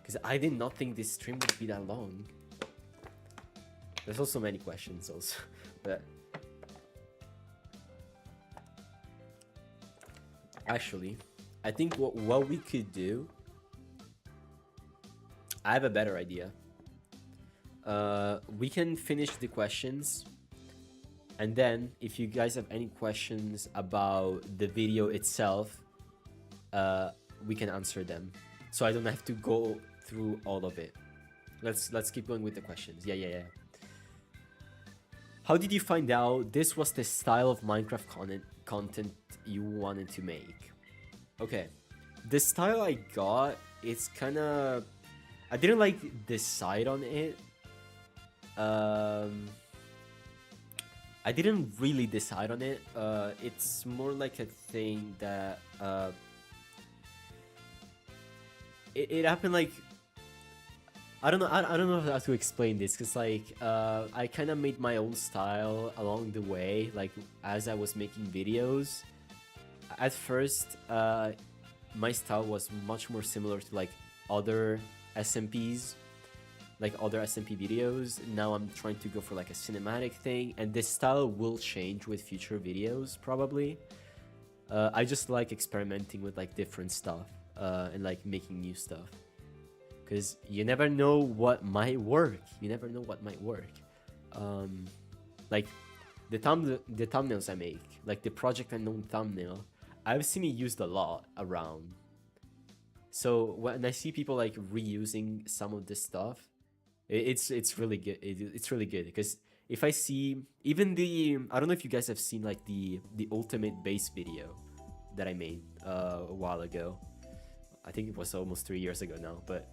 Speaker 3: Because I did not think this stream would be that long. There's also many questions also. But actually, I think what we could do, I have a better idea. We can finish the questions, And then if you guys have any questions about the video itself, we can answer them, so I don't have to go through all of it. Let's keep going with the questions. Yeah. How did you find out this was the style of Minecraft content you wanted to make? Okay, the style I got, it's kind of, I didn't like decide on it. I didn't really decide on it. It's more like a thing that it happened like, I don't know how to explain this, because like I kind of made my own style along the way, like as I was making videos. At first my style was much more similar to like other SMPs, like other SMP videos. Now I'm trying to go for like a cinematic thing, and this style will change with future videos probably. I just like experimenting with like different stuff and like making new stuff, because you never know what might work. Like the thumbnails I make, like the Project Unknown thumbnail, I've seen it used a lot around. So when I see people like reusing some of this stuff, it's really good. It's really good, because if I see even the, I don't know if you guys have seen like the ultimate base video that I made a while ago. I think it was almost 3 years ago now, but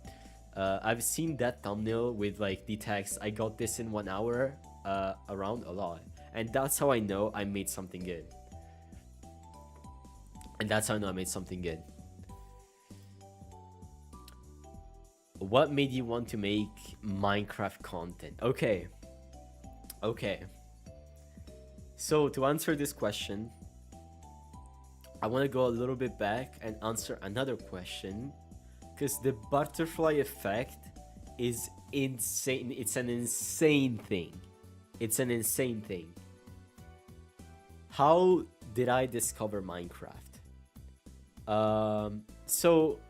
Speaker 3: I've seen that thumbnail with like the text, "I got this in 1 hour," around a lot, and that's how I know I made something good. What made you want to make Minecraft content? Okay. So to answer this question, I want to go a little bit back and answer another question, because the butterfly effect is insane. It's an insane thing. How did I discover Minecraft? So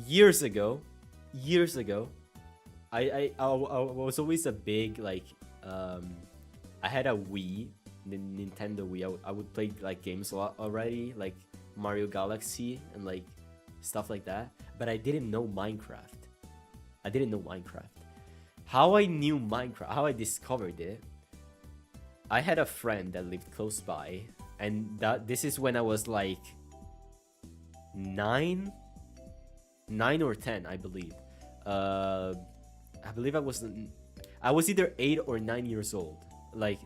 Speaker 3: years ago, I was always a big like I had a Wii, the Nintendo Wii. I would play like games a lot already, like Mario Galaxy and like stuff like that, but I didn't know Minecraft. How I knew Minecraft, how I discovered it, I had a friend that lived close by, and this is when I was like 9 or 10, I believe. I believe I was either 8 or 9 years old, like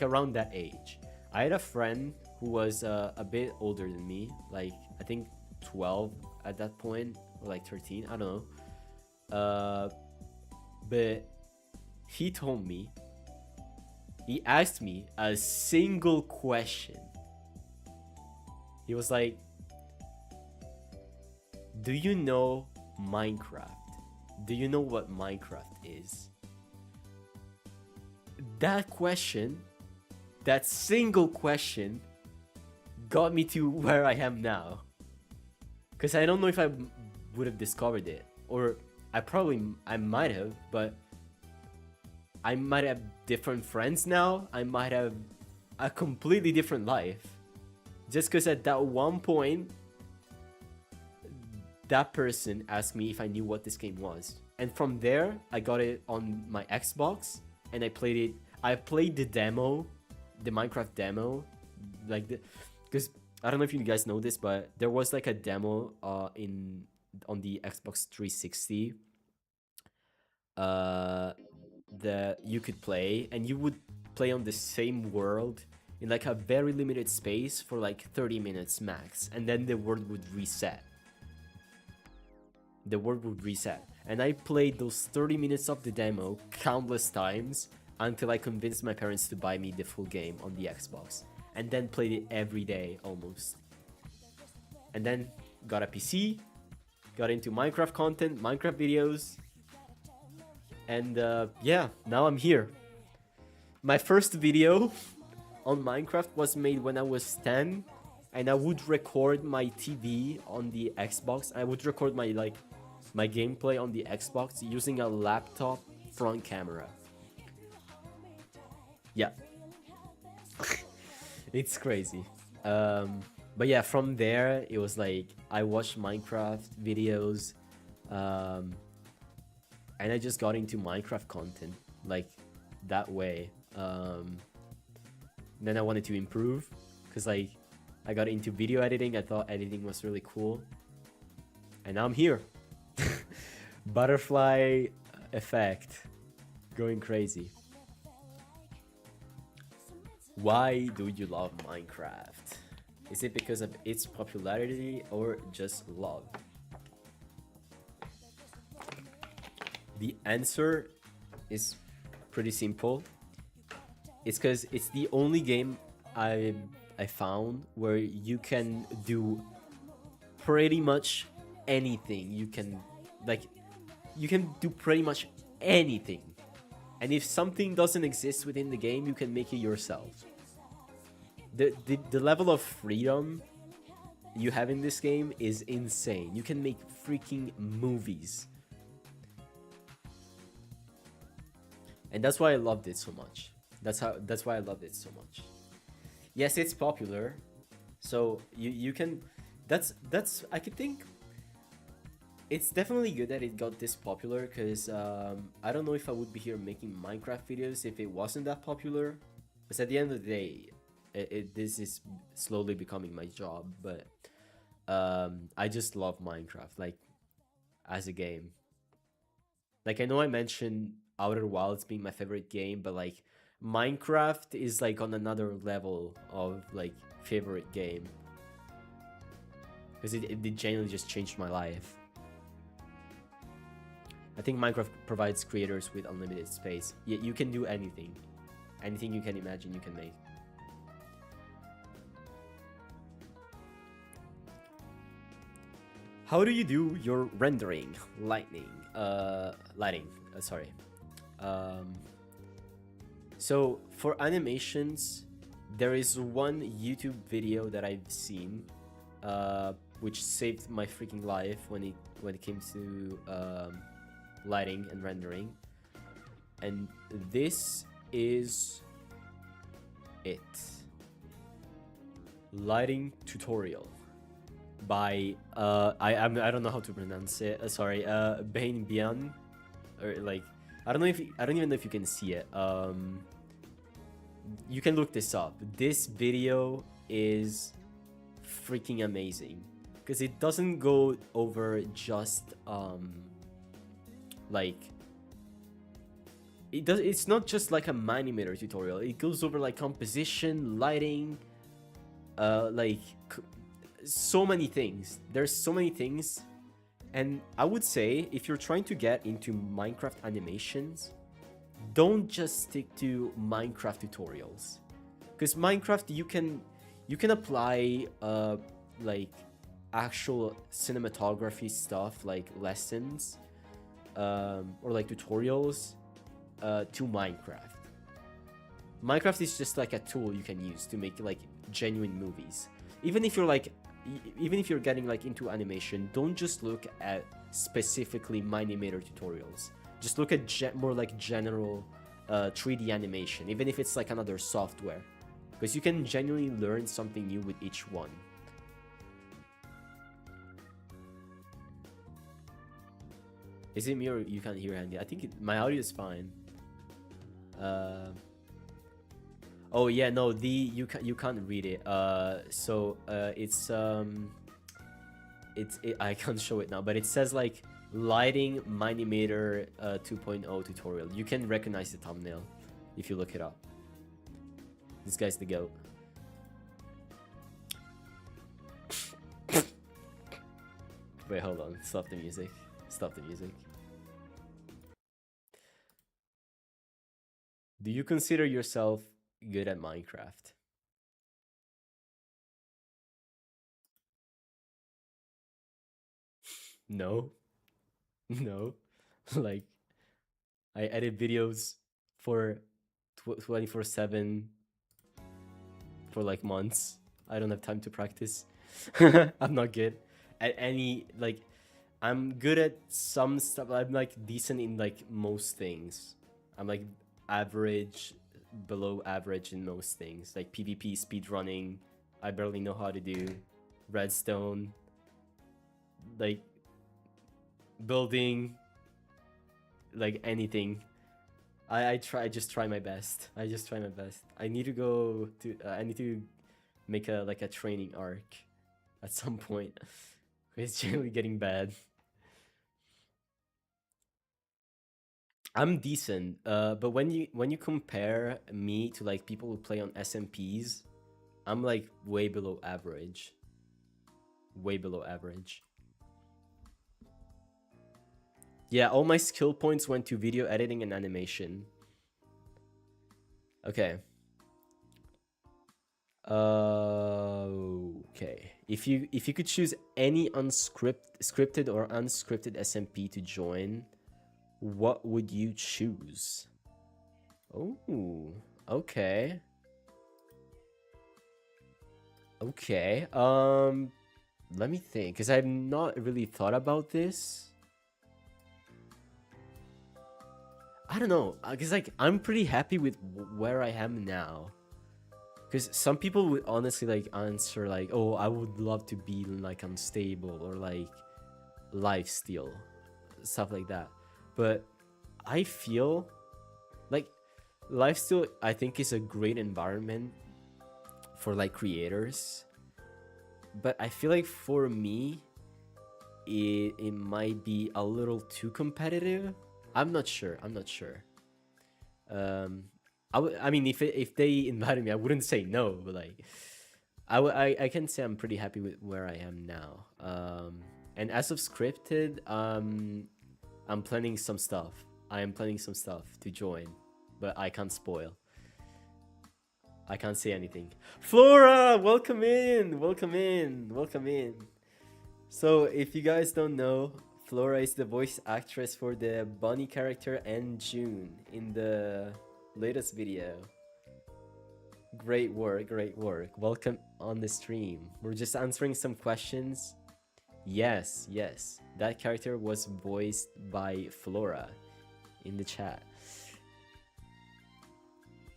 Speaker 3: around that age. I had a friend who was a bit older than me, like I think 12 at that point, or like 13, I don't know. But he asked me a single question. He was like, "Do you know Minecraft? Do you know what Minecraft is?" That question, that single question, got me to where I am now. Because I don't know if I would have discovered it, or I might have, but I might have different friends now. I might have a completely different life. Just because at that one point, that person asked me if I knew what this game was. And from there, I got it on my Xbox, and I played it. I played the demo, the Minecraft demo, like because I don't know if you guys know this, but there was like a demo on the Xbox 360 that you could play, and you would play on the same world in like a very limited space for like 30 minutes max, and then the world would reset. And I played those 30 minutes of the demo countless times until I convinced my parents to buy me the full game on the Xbox, and then played it every day almost. And then got a PC, got into Minecraft content, Minecraft videos, and yeah, now I'm here. My first video on Minecraft was made when I was 10, and I would record my TV on the Xbox. I would record my gameplay on the Xbox using a laptop front camera. Yeah, It's crazy. But yeah, from there it was like I watched Minecraft videos, and I just got into Minecraft content like that way. Then I wanted to improve because like I got into video editing. I thought editing was really cool, and now I'm here. Butterfly effect, going crazy. Why do you love Minecraft? Is it because of its popularity or just love? The answer is pretty simple. It's because it's the only game I found where you can do pretty much anything. You can do pretty much anything. And if something doesn't exist within the game, you can make it yourself. The level of freedom you have in this game is insane. You can make freaking movies. And that's why I loved it so much. That's why I loved it so much. Yes, it's popular. So you can that's I could think it's definitely good that it got this popular, because I don't know if I would be here making Minecraft videos if it wasn't that popular. Because at the end of the day, this is slowly becoming my job. But I just love Minecraft, like, as a game. Like, I know I mentioned Outer Wilds being my favorite game, but like Minecraft is like on another level of like favorite game. Because it genuinely just changed my life. I think Minecraft provides creators with unlimited space. You can do anything. Anything you can imagine, you can make. How do you do your rendering? Lighting. Sorry. So for animations, there is one YouTube video that I've seen, which saved my freaking life when it came to lighting and rendering, and this is it. Lighting tutorial by I don't know how to pronounce it. Sorry, Bain Bian, or like I don't even know if you can see it. You can look this up. This video is freaking amazing because it doesn't go over just like it's not just like a Manimator tutorial. It goes over like composition, lighting, like so many things. There's so many things. And I would say if you're trying to get into Minecraft animations, don't just stick to Minecraft tutorials, because Minecraft you can apply like actual cinematography stuff, like lessons or like tutorials to Minecraft. Minecraft is just like a tool you can use to make like genuine movies. Even if you're getting like into animation, don't just look at specifically Minimator tutorials. Just look at more like general 3D animation, even if it's like another software, because you can genuinely learn something new with each one. Is it me or you can't hear Andy? I think my audio is fine. Oh yeah, no, you can't read it. I can't show it now, but it says like lighting Minimator 2.0 tutorial. You can recognize the thumbnail if you look it up. This guy's the GOAT. Wait, hold on. Stop the music. Stop the music. Do you consider yourself good at Minecraft? No. No. Like, I edit videos for 24/7 for like months. I don't have time to practice. I'm not good at any, like, I'm good at some stuff. I'm like decent in like most things. I'm like average, below average in most things, like PvP, speedrunning. I barely know how to do redstone, like building, like anything. I just try my best. I just try my best. I need to go to I need to make a training arc at some point. It's generally getting bad. I'm decent, but when you compare me to like people who play on SMPs, I'm like way below average. Way below average. Yeah, all my skill points went to video editing and animation. Okay. Okay. If you could choose any scripted or unscripted SMP to join, what would you choose? Oh, okay. Okay. Let me think, because I've not really thought about this. I don't know, because like I'm pretty happy with where I am now. Because some people would honestly like answer like, oh, I would love to be like unstable or like lifesteal, stuff like that. But I feel like lifesteal, I think, is a great environment for like creators. But I feel like for me, it might be a little too competitive. I'm not sure. I mean, if they invited me, I wouldn't say no. But like, I can say I'm pretty happy with where I am now. And as of scripted, I'm planning some stuff. I am planning some stuff to join, but I can't spoil. I can't say anything. Flora, welcome in. So if you guys don't know, Flora is the voice actress for the Bunny character and June in the latest video. Great work. Welcome on the stream. We're just answering some questions. Yes, that character was voiced by Flora in the chat.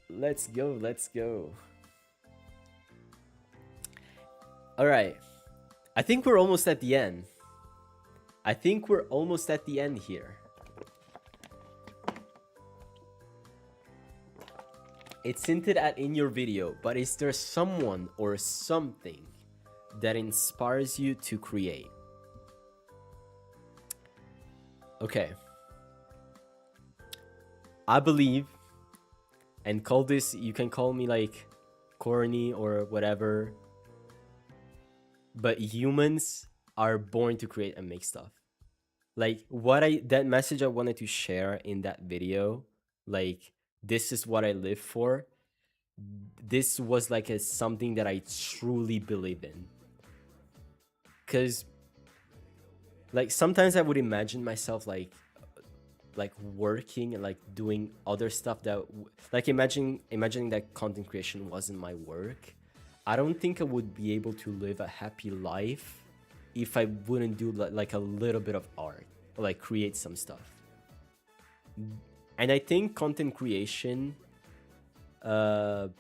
Speaker 3: Let's go. All right. I think we're almost at the end. Here. It's hinted at in your video, but is there someone or something that inspires you to create? Okay. I believe, and call this, you can call me like corny or whatever, but humans are born to create and make stuff. Like that message I wanted to share in that video, like, this is what I live for. This was like something that I truly believe in. Cause like sometimes I would imagine myself like working and like doing other stuff that like imagining that content creation wasn't my work. I don't think I would be able to live a happy life if I wouldn't do like a little bit of art or like create some stuff. And I think content creation was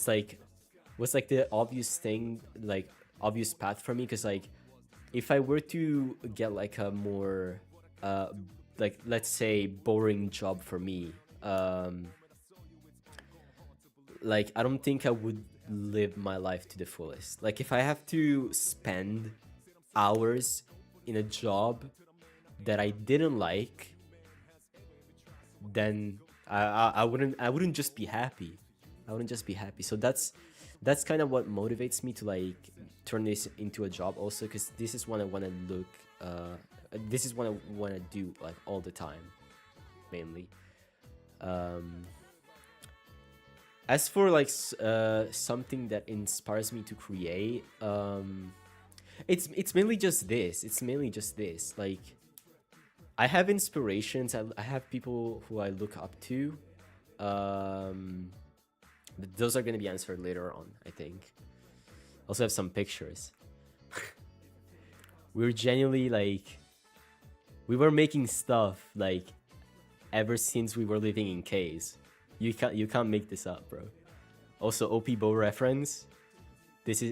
Speaker 3: like the obvious thing, like obvious path for me, because like if I were to get like a more like, let's say, boring job for me, like I don't think I would live my life to the fullest. Like if I have to spend hours in a job that I didn't like, then I wouldn't just be happy. So that's kind of what motivates me to like turn this into a job also, because this is what I want to this is what I want to do like all the time, mainly. As for like something that inspires me to create, it's mainly just this. Like I have inspirations. I have people who I look up to. But those are gonna be answered later on, I think. Also have some pictures. We're genuinely like, we were making stuff like ever since we were living in caves. You can't make this up, bro. Also, OP Bow reference.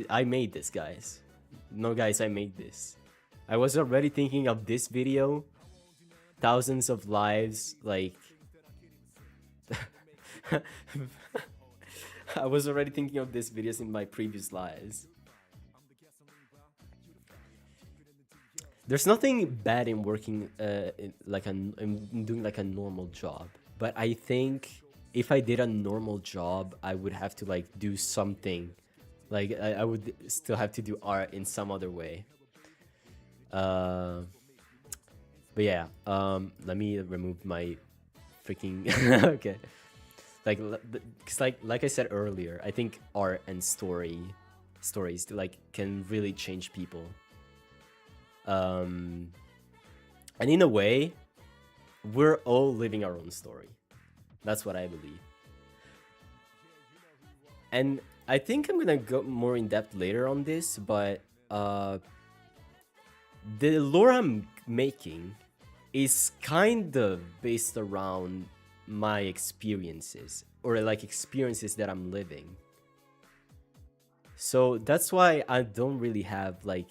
Speaker 3: I made this, guys. No, guys, I made this. I was already thinking of this video. Thousands of lives, like. I was already thinking of these videos in my previous lives. There's nothing bad in working in doing like a normal job, but I think if I did a normal job, I would have to like do something, like I would still have to do art in some other way. But yeah, let me remove my freaking okay. Cause like I said earlier, I think art and stories like can really change people. And in a way, we're all living our own story. That's what I believe. And I think I'm gonna go more in depth later on this, but the lore I'm making is kind of based around my experiences, or like experiences that I'm living. So that's why I don't really have like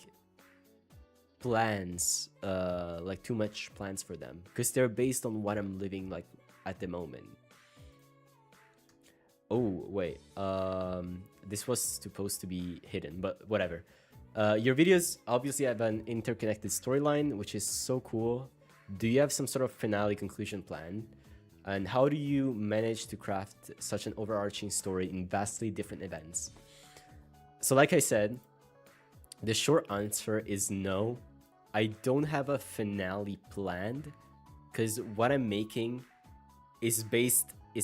Speaker 3: plans, like too much plans for them, because they're based on what I'm living like at the moment. Oh wait, this was supposed to be hidden, but whatever. Your videos obviously have an interconnected storyline, which is so cool. Do you have some sort of finale conclusion plan? And how do you manage to craft such an overarching story in vastly different events? So like I said, the short answer is no. I don't have a finale planned, because what I'm making is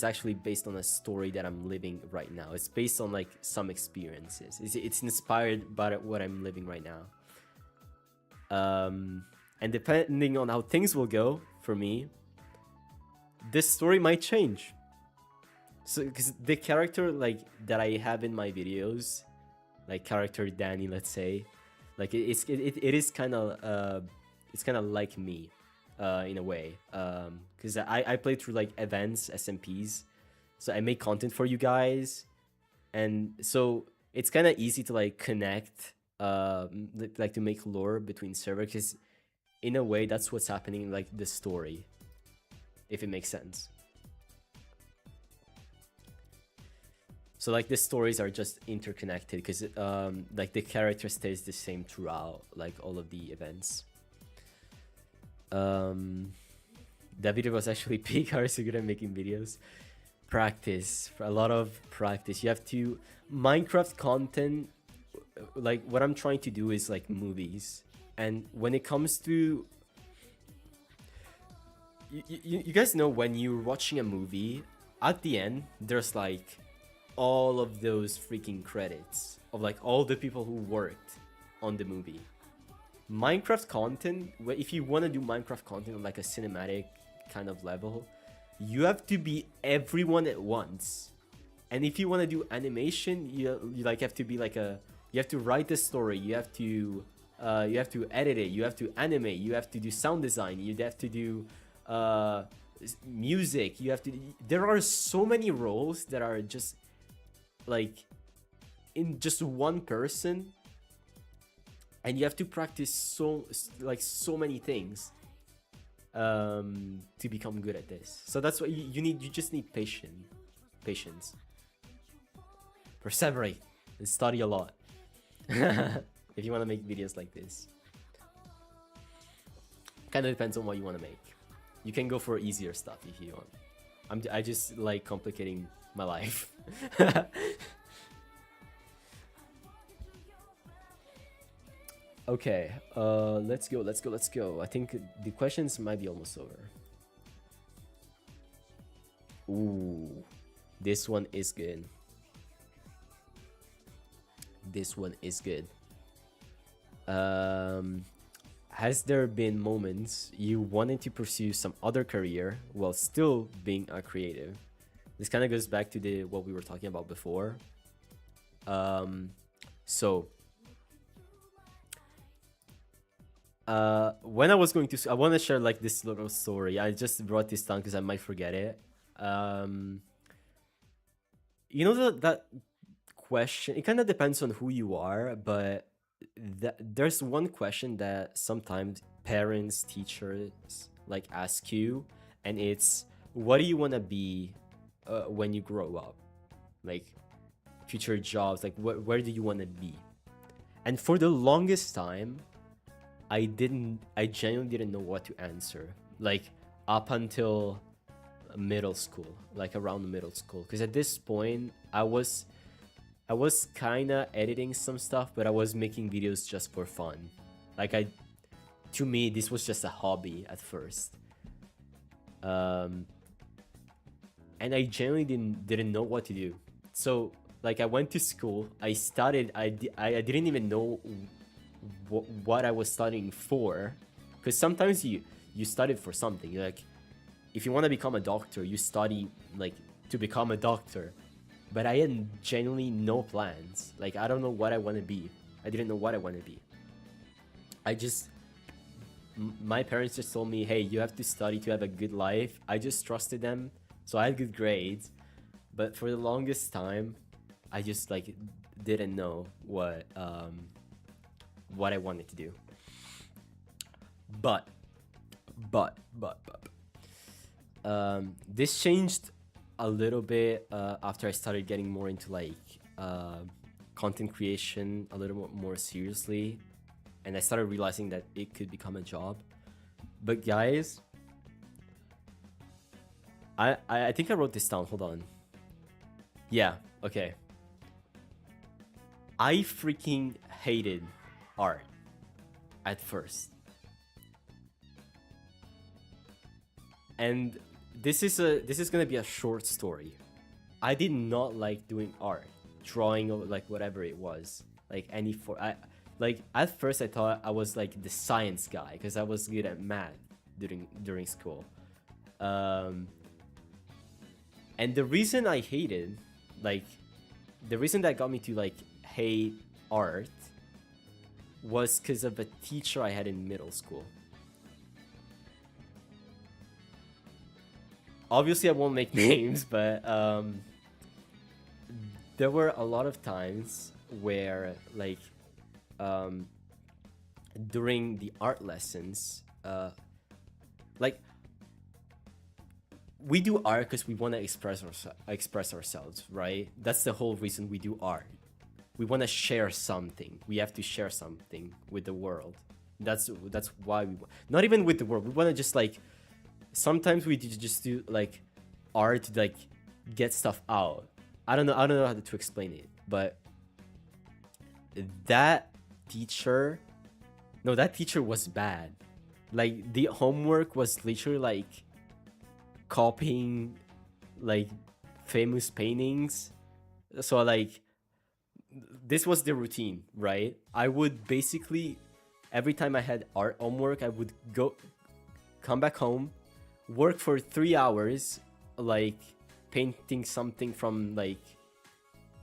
Speaker 3: actually based on a story that I'm living right now. It's based on like some experiences. It's inspired by what I'm living right now. And depending on how things will go for me, this story might change. So, because the character like that I have in my videos, like character Danny, let's say, like it is kind of it's kind of like me, in a way, because I play through like events, SMPs, so I make content for you guys, and so it's kind of easy to like connect, like to make lore between servers, because in a way that's what's happening in like the story, if it makes sense. So like the stories are just interconnected, because like the character stays the same throughout like all of the events. That video was actually peak. How are you good at making videos? Practice, a lot of practice. You have to Minecraft content. Like what I'm trying to do is like movies, and when it comes to you guys know, when you're watching a movie, at the end there's like all of those freaking credits of like all the people who worked on the movie. Minecraft content, if you want to do Minecraft content on like a cinematic kind of level, you have to be everyone at once. And if you want to do animation, you like have to be like you have to write the story, you have to edit it, you have to animate, you have to do sound design, you have to do music, you have to. There are so many roles that are just like in just one person, and you have to practice so many things to become good at this. So that's what you need. You just need patience, perseverate, and study a lot if you want to make videos like this. Kind of depends on what you want to make. You can go for easier stuff if you want. I just like complicating my life. Okay, let's go. I think the questions might be almost over. Ooh, this one is good. This one is good. Has there been moments you wanted to pursue some other career while still being a creative? This kind of goes back to what we were talking about before. When I was going to, I want to share like this little story. I just brought this down because I might forget it. You know that question, it kind of depends on who you are, but there's one question that sometimes parents, teachers like ask you, and it's, what do you want to be when you grow up? Like future jobs, like where do you want to be? And for the longest time, I genuinely didn't know what to answer. Like up until middle school, like around middle school, because at this point I was kind of editing some stuff, but I was making videos just for fun. Like to me, this was just a hobby at first. And I genuinely didn't know what to do. So like I went to school, I studied, I didn't even know what I was studying for, because sometimes you studied for something. Like if you want to become a doctor, you study like to become a doctor. But I had genuinely no plans. Like I don't know what I want to be. I didn't know what I want to be. My parents just told me, hey, you have to study to have a good life. I just trusted them, so I had good grades. But for the longest time, I just like didn't know what I wanted to do. But this changed a little bit after I started getting more into like content creation a little more seriously, and I started realizing that it could become a job. But guys, I think I wrote this down. Hold on. Yeah, okay. I freaking hated art at first. And this is gonna be a short story. I did not like doing art, drawing, or like whatever it was. Like at first I thought I was like the science guy because I was good at math during school. And the reason I hated, like, the reason that got me to like hate art was because of a teacher I had in middle school. Obviously I won't make names, but there were a lot of times where like during the art lessons, like we do art because we want to express ourselves, right? That's the whole reason we do art. We want to share something. We have to share something with the world. That's why we not even with the world. We want to just like, sometimes we just do like art to like get stuff out. I don't know how to explain it, but that teacher was bad. Like the homework was literally like copying like famous paintings. So like this was the routine, right? I would basically, every time I had art homework, I would come back home, work for 3 hours, like painting something from like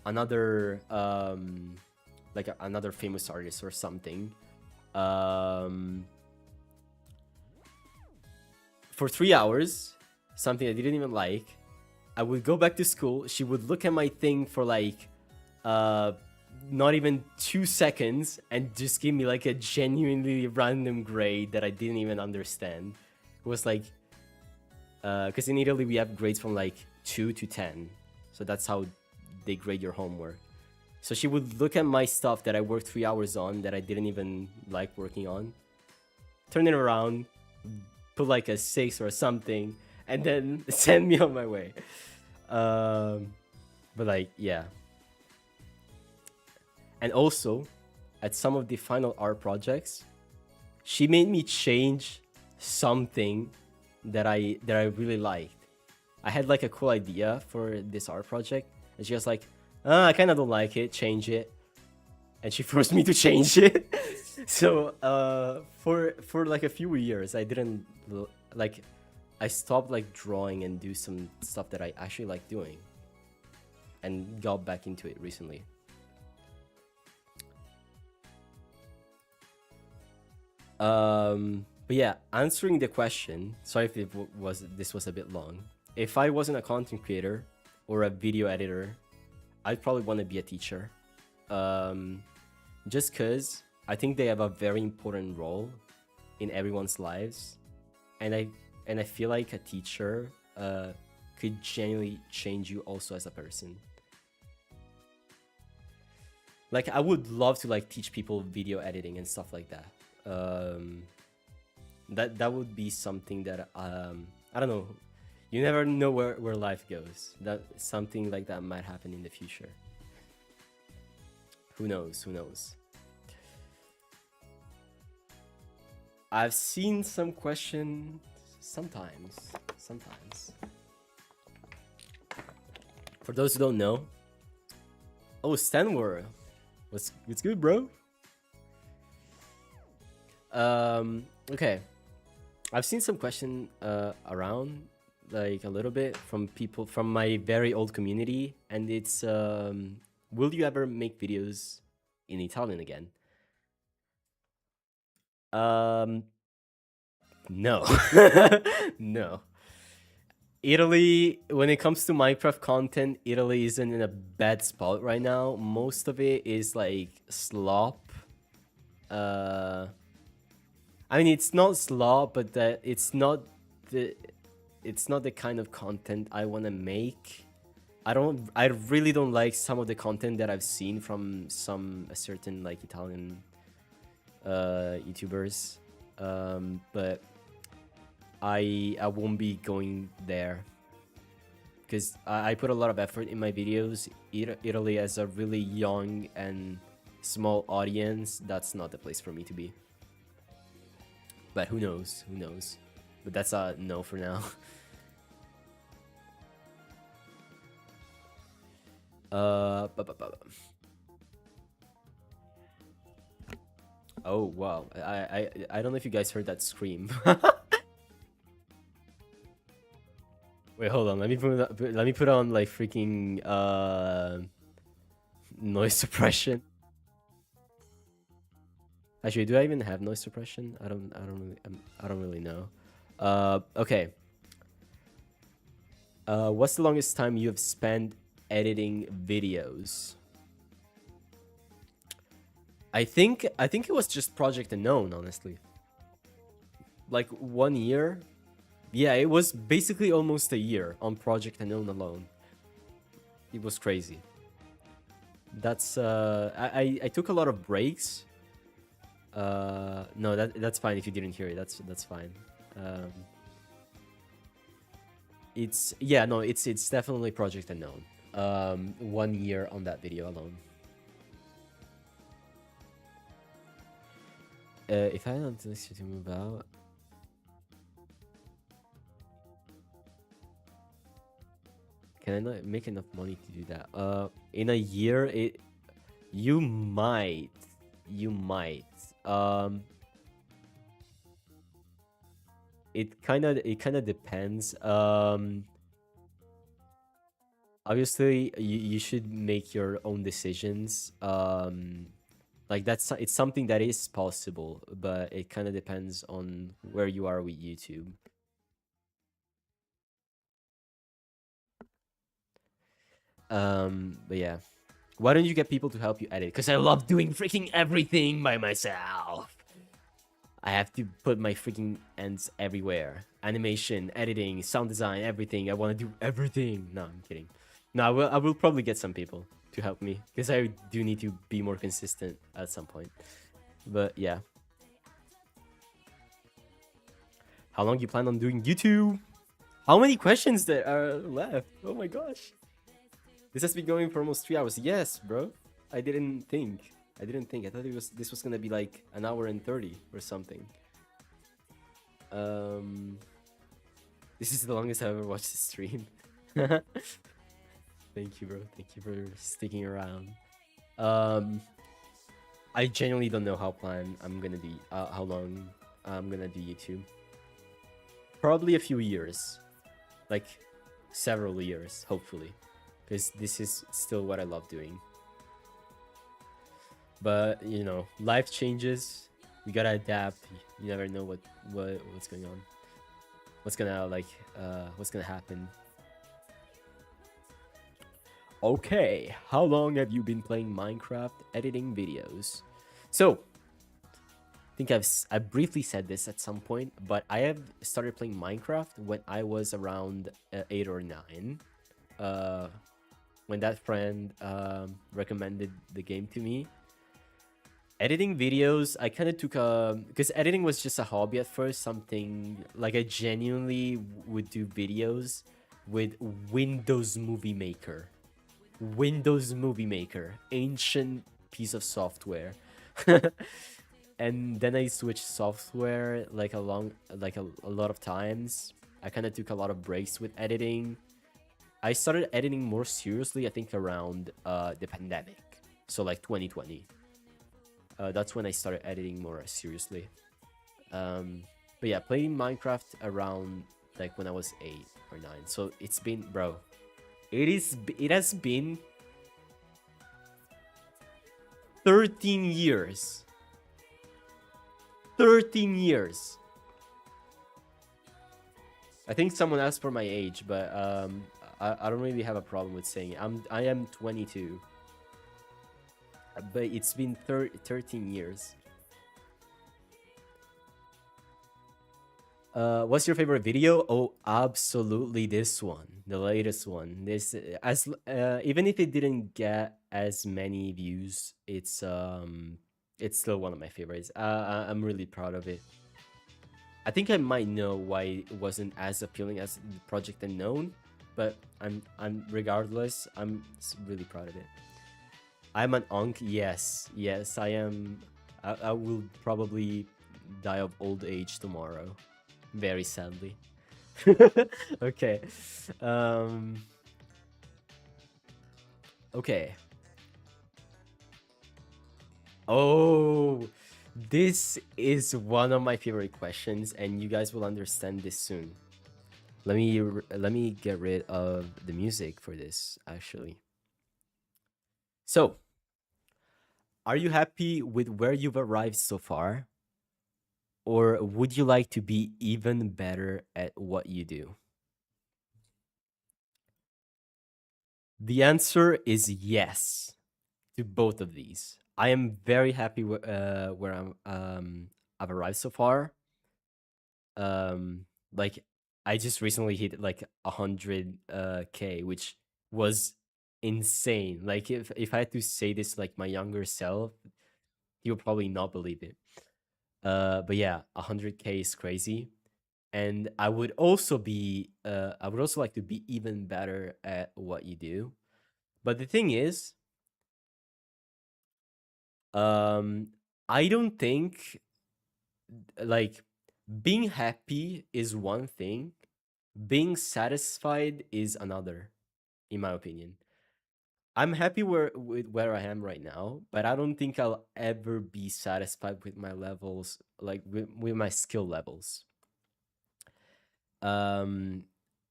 Speaker 3: another another famous artist or something, for 3 hours, something I didn't even like. I would go back to school. She would look at my thing for like not even 2 seconds and just give me like a genuinely random grade that I didn't even understand. It was like, because in Italy we have grades from like 2 to 10, so that's how they grade your homework. So she would look at my stuff that I worked 3 hours on that I didn't even like working on, turn it around, put like a 6 or something, and then send me on my way. But like, yeah. And also, at some of the final art projects, she made me change something that I really liked. I had like a cool idea for this art project, and she was like, I kind of don't like it, change it. And she forced me to change it. So for like a few years, I didn't like, I stopped like drawing and do some stuff that I actually like doing, and got back into it recently. But yeah, answering the question, sorry if this was a bit long. If I wasn't a content creator or a video editor I'd probably want to be a teacher. Just because I think they have a very important role in everyone's lives, and I feel like a teacher could genuinely change you also as a person. Like, I would love to like teach people video editing and stuff like that. That would be something that I don't know. You never know where life goes. That something like that might happen in the future. Who knows? Who knows? I've seen some questions sometimes. For those who don't know, oh, Stanwar, what's good, bro? Okay, I've seen some question around, like a little bit from people from my very old community, and it's will you ever make videos in Italian again? No. No. Italy, when it comes to Minecraft content, Italy isn't in a bad spot right now. Most of it is like slop. I mean, it's not slop, but it's not the kind of content I want to make. I really don't like some of the content that I've seen from a certain like Italian YouTubers, but I won't be going there because I put a lot of effort in my videos. Italy has a really young and small audience. That's not the place for me to be. But who knows? Who knows? But that's a no for now. Oh wow! I don't know if you guys heard that scream. Wait, hold on. Let me put on like freaking noise suppression. Actually, do I even have noise suppression? I don't really know. Okay. What's the longest time you have spent editing videos? I think it was just Project Unknown, honestly. Like 1 year. Yeah, it was basically almost a year on Project Unknown alone. It was crazy. That's I took a lot of breaks. No, that's fine if you didn't hear it. That's fine. It's definitely Project Unknown. 1 year on that video alone. If I don't listen to move out, can I not make enough money to do that? In a year, you might. It kind of depends. Obviously, you should make your own decisions. Like it's something that is possible, but it kind of depends on where you are with YouTube. But yeah, why don't you get people to help you edit? Because I love doing freaking everything by myself. I have to put my freaking ends everywhere. Animation, editing, sound design, everything. I want to do everything. No, I'm kidding. No, I will probably get some people to help me because I do need to be more consistent at some point. But yeah. How long you plan on doing YouTube? How many questions there are left? Oh my gosh. This has been going for almost 3 hours. Yes, bro. I didn't think. I thought this was gonna be like 1 hour and 30 or something. This is the longest I've ever watched the stream. Thank you, bro. Thank you for sticking around. I genuinely don't know how long I'm gonna do YouTube. Probably a few years, like several years, hopefully, because this is still what I love doing. But you know, life changes. We gotta adapt. You never know what's going on. What's gonna happen. Okay, how long have you been playing Minecraft editing videos? So, I think I briefly said this at some point, but I have started playing Minecraft when I was around 8 or 9. When that friend recommended the game to me. Editing videos, I kind of took because editing was just a hobby at first, something like I genuinely would do videos with Windows Movie Maker. Windows Movie Maker, ancient piece of software. And then I switched software like a lot of times. I kind of took a lot of breaks with editing. I started editing more seriously, I think, around the pandemic. So like 2020. That's when I started editing more seriously. But yeah, playing Minecraft around like when I was 8 or 9. So it's been, bro, it has been 13 years. 13 years. I think someone asked for my age, but I don't really have a problem with saying it. I am 22. But it's been 13 years. What's your favorite video? Oh, absolutely this one, the latest one. This even if it didn't get as many views, it's still one of my favorites. I'm really proud of it. I think I might know why it wasn't as appealing as the Project Unknown, but I'm regardless, I'm really proud of it. I'm an unk. Yes, I am. I will probably die of old age tomorrow, very sadly. Okay. Okay. Oh, this is one of my favorite questions, and you guys will understand this soon. Let me get rid of the music for this, actually. So, are you happy with where you've arrived so far? Or would you like to be even better at what you do? The answer is yes to both of these. I am very happy where I've arrived so far. Like I just recently hit like 100K, which was insane. Like if I had to say this like my younger self, he would probably not believe it. But yeah, 100K is crazy. And I would also like to be even better at what you do. But the thing is, I don't think like being happy is one thing, being satisfied is another, in my opinion. I'm happy with where I am right now, but I don't think I'll ever be satisfied with my levels, like with my skill levels. And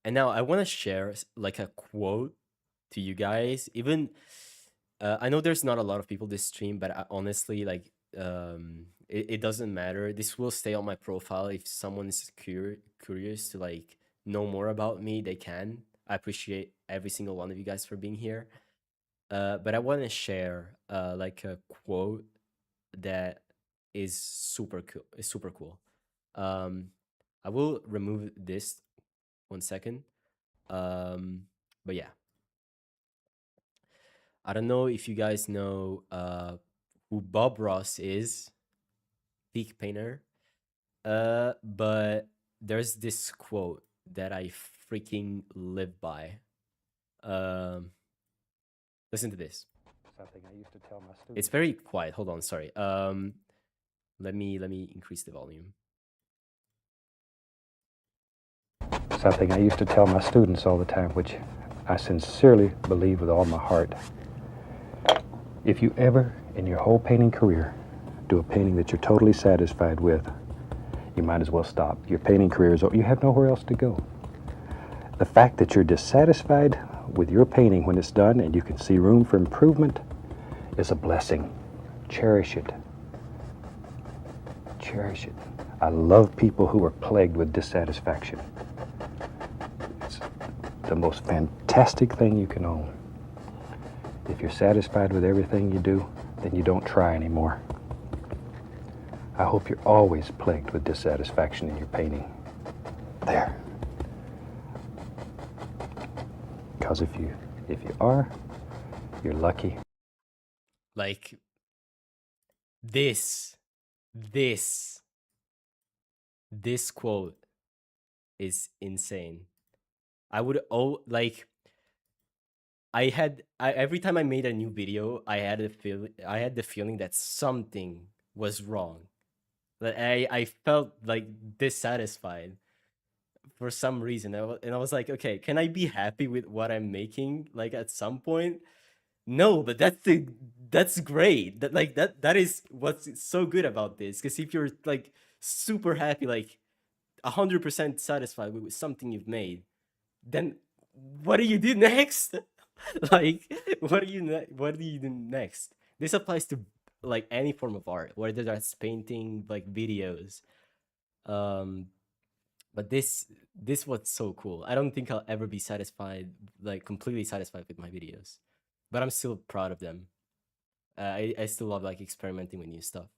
Speaker 3: now I want to share like a quote to you guys. Even I know there's not a lot of people this stream, but I, honestly, like it doesn't matter. This will stay on my profile. If someone is curious to like know more about me, they can. I appreciate every single one of you guys for being here. But I want to share like a quote that is super cool. It's super cool. I will remove this 1 second. But yeah, I don't know if you guys know who Bob Ross is, peak painter. But there's this quote that I freaking live by. Listen to this.
Speaker 8: Something I used to tell my students.
Speaker 3: It's very quiet. Hold on, sorry. Let me increase the volume.
Speaker 8: Something I used to tell my students all the time, which I sincerely believe with all my heart. If you ever, in your whole painting career, do a painting that you're totally satisfied with, you might as well stop. Your painting career is over. You have nowhere else to go. The fact that you're dissatisfied with your painting when it's done and you can see room for improvement is a blessing. Cherish it. Cherish it. I love people who are plagued with dissatisfaction. It's the most fantastic thing you can own. If you're satisfied with everything you do, then you don't try anymore. I hope you're always plagued with dissatisfaction in your painting. There. Because if you are, you're lucky.
Speaker 3: Like this quote is insane. I would like every time I made a new video, I had the feeling that something was wrong. That I felt like dissatisfied for some reason. And I was like, okay, can I be happy with what I'm making? Like at some point, no, but that's great. That is what's so good about this. Because if you're like super happy, like 100% satisfied with something you've made, then what do you do next? Like, what do you do next? This applies to like any form of art, whether that's painting, like videos. But this was so cool. I don't think I'll ever be satisfied, like completely satisfied with my videos, but I'm still proud of them. I still love like experimenting with new stuff.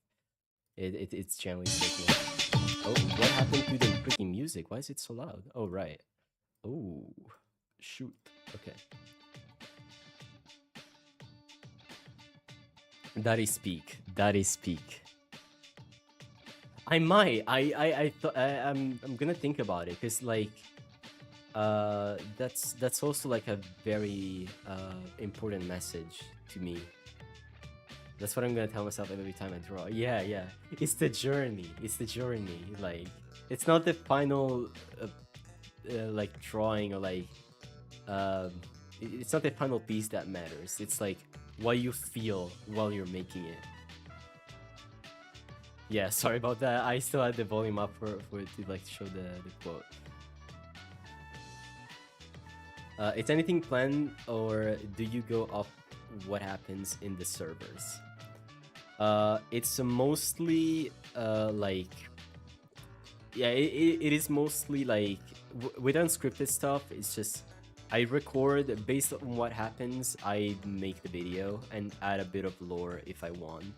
Speaker 3: It's generally speaking. Oh, what happened to the freaking music? Why is it so loud? Oh, right. Oh, shoot. Okay. That is peak. That is peak. I might. I'm gonna think about it because like, that's also like a very important message to me. That's what I'm gonna tell myself every time I draw. Yeah, yeah. It's the journey. It's the journey. Like, it's not the final, like drawing or like, it's not the final piece that matters. It's like what you feel while you're making it. Yeah, sorry about that. I still had the volume up for it to like show the quote. Is anything planned, or do you go off what happens in the servers? It's mostly like, yeah, it is mostly like with unscripted stuff. It's just I record based on what happens. I make the video and add a bit of lore if I want,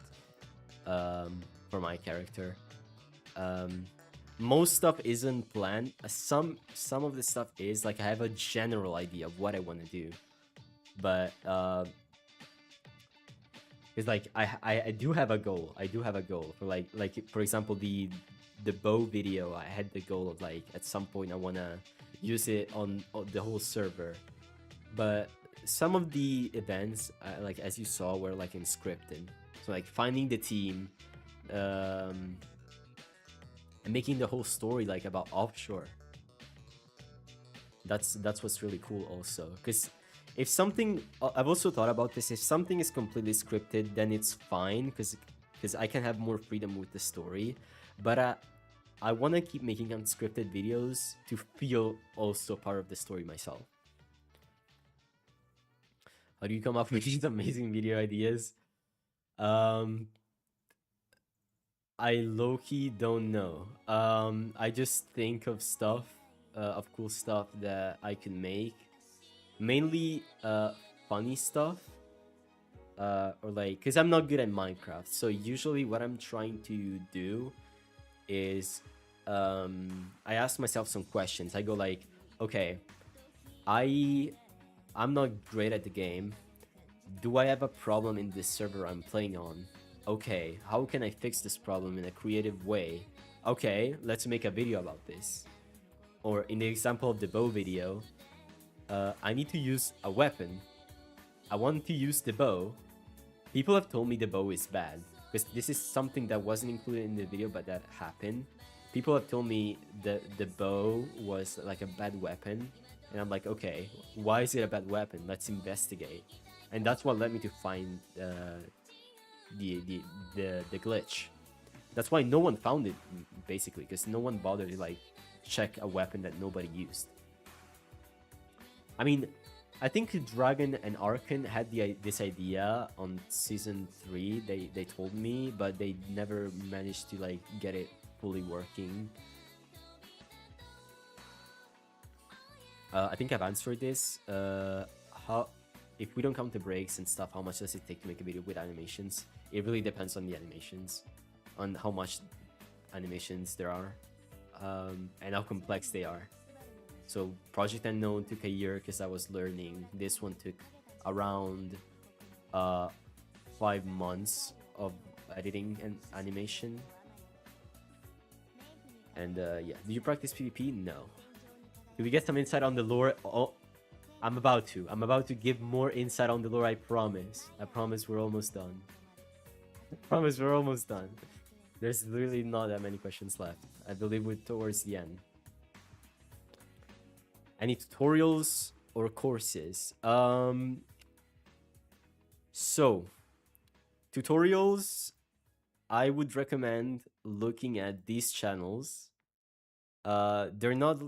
Speaker 3: for my character. Most stuff isn't planned. Some of the stuff is like I have a general idea of what I want to do, but it's like I do have a goal. I do have a goal for like for example the bow video. I had the goal of like at some point I wanna use it on the whole server, but some of the events like as you saw were like unscripted. So like finding the team, and making the whole story like about offshore. That's what's really cool also, because if something, I've also thought about this, if something is completely scripted, then it's fine because I can have more freedom with the story, but I want to keep making unscripted videos to feel also part of the story myself. How do you come up with these amazing video ideas? I low-key don't know. I just think of stuff, of cool stuff that I can make. Mainly funny stuff. Or like, because I'm not good at Minecraft. So usually what I'm trying to do is I ask myself some questions. I go like, okay, I'm not great at the game. Do I have a problem in this server I'm playing on? Okay, how can I fix this problem in a creative way? Okay, let's make a video about this. Or in the example of the bow video, I need to use a weapon. I want to use the bow. People have told me the bow is bad, because this is something that wasn't included in the video, but that happened. People have told me that the bow was like a bad weapon, and I'm like, okay, why is it a bad weapon? Let's investigate. And that's what led me to find the glitch. That's why no one found it, basically, because no one bothered to like check a weapon that nobody used. I mean, I think Dragon and Arkan had this idea on season 3. They told me, but they never managed to like get it fully working. I think I've answered this. if we don't count the breaks and stuff, how much does it take to make a video with animations? It really depends on the animations, on how much animations there are, and how complex they are. So Project Unknown took a year because I was learning. This one took around 5 months of editing and animation. And yeah, do you practice PvP? No. Do we get some insight on the lore? Oh, I'm about to give more insight on the lore, I promise. I promise we're almost done. I promise we're almost done. There's literally not that many questions left. I believe we're towards the end. Any tutorials or courses? So, tutorials, I would recommend looking at these channels. They're not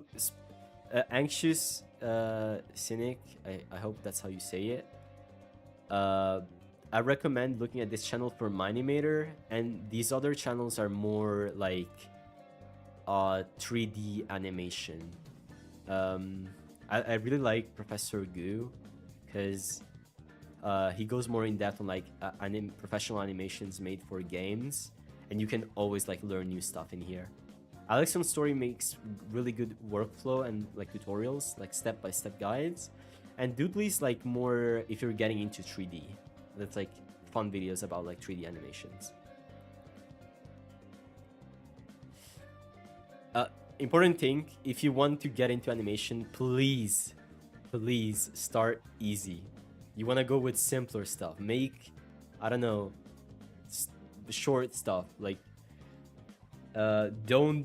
Speaker 3: anxious cynic. I hope that's how you say it. I recommend looking at this channel for Minimator, and these other channels are more like 3D animation. I really like Professor Goo because he goes more in depth on like professional animations made for games, and you can always like learn new stuff in here. Alex on Story makes really good workflow and like tutorials, like step-by-step guides, and Doodly's like more if you're getting into 3D. That's like fun videos about like 3D animations. Important thing, if you want to get into animation, please start easy. You want to go with simpler stuff. Make, I don't know, short stuff. Like, don't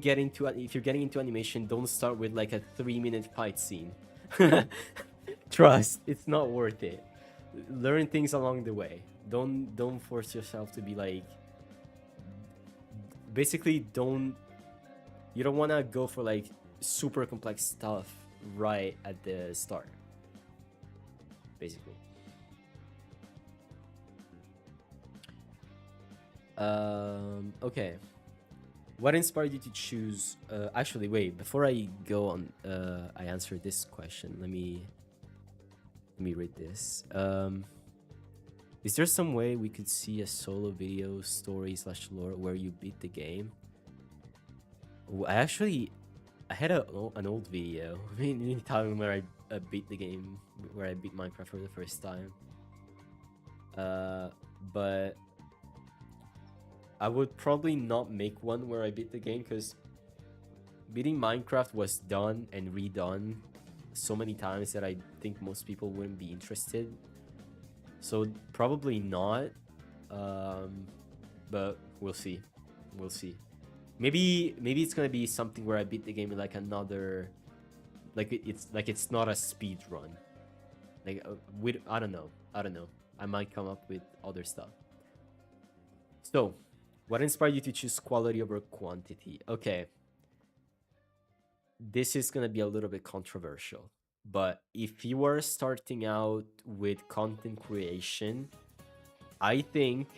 Speaker 3: get into, if you're getting into animation, don't start with like a 3-minute fight scene. Trust, it's not worth it. Learn things along the way. Don't force yourself to be like, basically you don't want to go for like super complex stuff right at the start, basically. Okay, what inspired you to choose actually wait, before I go on, I answer this question, let me read this. Is there some way we could see a solo video story / lore where you beat the game? I had an old video time where I beat the game, where I beat Minecraft for the first time. But I would probably not make one where I beat the game, because beating Minecraft was done and redone so many times that I think most people wouldn't be interested. So probably not. But we'll see. We'll see. Maybe it's gonna be something where I beat the game in like another, like it's not a speed run. Like with I don't know. I might come up with other stuff. So, what inspired you to choose quality over quantity? Okay. This is gonna be a little bit controversial, but if you are starting out with content creation, I think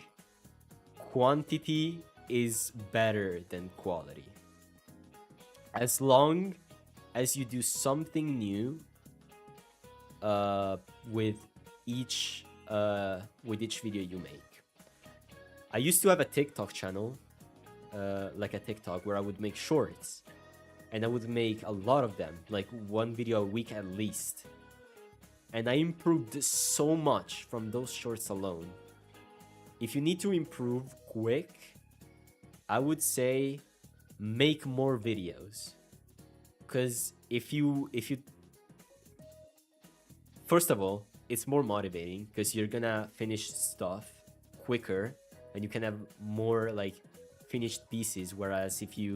Speaker 3: quantity is better than quality. As long as you do something new with each video you make. I used to have a TikTok channel, like a TikTok, where I would make shorts, and I would make a lot of them, like one video a week at least. And I improved so much from those shorts alone. If you need to improve quick, I would say make more videos. Because if you first of all, it's more motivating because you're gonna finish stuff quicker and you can have more like finished pieces. Whereas if you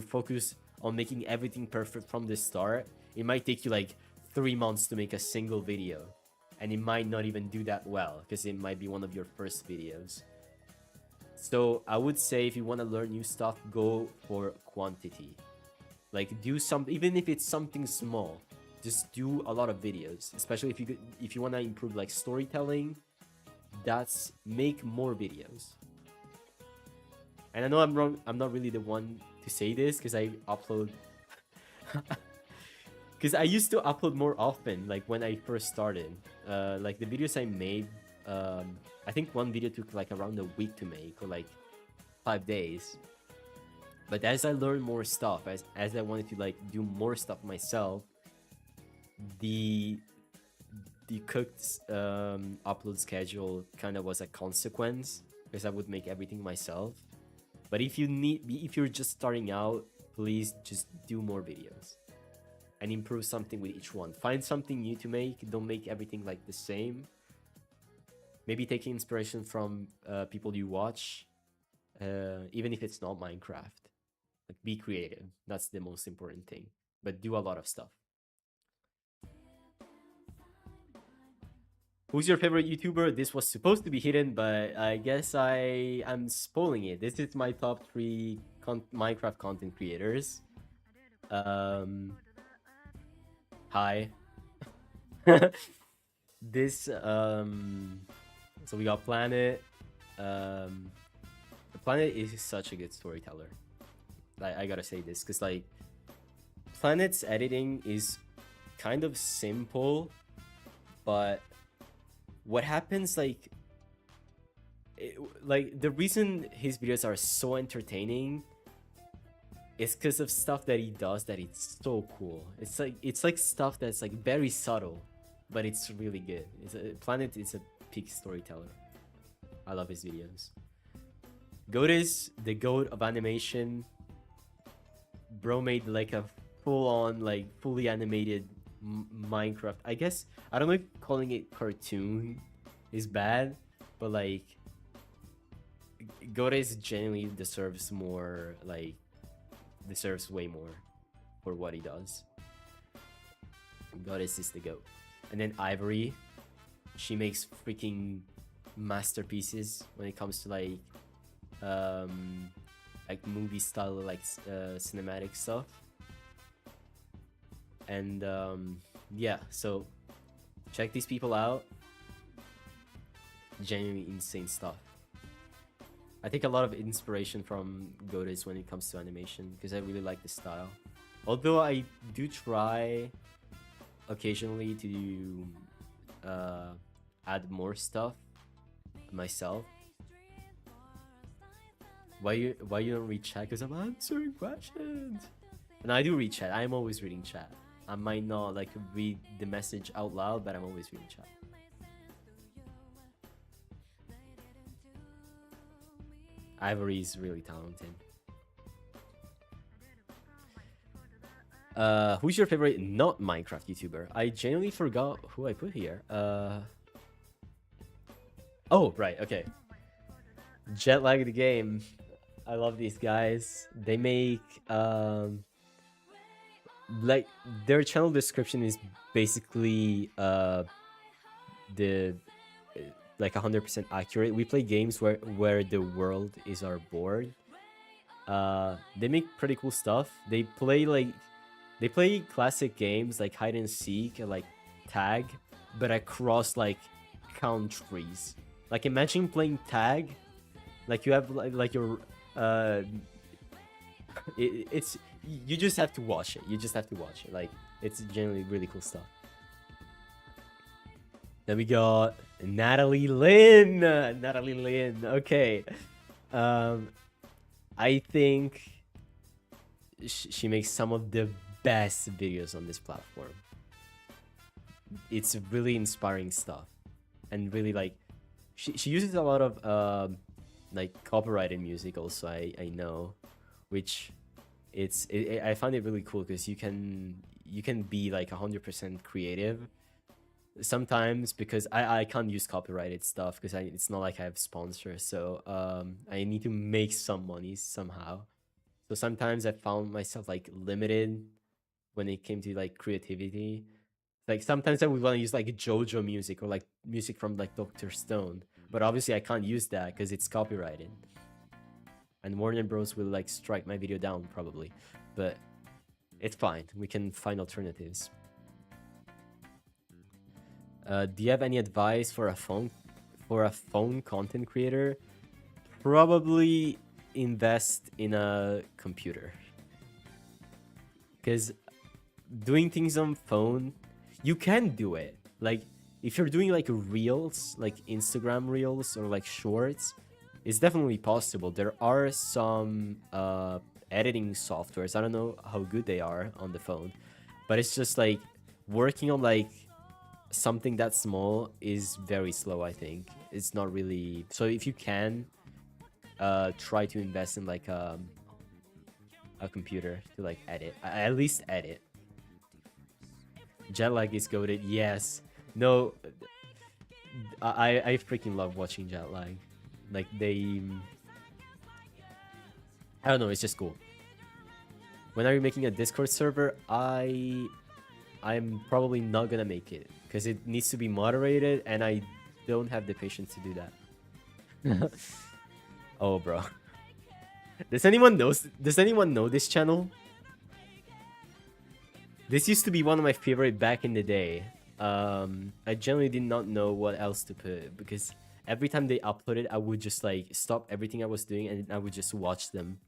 Speaker 3: focus on making everything perfect from the start, it might take you like 3 months to make a single video, and it might not even do that well because it might be one of your first videos. So I would say if you want to learn new stuff, go for quantity. Like do some, even if it's something small, just do a lot of videos. Especially if you want to improve like storytelling, make more videos. And I know I'm not really the one to say this because I upload Because I used to upload more often, like when I first started. Like the videos I made, I think one video took like around a week to make, or like 5 days. But as I learned more stuff, as I wanted to like do more stuff myself, the cooked upload schedule kind of was a consequence, because I would make everything myself. But if you're just starting out, please just do more videos and improve something with each one. Find something new to make. Don't make everything like the same. Maybe taking inspiration from people you watch, even if it's not Minecraft. Like, be creative. That's the most important thing. But do a lot of stuff. Who's your favorite YouTuber? This was supposed to be hidden, but I guess I'm spoiling it. This is my top 3 Minecraft content creators. Hi. This so we got Planet. Planet is such a good storyteller. I gotta say this, because like Planet's editing is kind of simple, but what happens, like the reason his videos are so entertaining is because of stuff that he does that it's so cool. It's like stuff that's like very subtle, but it's really good. Planet is a peak storyteller. I love his videos. Goat is the goat of animation. Bro made like a full-on, like fully animated Minecraft. I guess I don't know if calling it cartoon is bad, but like Godes genuinely deserves more, like deserves way more for what he does. Goddess is the goat. And then Ivory, she makes freaking masterpieces when it comes to like movie style, like cinematic stuff. And yeah, so check these people out. Genuinely insane stuff. I take a lot of inspiration from Godes when it comes to animation, because I really like the style. Although I do try occasionally to add more stuff myself. Why you don't read chat? Because I'm answering questions. And I do read chat. I'm always reading chat. I might not like read the message out loud, but I'm always reading chat. Ivory is really talented. Who's your favorite not Minecraft YouTuber? I genuinely forgot who I put here. Oh, right, okay. Jetlag the game. I love these guys. They make like their channel description is basically the like 100% accurate. We play games where the world is our board. They make pretty cool stuff. They play classic games like hide and seek and like tag, but across like countries. Like imagine playing tag, like you have like your it's you just have to watch it. You just have to watch it. Like it's generally really cool stuff. Then we got Natalie Lynn. Natalie Lynn. Okay. I think she makes some of the best videos on this platform. It's really inspiring stuff, and really like she uses a lot of like copyrighted music also. I know, which I find it really cool because you can be like 100% creative sometimes, because I can't use copyrighted stuff because it's not like I have sponsors, so I need to make some money somehow. So sometimes I found myself like limited when it came to like creativity. Like sometimes I would want to use like JoJo music or like music from like Dr. Stone, but obviously I can't use that because it's copyrighted, and Warner Bros will like strike my video down probably, but it's fine. We can find alternatives. Do you have any advice for a phone content creator? Probably invest in a computer, because doing things on phone, you can do it. Like if you're doing like reels, like Instagram reels or like shorts, it's definitely possible. There are some editing softwares. I don't know how good they are on the phone, but it's just like working on like something that small is very slow. I think it's not really. So if you can try to invest in like a computer to like edit, at least edit. Jet lag is goated. Yes. No, I freaking love watching jet lag. Like they, I don't know, it's just cool. When are you making a Discord server? I'm probably not gonna make it because it needs to be moderated and I don't have the patience to do that. Oh, bro. Does anyone know this channel? This used to be one of my favorite back in the day. I generally did not know what else to put because every time they uploaded, I would just like stop everything I was doing and I would just watch them.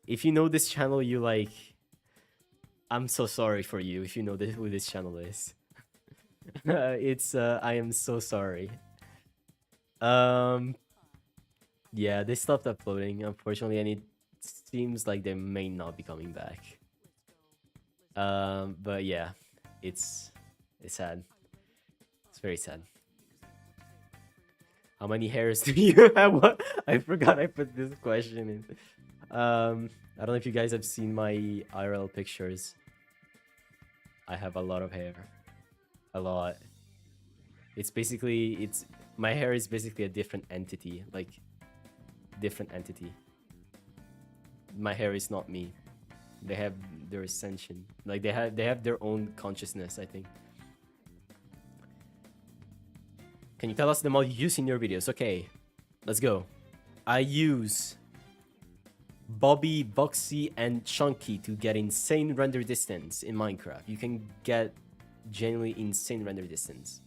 Speaker 3: If you know this channel, you like, I'm so sorry for you if you know who this channel is. It's I am so sorry. Yeah, they stopped uploading unfortunately, and it seems like they may not be coming back. But yeah, it's sad. It's very sad. How many hairs do you have? What? I forgot I put this question in. I don't know if you guys have seen my IRL pictures. I have a lot of hair. A lot. It's basically, my hair is basically a different entity. Like, different entity. My hair is not me. They have their ascension. Like, they have their own consciousness, I think. Can you tell us the mod you use in your videos? Okay, let's go. I use Bobby, Boxy, and Chunky to get insane render distance in Minecraft. You can get genuinely insane render distance.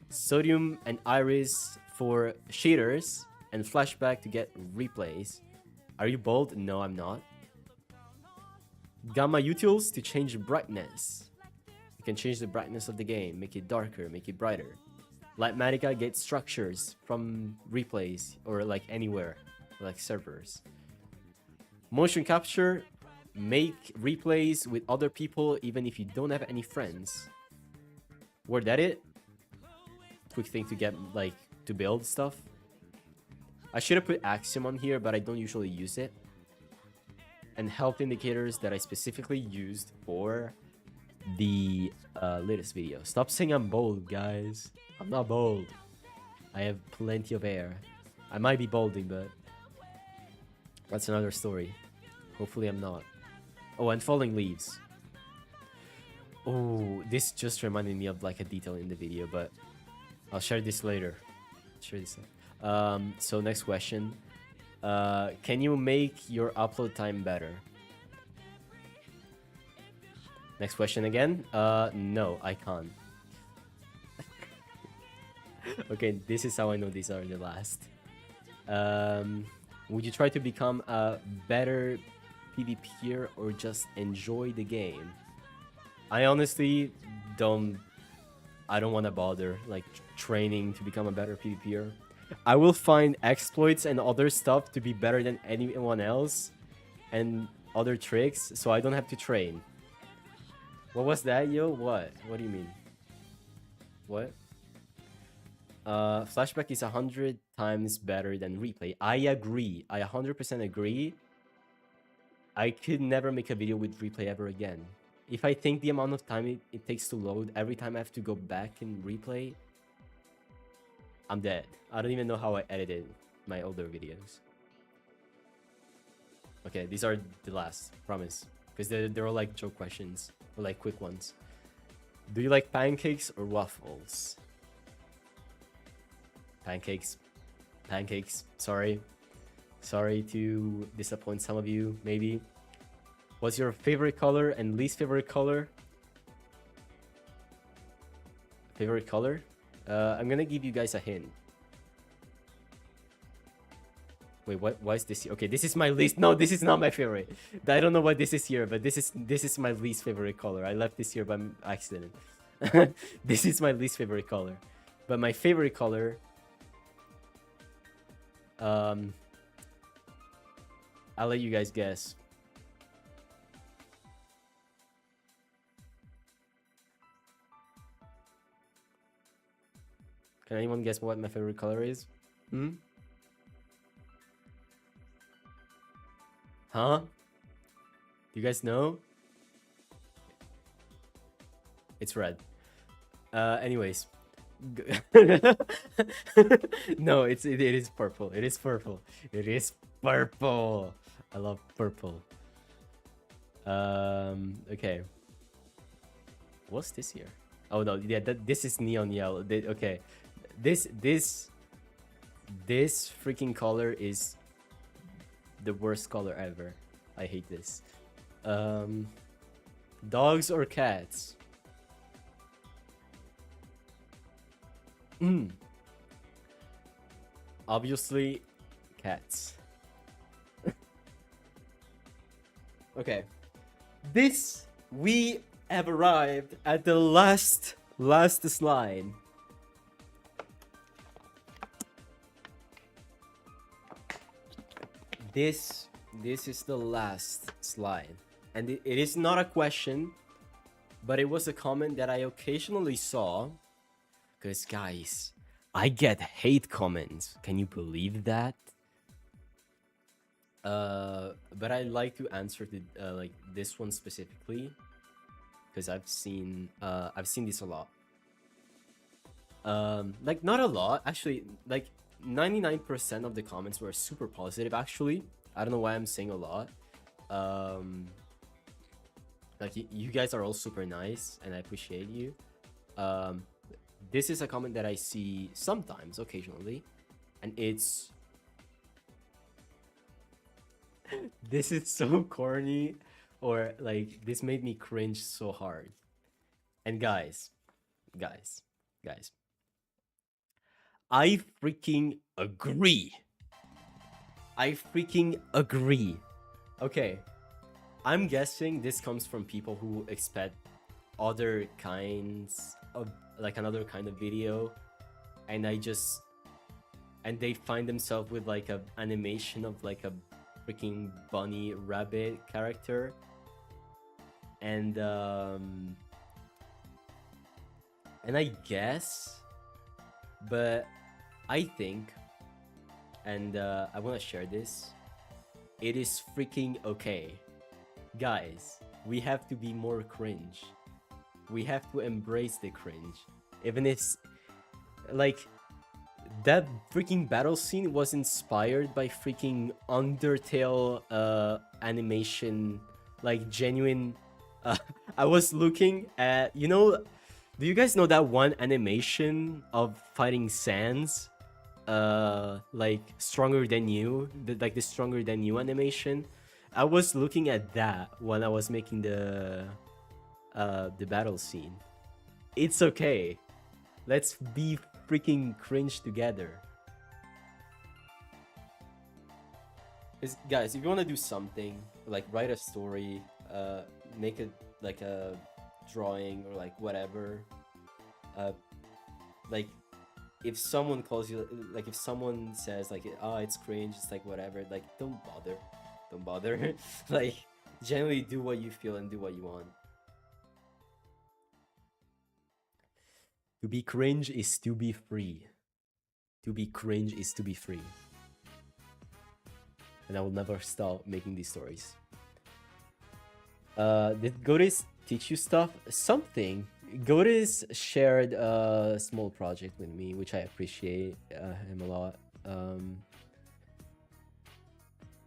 Speaker 3: Sodium and Iris for shaders, and Flashback to get replays. Are you bold? No, I'm not. Gamma utils to change brightness. You can change the brightness of the game, make it darker, make it brighter. Lightmatica gets structures from replays or like anywhere, like servers. Motion capture, make replays with other people even if you don't have any friends. Word edit, quick thing to get like to build stuff. I should have put Axiom on here, but I don't usually use it. And health indicators that I specifically used for the latest video. Stop saying I'm bold, guys. I'm not bold. I have plenty of hair. I might be balding, but that's another story. Hopefully I'm not. Oh, and falling leaves. Oh, this just reminded me of like a detail in the video, but I'll share this later. So next question. Can you make your upload time better? Next question again. No, I can't. Okay, this is how I know these are the last. Would you try to become a better PvPer or just enjoy the game? I honestly don't want to bother like training to become a better PvPer. I will find exploits and other stuff to be better than anyone else and other tricks, so I don't have to train. What was that, yo? What? What do you mean? What? Flashback is 100 times better than replay. I agree. I 100% agree. I could never make a video with replay ever again. If I think the amount of time it takes to load every time I have to go back and replay, I'm dead. I don't even know how I edited my older videos. Okay, these are the last, promise. Because they're all like joke questions, or like quick ones. Do you like pancakes or waffles? Pancakes. Pancakes. Sorry. Sorry to disappoint some of you, maybe. What's your favorite color and least favorite color? Favorite color? I'm gonna give you guys a hint. Wait, what? Why is this here? Okay, this is my least. No, this is not my favorite. I don't know what this is here, but this is my least favorite color. I left this here by accident. This is my least favorite color, but my favorite color. I'll let you guys guess. Can anyone guess what my favorite color is? Hmm? Huh? Do you guys know? It's red. Anyways. No, it is purple. It is purple. It is purple. I love purple. Okay. What's this here? Oh no, yeah, this is neon yellow. Okay. This freaking color is the worst color ever. I hate this. Dogs or cats? Obviously, cats. Okay. We have arrived at the last slide. This is the last slide, and it is not a question, but it was a comment that I occasionally saw. Because guys, I get hate comments. Can you believe that? But I like to answer the like this one specifically, because I've seen this a lot. Like not a lot actually. Like 99% of the comments were super positive actually. I don't know why I'm saying a lot. Like you guys are all super nice and I appreciate you. This is a comment that I see sometimes, occasionally, and it's this is so corny, or like this made me cringe so hard. And guys, I freaking agree. Okay, I'm guessing this comes from people who expect other kinds of, like, another kind of video, and they find themselves with like a animation of like a freaking bunny rabbit character, and I guess, but I think, and I want to share this, it is freaking okay. Guys, we have to be more cringe. We have to embrace the cringe. Even if, like, that freaking battle scene was inspired by freaking Undertale animation, like genuine. I was looking at, you know, do you guys know that one animation of fighting Sans? Like Stronger Than You, like the Stronger Than You animation. I was looking at that when I was making the battle scene. It's okay. Let's be freaking cringe together. Guys, if you want to do something, like write a story, make it like a drawing or like whatever, like if someone calls you, like if someone says like, oh, it's cringe, it's like whatever, like don't bother. Like generally do what you feel and do what you want. To be cringe is to be free. To be cringe is to be free. And I will never stop making these stories. Did Goris teach you stuff? Something. Goris shared a small project with me, which I appreciate him a lot.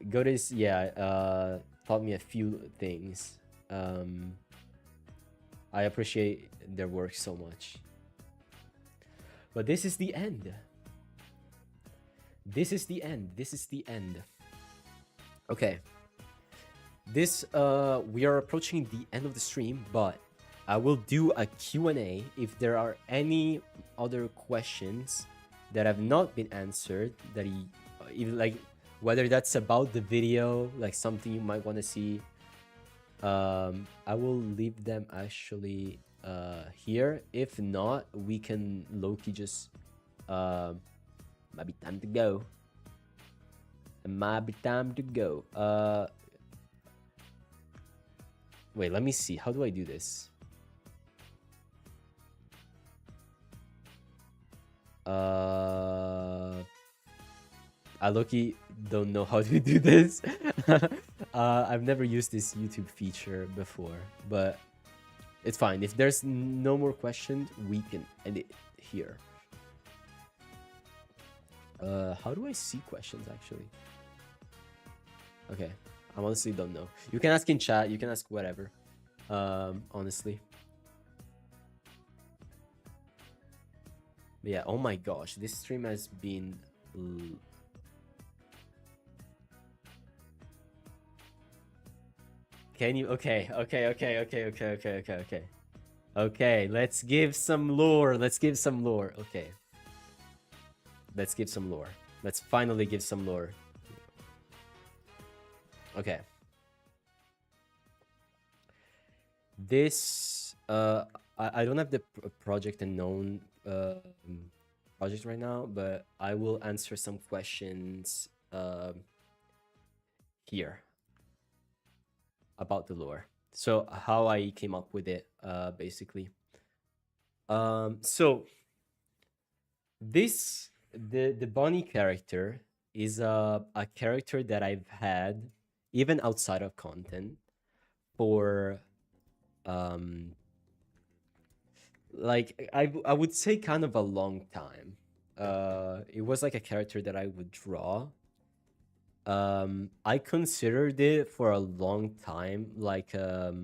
Speaker 3: Goris, yeah, taught me a few things. I appreciate their work so much. But this is the end. This is the end. Okay. We are approaching the end of the stream, but I will do a Q&A if there are any other questions that have not been answered, that whether that's about the video, like something you might want to see. I will leave them actually here. If not, we can low-key just might be time to go. It might be time to go. Wait, let me see. How do I do this? I low-key don't know how to do this. I've never used this YouTube feature before, but it's fine. If there's no more questions, we can end it here. How do I see questions actually? Okay, I honestly don't know. You can ask in chat, you can ask whatever. Honestly. But yeah, oh my gosh, this stream has been Can you okay, let's give some lore. Okay. Let's give some lore. Let's finally give some lore. Okay. This I don't have the project unknown project right now, but I will answer some questions here about the lore. So how I came up with it, basically. So this the Bonnie character is a character that I've had even outside of content for like I would say kind of a long time. It was like a character that I would draw. I considered it for a long time like a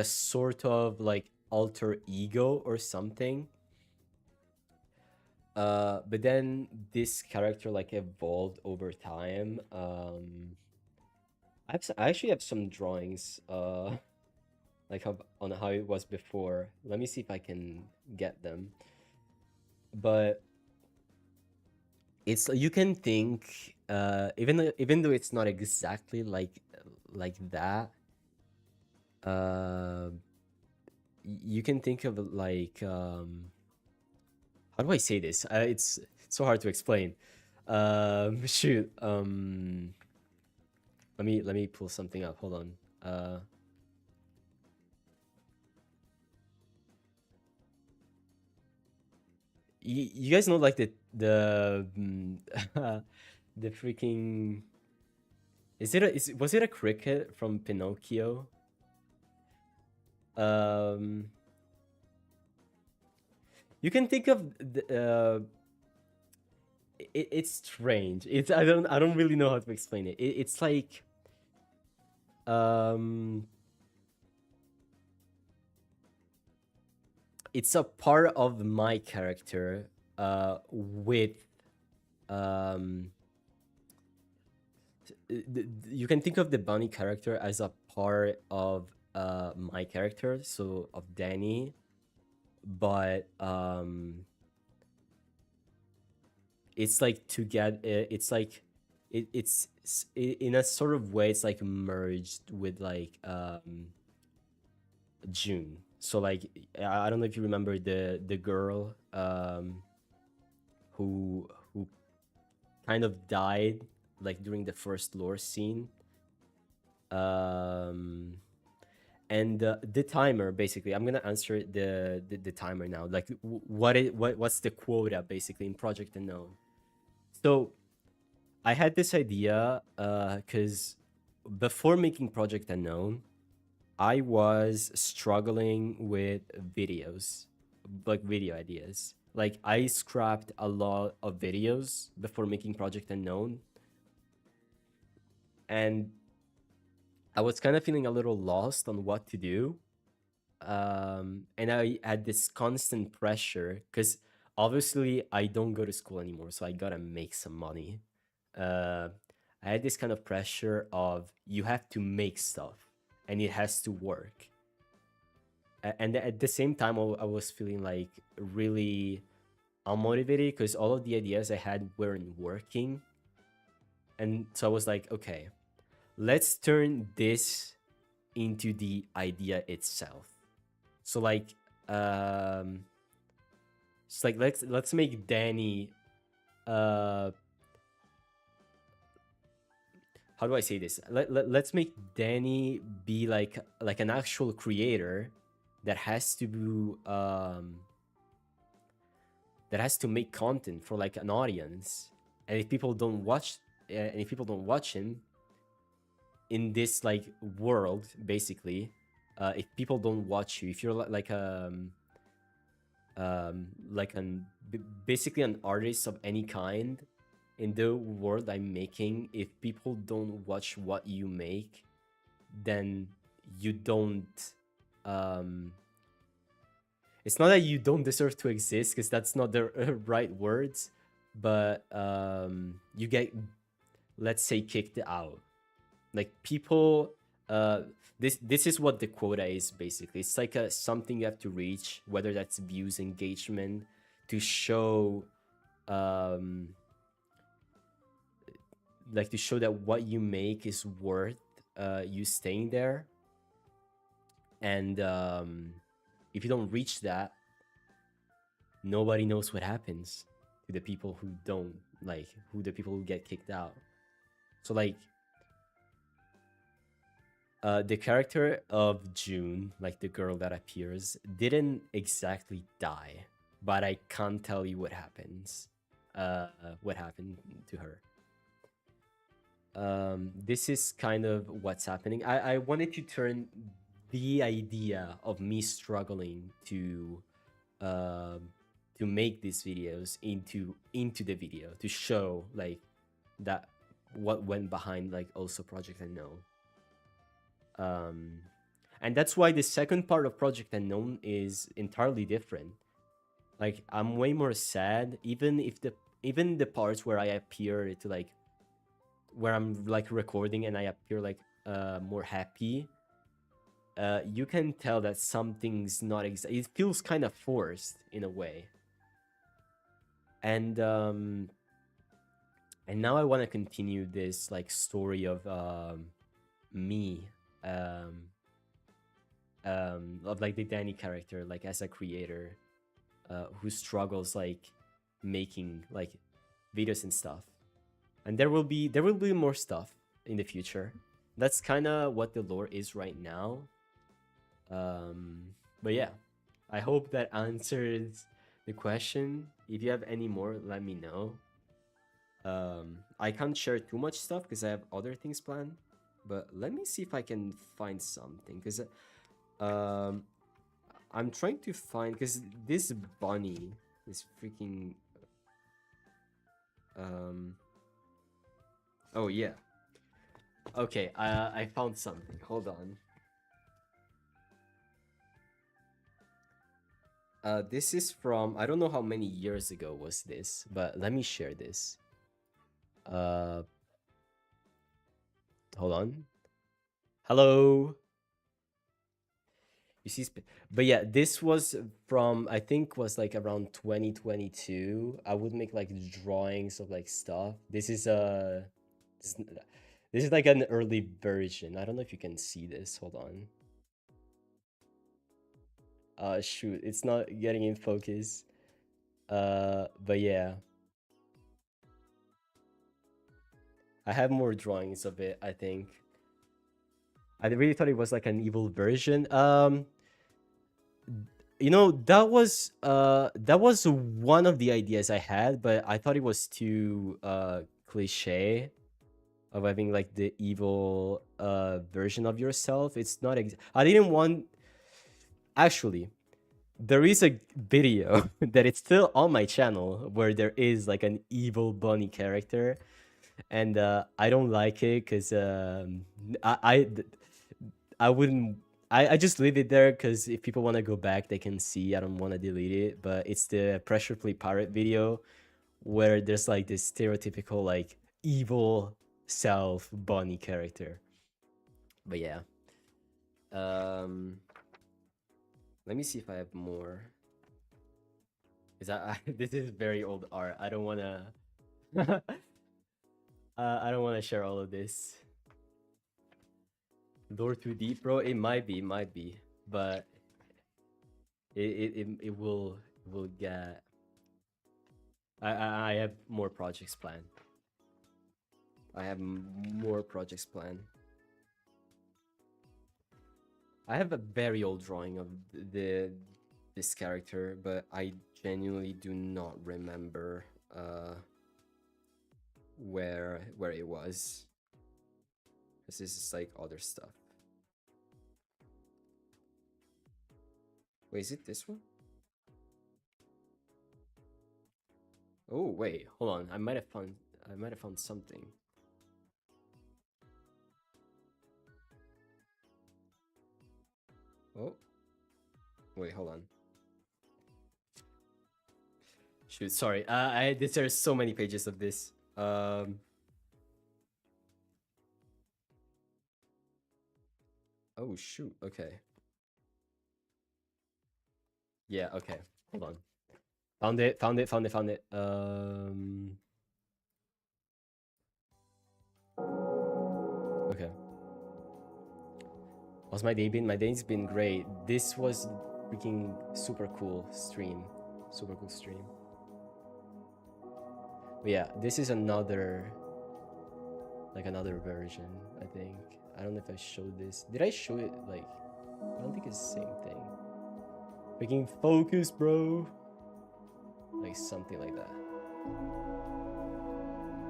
Speaker 3: sort of like alter ego or something. But then this character like evolved over time. I actually have some drawings like on how it was before. Let me see if I can get them. But it's, you can think even though it's not exactly like that, you can think of it like how do I say this? It's so hard to explain. Shoot. Let me pull something up. Hold on. You guys know like the the freaking, was it a cricket from Pinocchio? You can think of the it's strange. It's I don't really know how to explain it. It's like it's a part of my character with you can think of the bunny character as a part of my character, so of Danny, but it's like to get it's like it's in a sort of way it's like merged with like June. So like I don't know if you remember the girl who kind of died like during the first lore scene. And the timer, basically, I'm gonna answer the timer now. Like what's the quota basically in Project Unknown? So I had this idea because before making Project Unknown, I was struggling with videos, like video ideas. Like I scrapped a lot of videos before making Project Unknown, and I was kind of feeling a little lost on what to do. And I had this constant pressure because obviously I don't go to school anymore, so I gotta make some money. I had this kind of pressure of you have to make stuff and it has to work. And at the same time, I was feeling like really unmotivated because all of the ideas I had weren't working. And so I was like, okay, let's turn this into the idea itself. So like, it's like let's make Danny, how do I say this? Let's make Danny be like an actual creator that has to make content for like an audience. And if people don't watch him in this like world, basically, if people don't watch you, if you're basically an artist of any kind in the world I'm making, if people don't watch what you make, then you don't, it's not that you don't deserve to exist, because that's not the right words, but you get, let's say, kicked out. Like people, this is what the quota is basically. It's like something you have to reach, whether that's views, engagement, to show, like to show that what you make is worth you staying there. And if you don't reach that, nobody knows what happens to the people who don't, like, the people who get kicked out. So like, the character of June, like the girl that appears, didn't exactly die, but I can't tell you what happens. What happened to her. This is kind of what's happening. I wanted to turn the idea of me struggling to make these videos into the video, to show like that what went behind like also Project Unknown. And that's why the second part of Project Unknown is entirely different. Like, I'm way more sad, even the parts where I appear to like, where I'm like recording and I appear like more happy. You can tell that something's not it feels kind of forced in a way. And now I want to continue this like story of me, of like the Danny character, like as a creator, who struggles like making like videos and stuff. And there will be more stuff in the future. That's kind of what the lore is right now. But yeah, I hope that answers the question. If you have any more, let me know. I can't share too much stuff because I have other things planned. But let me see if I can find something, because I'm trying to find, because this bunny is freaking oh yeah, okay, I found something. Hold on. This is from, I don't know how many years ago was this, but let me share this. Hold on. Hello. You see, but yeah, this was from, I think was like around 2022. I would make like drawings of like stuff. This is this is like an early version. I don't know if you can see this. Hold on. Shoot, it's not getting in focus. But yeah, I have more drawings of it, I think. I really thought it was like an evil version. You know, that was one of the ideas I had, but I thought it was too cliche of having like the evil version of yourself. It's not I didn't want, actually, there is a video that it's still on my channel where there is like an evil bunny character, and I don't like it because I wouldn't. I just leave it there because if people want to go back, they can see. I don't want to delete it, but it's the Pressure Play Pirate video where there's like this stereotypical like evil self bunny character. But yeah, let me see if I have more. Is that this is very old art. I don't wanna. I don't want to share all of this. Lore too deep, bro. It might be, but it will get. I have more projects planned. I have more projects planned. I have a very old drawing of this character, but I genuinely do not remember where it was. Because this is like other stuff. Wait, is it this one? Oh wait, hold on. I might have found something. Oh. Wait, hold on. Shoot, sorry. There's so many pages of this. Oh shoot, okay. Yeah, okay. Hold on. Found it. Okay. How's my day been? My day's been great. This was freaking super cool stream. Super cool stream. But yeah, this is another version, I think. I don't know if I showed this. Did I show it? Like, I don't think it's the same thing. Freaking focus, bro. Like something like that.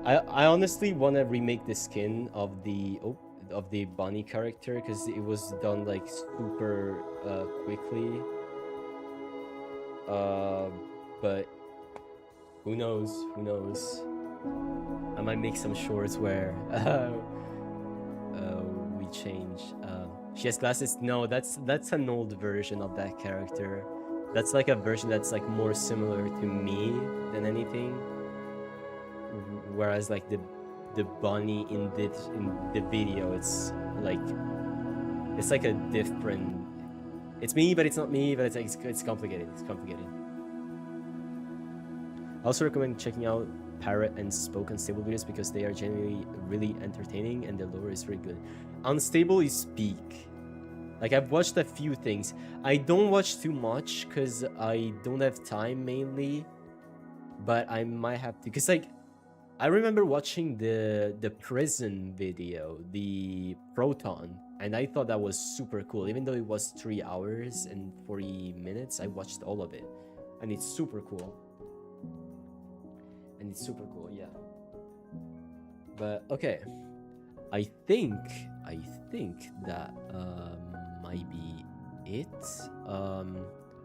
Speaker 3: I honestly want to remake the skin of the bunny character because it was done like super quickly. But who knows? Who knows? I might make some shorts where we change. She has glasses. No, that's an old version of that character. That's like a version that's like more similar to me than anything. Whereas like the bunny in the video, it's like a different. It's me, but it's not me. But it's complicated. It's complicated. I also recommend checking out Parrot and Spoke Unstable videos because they are genuinely really entertaining and the lore is very good. Unstable is peak. Like, I've watched a few things. I don't watch too much because I don't have time mainly. But I might have to. Because, like, I remember watching the prison video, the Proton. And I thought that was super cool. Even though it was 3 hours and 40 minutes, I watched all of it. And it's super cool. Yeah. But, okay. I think that might be it.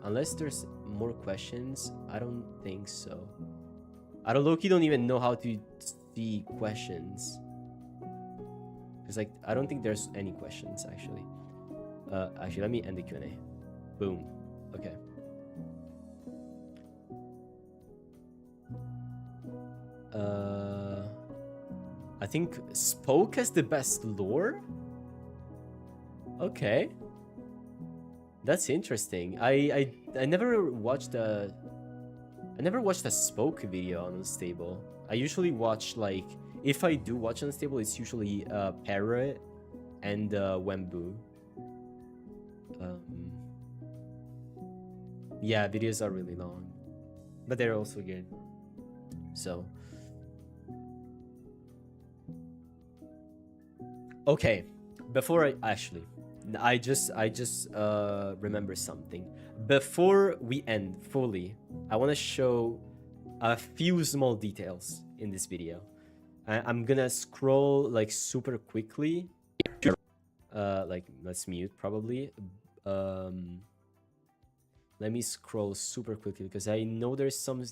Speaker 3: Unless there's more questions, I don't think so. I don't even know how to see questions. Cause like I don't think there's any questions actually. Actually, let me end the Q&A. Boom. Okay. I think Spoke has the best lore. Okay, that's interesting. I never watched a Spoke video on Unstable. I usually watch like, if I do watch Unstable, it's usually Parrot and Wembu. Yeah, videos are really long, but they're also good. So. Okay, before I just remember something. Before we end fully, I want to show a few small details in this video. I'm gonna scroll like super quickly. Like let's mute probably. Let me scroll super quickly because I know there's some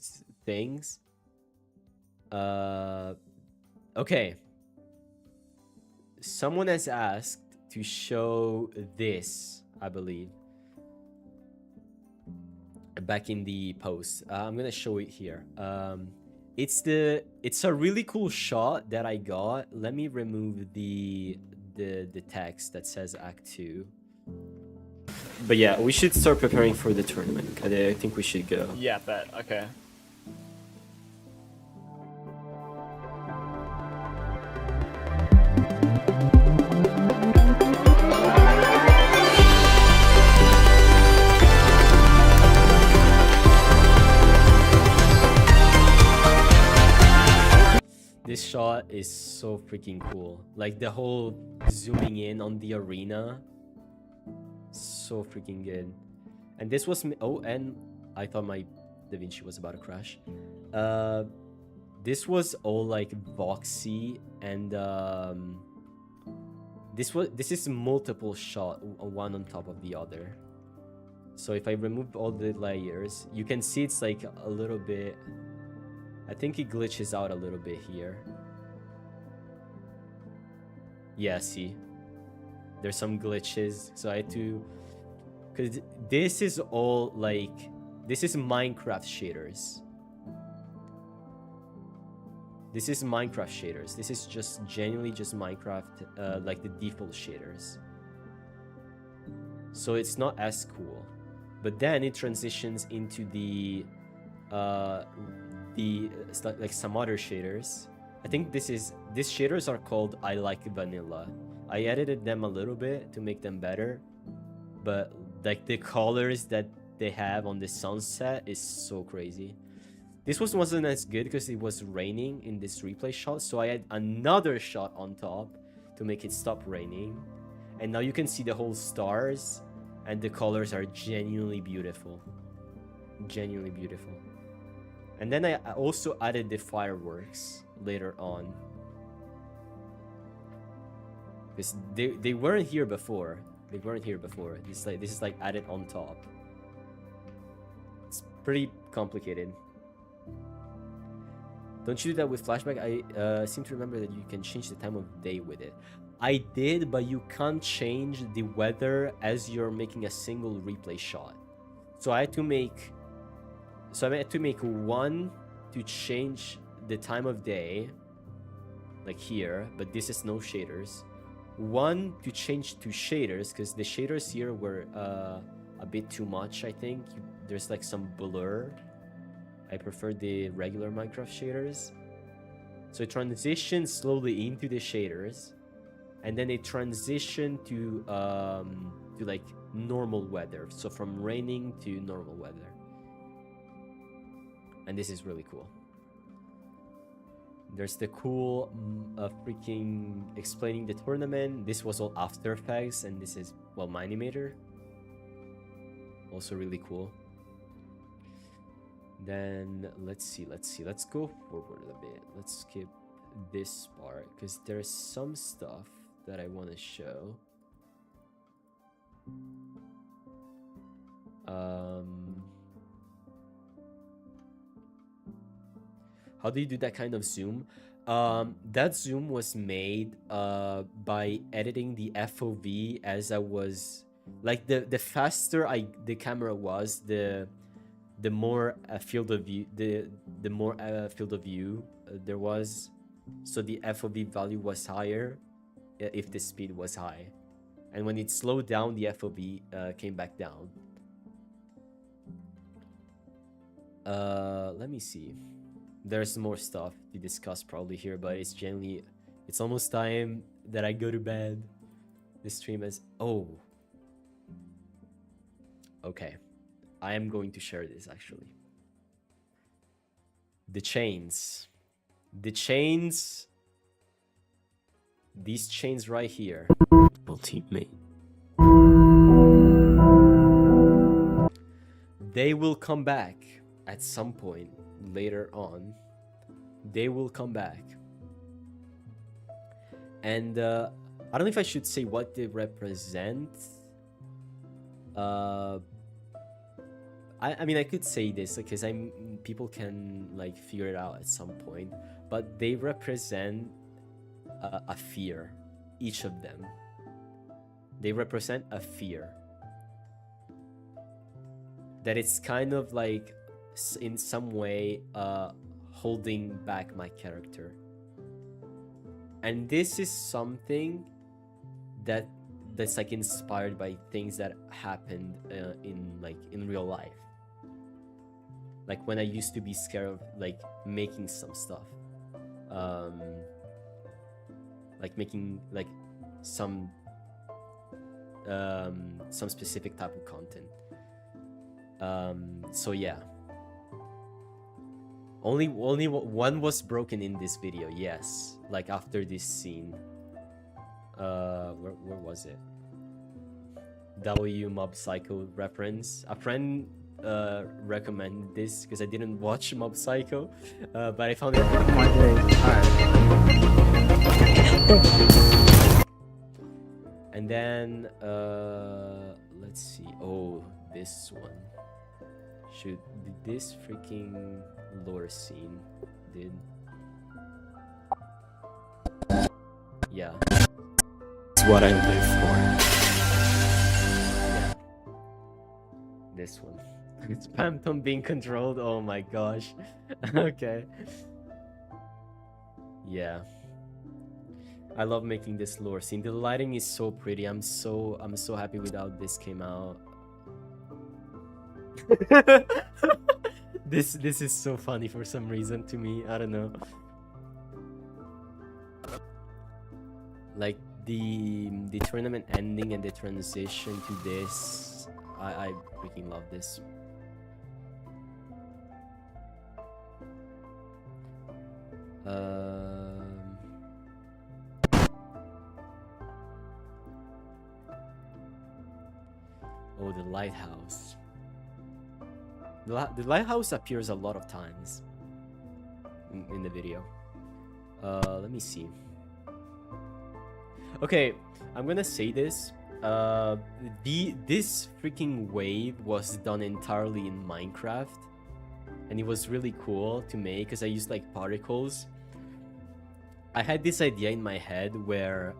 Speaker 3: things. Okay. Someone has asked to show this, I believe, back in the post. I'm gonna show it here. It's a really cool shot that I got. Let me remove the text that says Act 2. But yeah, we should start preparing for the tournament. I think we should go.
Speaker 7: Yeah, bet. Okay.
Speaker 3: This shot is so freaking cool. Like the whole zooming in on the arena. So freaking good. And this was oh, and I thought my DaVinci was about to crash. This was all like voxy, and this is multiple shot, one on top of the other. So if I remove all the layers, you can see it's like a little bit. I think it glitches out a little bit here. Yeah, see, there's some glitches, so I had to, because this is all like, this is Minecraft shaders. This is Minecraft shaders. This is just genuinely just Minecraft, like the default shaders. So it's not as cool, but then it transitions into the like some other shaders. I think these shaders are called I Like Vanilla. I edited them a little bit to make them better, but like the colors that they have on the sunset is so crazy. This wasn't as good because it was raining in this replay shot, so I had another shot on top to make it stop raining, and now you can see the whole stars, and the colors are genuinely beautiful. Genuinely beautiful. And then I also added the fireworks later on, because they weren't here before. They weren't here before. This is like added on top. It's pretty complicated. Don't you do that with flashback? I seem to remember that you can change the time of day with it. I did, but you can't change the weather as you're making a single replay shot. So I had to make one to change the time of day, like here, but this is no shaders. One to change to shaders, because the shaders here were a bit too much, I think. There's like some blur. I prefer the regular Minecraft shaders. So it transitions slowly into the shaders, and then it transitioned to like normal weather. So from raining to normal weather. And this is really cool. There's the cool freaking explaining the tournament. This was all After Effects, and this is, well, my animator. Also really cool. Then let's go forward a bit. Let's skip this part because there's some stuff that I want to show. How do you do that kind of zoom? That zoom was made by editing the FOV as I was, like the faster the camera was, the more field of view, the more field of view there was. So the FOV value was higher if the speed was high, and when it slowed down, the FOV came back down. Let me see. There's more stuff to discuss probably here, but it's almost time that I go to bed. This stream is, oh, okay. I am going to share this actually. The chains, these chains right here. Well, teammate. They will come back at some point. Later on, they will come back, and I don't know if I should say what they represent. I mean, I could say this because people can like figure it out at some point, but they represent a fear. Each of them, they represent a fear that it's kind of like, in some way, holding back my character. And this is something that's like inspired by things that happened in real life, like when I used to be scared of like making some stuff, like making like some specific type of content. So yeah. One was broken in this video. Yes, like after this scene. Where was it? W Mob Psycho reference. A friend recommended this because I didn't watch Mob Psycho, but I found it. And then let's see. Oh, this one. Should this freaking lore scene did? Yeah. It's what I live for. Yeah. This one. It's Phantom being controlled. Oh my gosh. Okay. Yeah. I love making this lore scene. The lighting is so pretty. I'm so happy with how this came out. This is so funny for some reason to me. I don't know. Like the tournament ending and the transition to this, I freaking love this. Oh, the lighthouse. The lighthouse appears a lot of times in the video. Let me see. Okay, I'm gonna say this. This freaking wave was done entirely in Minecraft, and it was really cool to make because I used like particles. I had this idea in my head where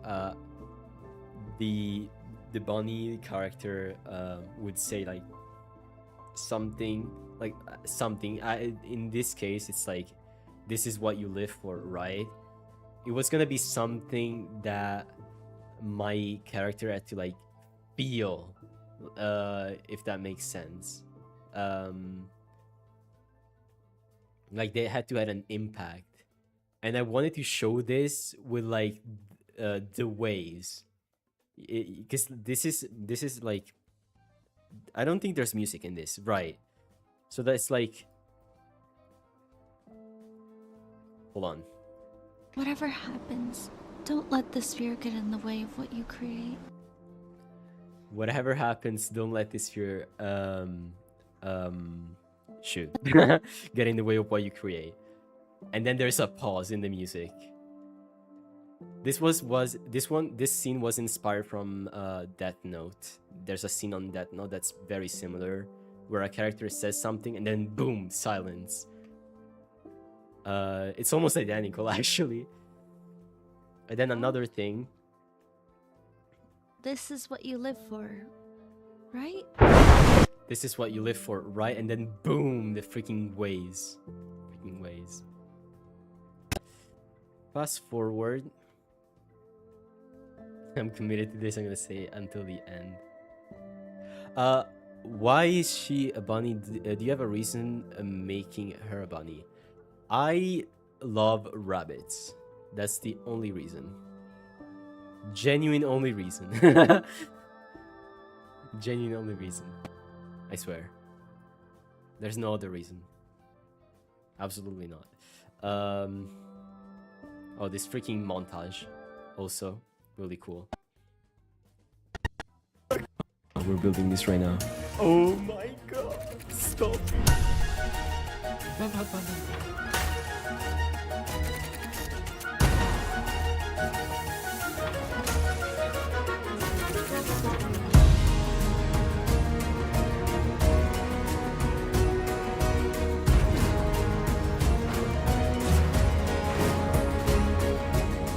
Speaker 3: the bunny character would say like something in this case it's like, this is what you live for, right? It was gonna be something that my character had to like feel, if that makes sense. Like they had to have an impact, and I wanted to show this with like the waves, because this is like, I don't think there's music in this, right? So that's like, hold on.
Speaker 2: Whatever happens, don't let the sphere get in the way of what you create.
Speaker 3: Whatever happens, don't let this fear shoot get in the way of what you create. And then there's a pause in the music. This scene was inspired from Death Note. There's a scene on Death Note that's very similar, where a character says something and then boom, silence. It's almost identical actually. And then another thing.
Speaker 2: This is what you live for, right?
Speaker 3: This is what you live for, right? And then boom, the freaking waves. Freaking waves. Fast forward. I'm committed to this. I'm gonna say until the end. Why is she a bunny? Do you have a reason making her a bunny? I love rabbits. That's the only reason. Genuine only reason. Genuine only reason. I swear. There's no other reason. Absolutely not. Oh, this freaking montage. Also, really cool. We're building this right now. Oh my god. Stop.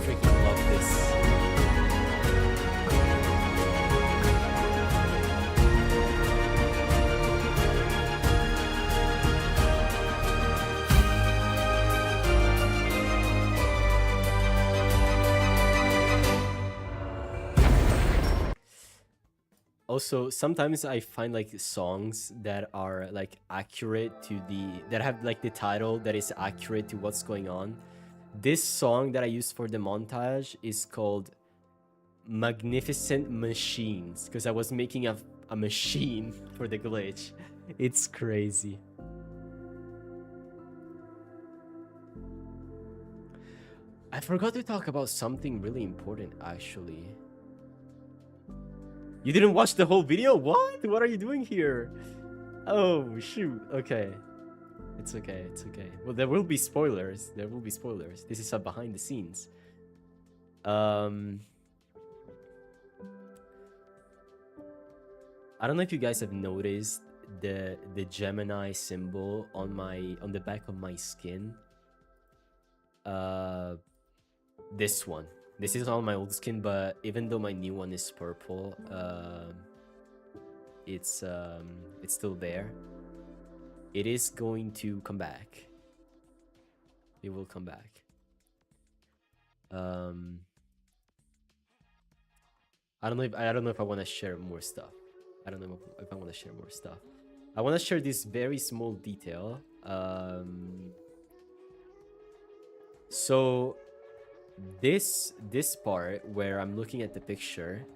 Speaker 3: Freaking love this. Also, sometimes I find like songs that are like accurate to that have like the title that is accurate to what's going on. This song that I used for the montage is called Magnificent Machines, because I was making a machine for the glitch. It's crazy. I forgot to talk about something really important, actually. You didn't watch the whole video? What? What are you doing here? Oh, shoot. Okay. It's okay, it's okay. Well, there will be spoilers. There will be spoilers. This is a behind the scenes. I don't know if you guys have noticed the Gemini symbol on the back of my skin. This one. This is on my old skin, but even though my new one is purple, it's still there. It is going to come back. It will come back. I don't know if I want to share more stuff. I don't know if I want to share more stuff. I want to share this very small detail. So this part where I'm looking at the picture,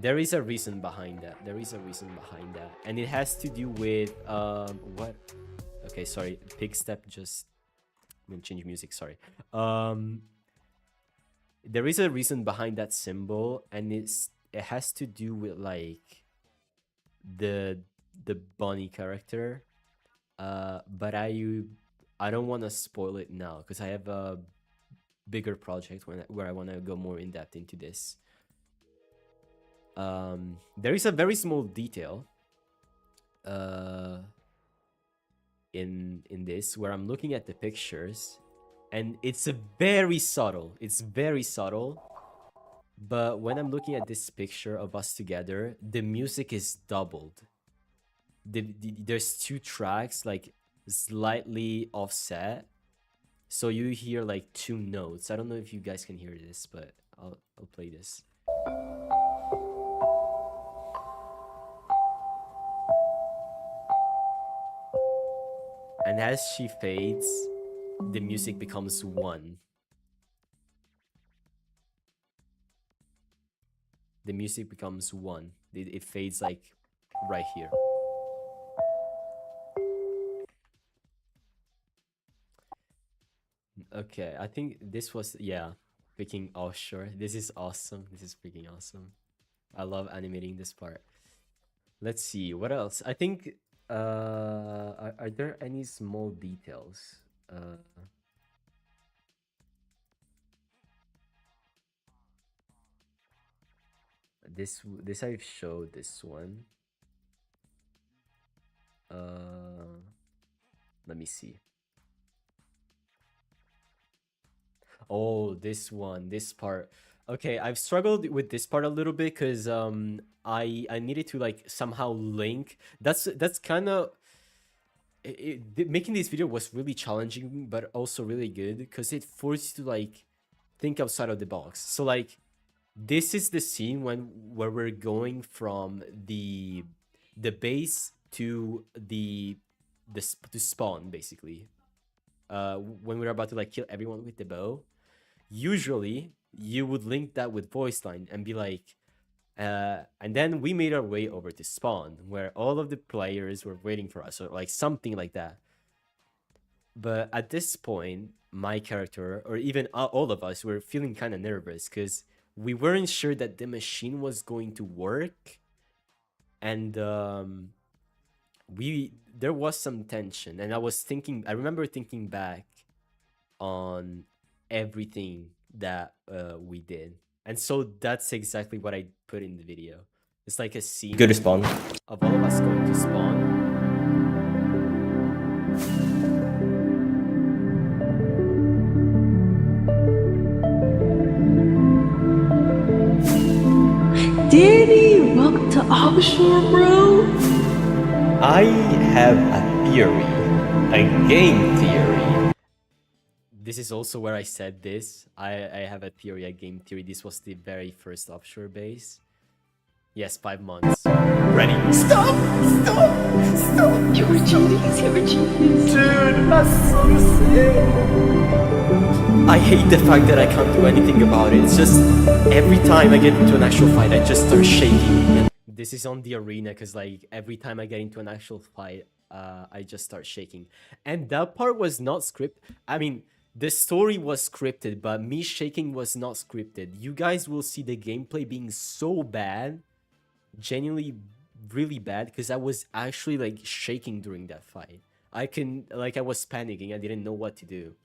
Speaker 3: there is a reason behind that. There is a reason behind that, and it has to do with what? Okay, sorry. Pig step. Just I'm gonna change music. Sorry. There is a reason behind that symbol, and it has to do with like the bunny character. But I don't want to spoil it now because I have a bigger project where I want to go more in depth into this. There is a very small detail in this where I'm looking at the pictures, and it's very subtle. It's very subtle. But when I'm looking at this picture of us together, the music is doubled. There's two tracks like slightly offset, so you hear like two notes. I don't know if you guys can hear this, but I'll play this. And as she fades, the music becomes one. The music becomes one. It fades like right here. Okay, I think this was, yeah, freaking offshore. This is awesome. This is freaking awesome. I love animating this part. Let's see, what else? I think, are there any small details? This I've showed this one. Let me see. Oh, this one, this part. Okay, I've struggled with this part a little bit because I needed to like somehow link. That's kind of making this video was really challenging, but also really good because it forced you to like think outside of the box. So like this is the scene where we're going from the base to to spawn basically. When we're about to like kill everyone with the bow. Usually you would link that with voice line and be like, and then we made our way over to spawn where all of the players were waiting for us, or like something like that. But at this point, my character, or even all of us, were feeling kind of nervous because we weren't sure that the machine was going to work, and there was some tension. And I remember thinking back on everything that we did, and so that's exactly what I put in the video. It's like a scene
Speaker 9: Good spawn.
Speaker 3: of all of us going to spawn.
Speaker 6: Danny, welcome to Offshore, bro.
Speaker 9: I have a theory, a game theory.
Speaker 3: This is also where I said this. I have a theory, a game theory. This was the very first offshore base. Yes, 5 months. Ready? Stop!
Speaker 6: You're a genius, you're a genius.
Speaker 3: Dude, that's so sick! I hate the fact that I can't do anything about it. It's just every time I get into an actual fight, I just start shaking. This is on the arena because like every time I get into an actual fight, I just start shaking. And that part was not scripted. I mean, The story was scripted, but me shaking was not scripted. You guys will see the gameplay being so bad, genuinely really bad, because I was actually like shaking during that fight. I was panicking. I didn't know what to do.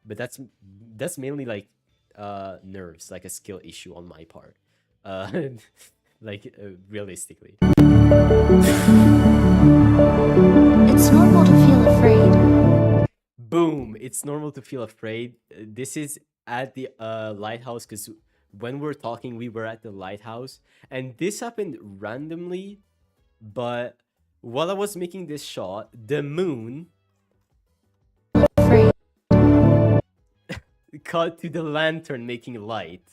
Speaker 3: But that's mainly like nerves, like a skill issue on my part. Realistically.
Speaker 2: It's normal to feel afraid.
Speaker 3: Boom! It's normal to feel afraid. This is at the lighthouse, because when we're talking, we were at the lighthouse, and this happened randomly. But while I was making this shot, the moon
Speaker 2: Afraid.
Speaker 3: cut to the lantern making light.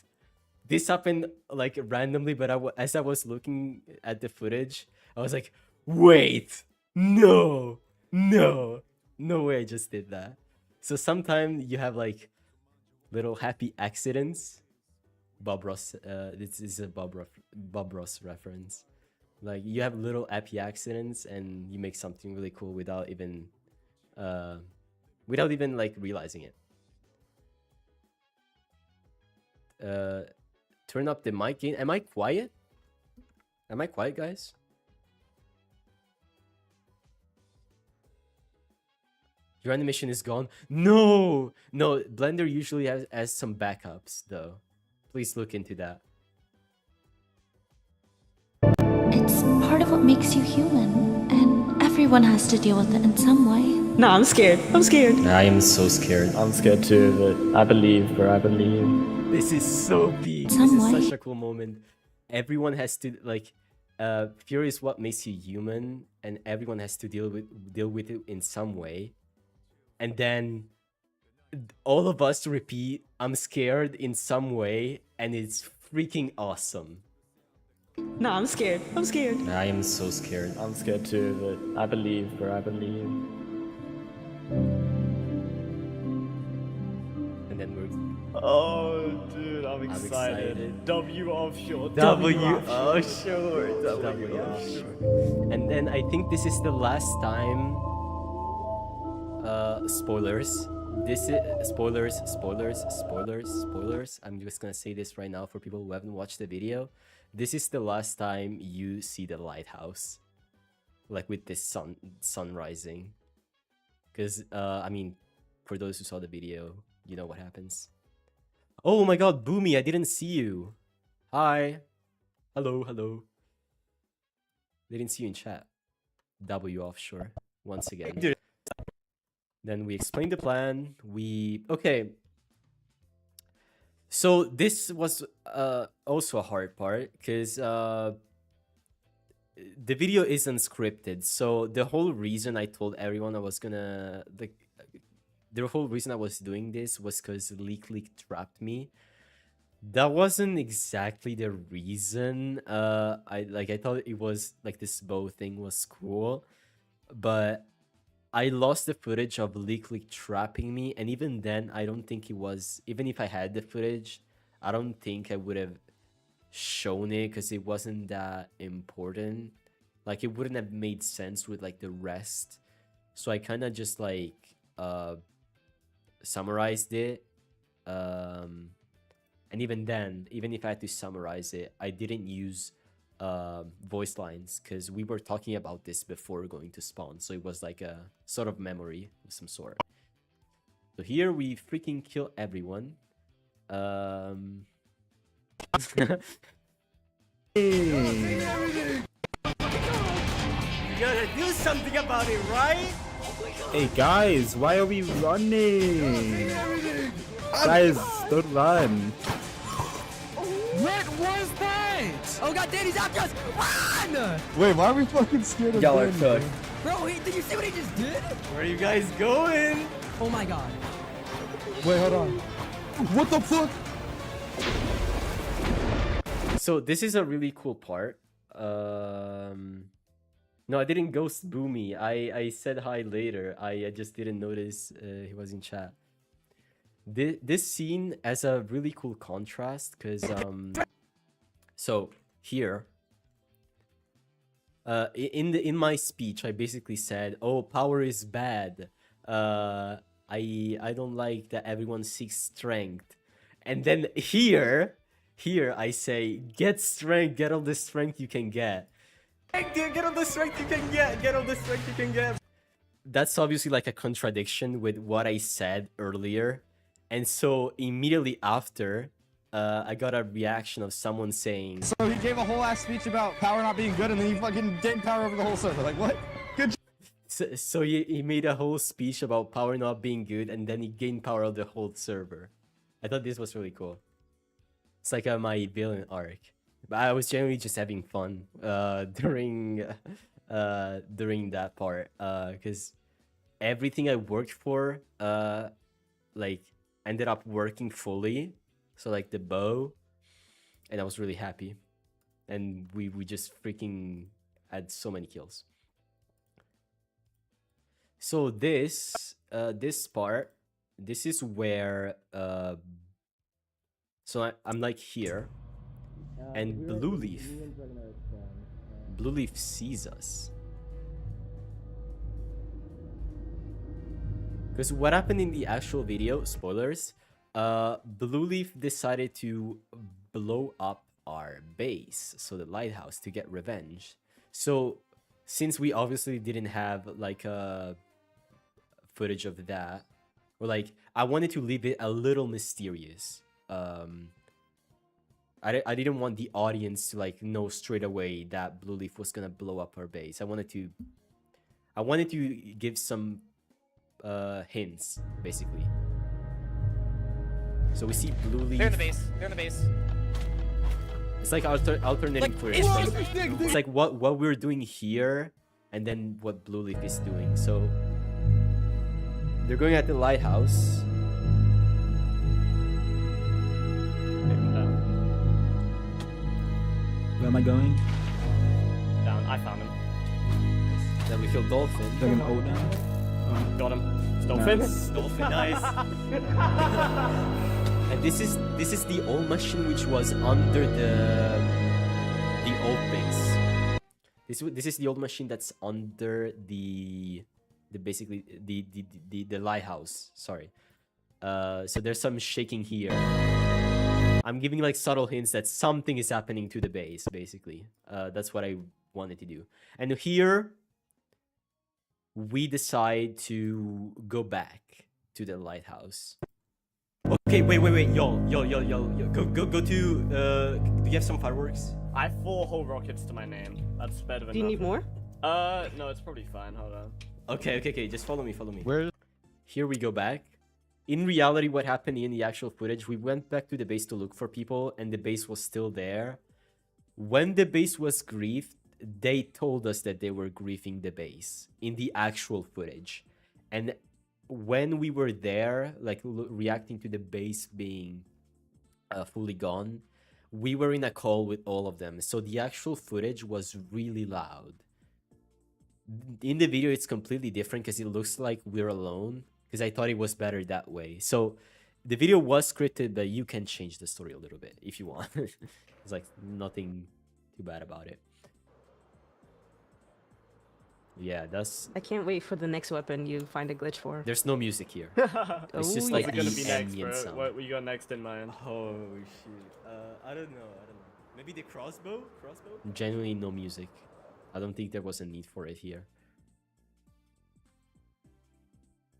Speaker 3: This happened like randomly, but as I was looking at the footage, I was like, wait, no way I just did that. So sometimes you have like little happy accidents. Bob Ross, this is a Bob Ross reference. Like you have little happy accidents and you make something really cool without even like realizing it. Turn up the mic gain. Am I quiet? Am I quiet, guys? Your animation is gone. No, Blender usually has some backups though. Please look into that.
Speaker 2: It's part of what makes you human, and everyone has to deal with it in some way.
Speaker 6: Nah, I'm scared.
Speaker 3: I am so scared.
Speaker 7: I'm scared too, but I believe, bro. I believe.
Speaker 3: This is so big. This
Speaker 2: Some
Speaker 3: is
Speaker 2: way.
Speaker 3: such a cool moment. Everyone has to like fear is what makes you human, and everyone has to deal with it in some way. And then all of us repeat, I'm scared in some way, and it's freaking awesome.
Speaker 6: Nah, I'm scared.
Speaker 3: I am so scared.
Speaker 7: I'm scared too, but I believe, bro. I believe.
Speaker 3: And then we're
Speaker 7: Oh, dude, I'm
Speaker 3: excited.
Speaker 7: excited. W offshore.
Speaker 3: W
Speaker 7: offshore.
Speaker 3: W offshore. And then I think this is the last time. Spoilers. This is spoilers. I'm just gonna say this right now for people who haven't watched the video. This is the last time you see the lighthouse, like with this sun rising. Because I mean, for those who saw the video, you know what happens. Oh my God, Boomy, I didn't see you. Hi. Hello. Didn't see you in chat. W offshore once again. Then we explained the plan. Okay. So this was also a hard part because the video is unscripted. So the whole reason I told everyone I was gonna the whole reason I was doing this was because Leak trapped me. That wasn't exactly the reason. I thought it was like this bow thing was cool, but I lost the footage of Leak trapping me, and even then, I don't think it was. Even if I had the footage, I don't think I would have shown it because it wasn't that important. Like it wouldn't have made sense with like the rest. So I kind of just like summarized it. And even then, even if I had to summarize it, I didn't use voice lines because we were talking about this before going to spawn, so it was like a sort of memory of some sort. So here we freaking kill everyone. You gotta do something about it, right?
Speaker 10: Hey guys, why are we running? Guys, don't run.
Speaker 5: What was that? Oh god, Danny's after us! Run!
Speaker 10: Wait, why are we fucking scared of
Speaker 7: Y'all are
Speaker 10: Danny?
Speaker 7: cooked.
Speaker 5: Bro, did you see what he just did?
Speaker 3: Where are you guys going?
Speaker 5: Oh my god.
Speaker 10: Wait, hold on. What the fuck?
Speaker 3: So this is a really cool part. No, I didn't ghost Boomy. I said hi later. I just didn't notice he was in chat. This scene has a really cool contrast because so here in my speech I basically said, oh, power is bad. I don't like that everyone seeks strength. And then here I say, get strength, get all the strength you can get. Get all the strength you can get all the strength you can get. That's obviously like a contradiction with what I said earlier. And so immediately after, I got a reaction of someone saying,
Speaker 10: So he gave a whole ass speech about power not being good, and then he fucking gained power over the whole server. Like what? Good.
Speaker 3: so he made a whole speech about power not being good, and then he gained power of the whole server. I thought this was really cool. It's like my villain arc. But I was generally just having fun during that part, because everything I worked for like ended up working fully. So like the bow, and I was really happy, and we just freaking had so many kills. So this part, this is where so I'm like here, and Blue Leaf sees us. Because what happened in the actual video, spoilers, Blue Leaf decided to blow up our base, so the lighthouse, to get revenge. So since we obviously didn't have like a footage of that, or like I wanted to leave it a little mysterious. I didn't want the audience to like know straight away that Blue Leaf was gonna blow up our base. I wanted to give some hints, basically. So we see Blue Leaf.
Speaker 5: They're in the base. They're in the base.
Speaker 3: It's like alternating
Speaker 5: Like,
Speaker 3: footage.
Speaker 5: it's-
Speaker 3: It's like what we're doing here, and then what Blue Leaf is doing. So they're going at the lighthouse.
Speaker 10: Where am I going?
Speaker 7: Down. I found him.
Speaker 3: Then we kill Dolphin.
Speaker 10: Like an old down.
Speaker 7: Got him. Dolphin.
Speaker 3: Dolphin, nice. And this is the old machine which was under the old base. This is the old machine that's under the basically the lighthouse. Sorry. So there's some shaking here. I'm giving like subtle hints that something is happening to the base, basically. That's what I wanted to do. And here we decide to go back to the lighthouse. Okay, wait, yo, go to, do you have some fireworks?
Speaker 7: I have 4 whole rockets to my name. That's better than
Speaker 11: Do you need
Speaker 7: nothing.
Speaker 11: more?
Speaker 7: No, it's probably fine. Hold on.
Speaker 3: Okay, just follow me.
Speaker 10: Where?
Speaker 3: Here we go back. In reality, what happened in the actual footage, we went back to the base to look for people, and the base was still there. When the base was griefed, they told us that they were griefing the base in the actual footage. And when we were there, like reacting to the base being fully gone, we were in a call with all of them. So the actual footage was really loud. In the video, it's completely different because it looks like we're alone, because I thought it was better that way. So the video was scripted, but you can change the story a little bit if you want. It's like nothing too bad about it. Yeah, that's...
Speaker 11: I can't wait for the next weapon you find a glitch for.
Speaker 3: There's no music here. It's just
Speaker 11: Ooh,
Speaker 3: like
Speaker 7: What's
Speaker 3: the
Speaker 7: gonna be next,
Speaker 3: ambient
Speaker 7: bro?
Speaker 3: sound.
Speaker 7: What you got next in mind?
Speaker 3: Oh shoot. I don't know. Maybe the crossbow? Genuinely no music. I don't think there was a need for it here.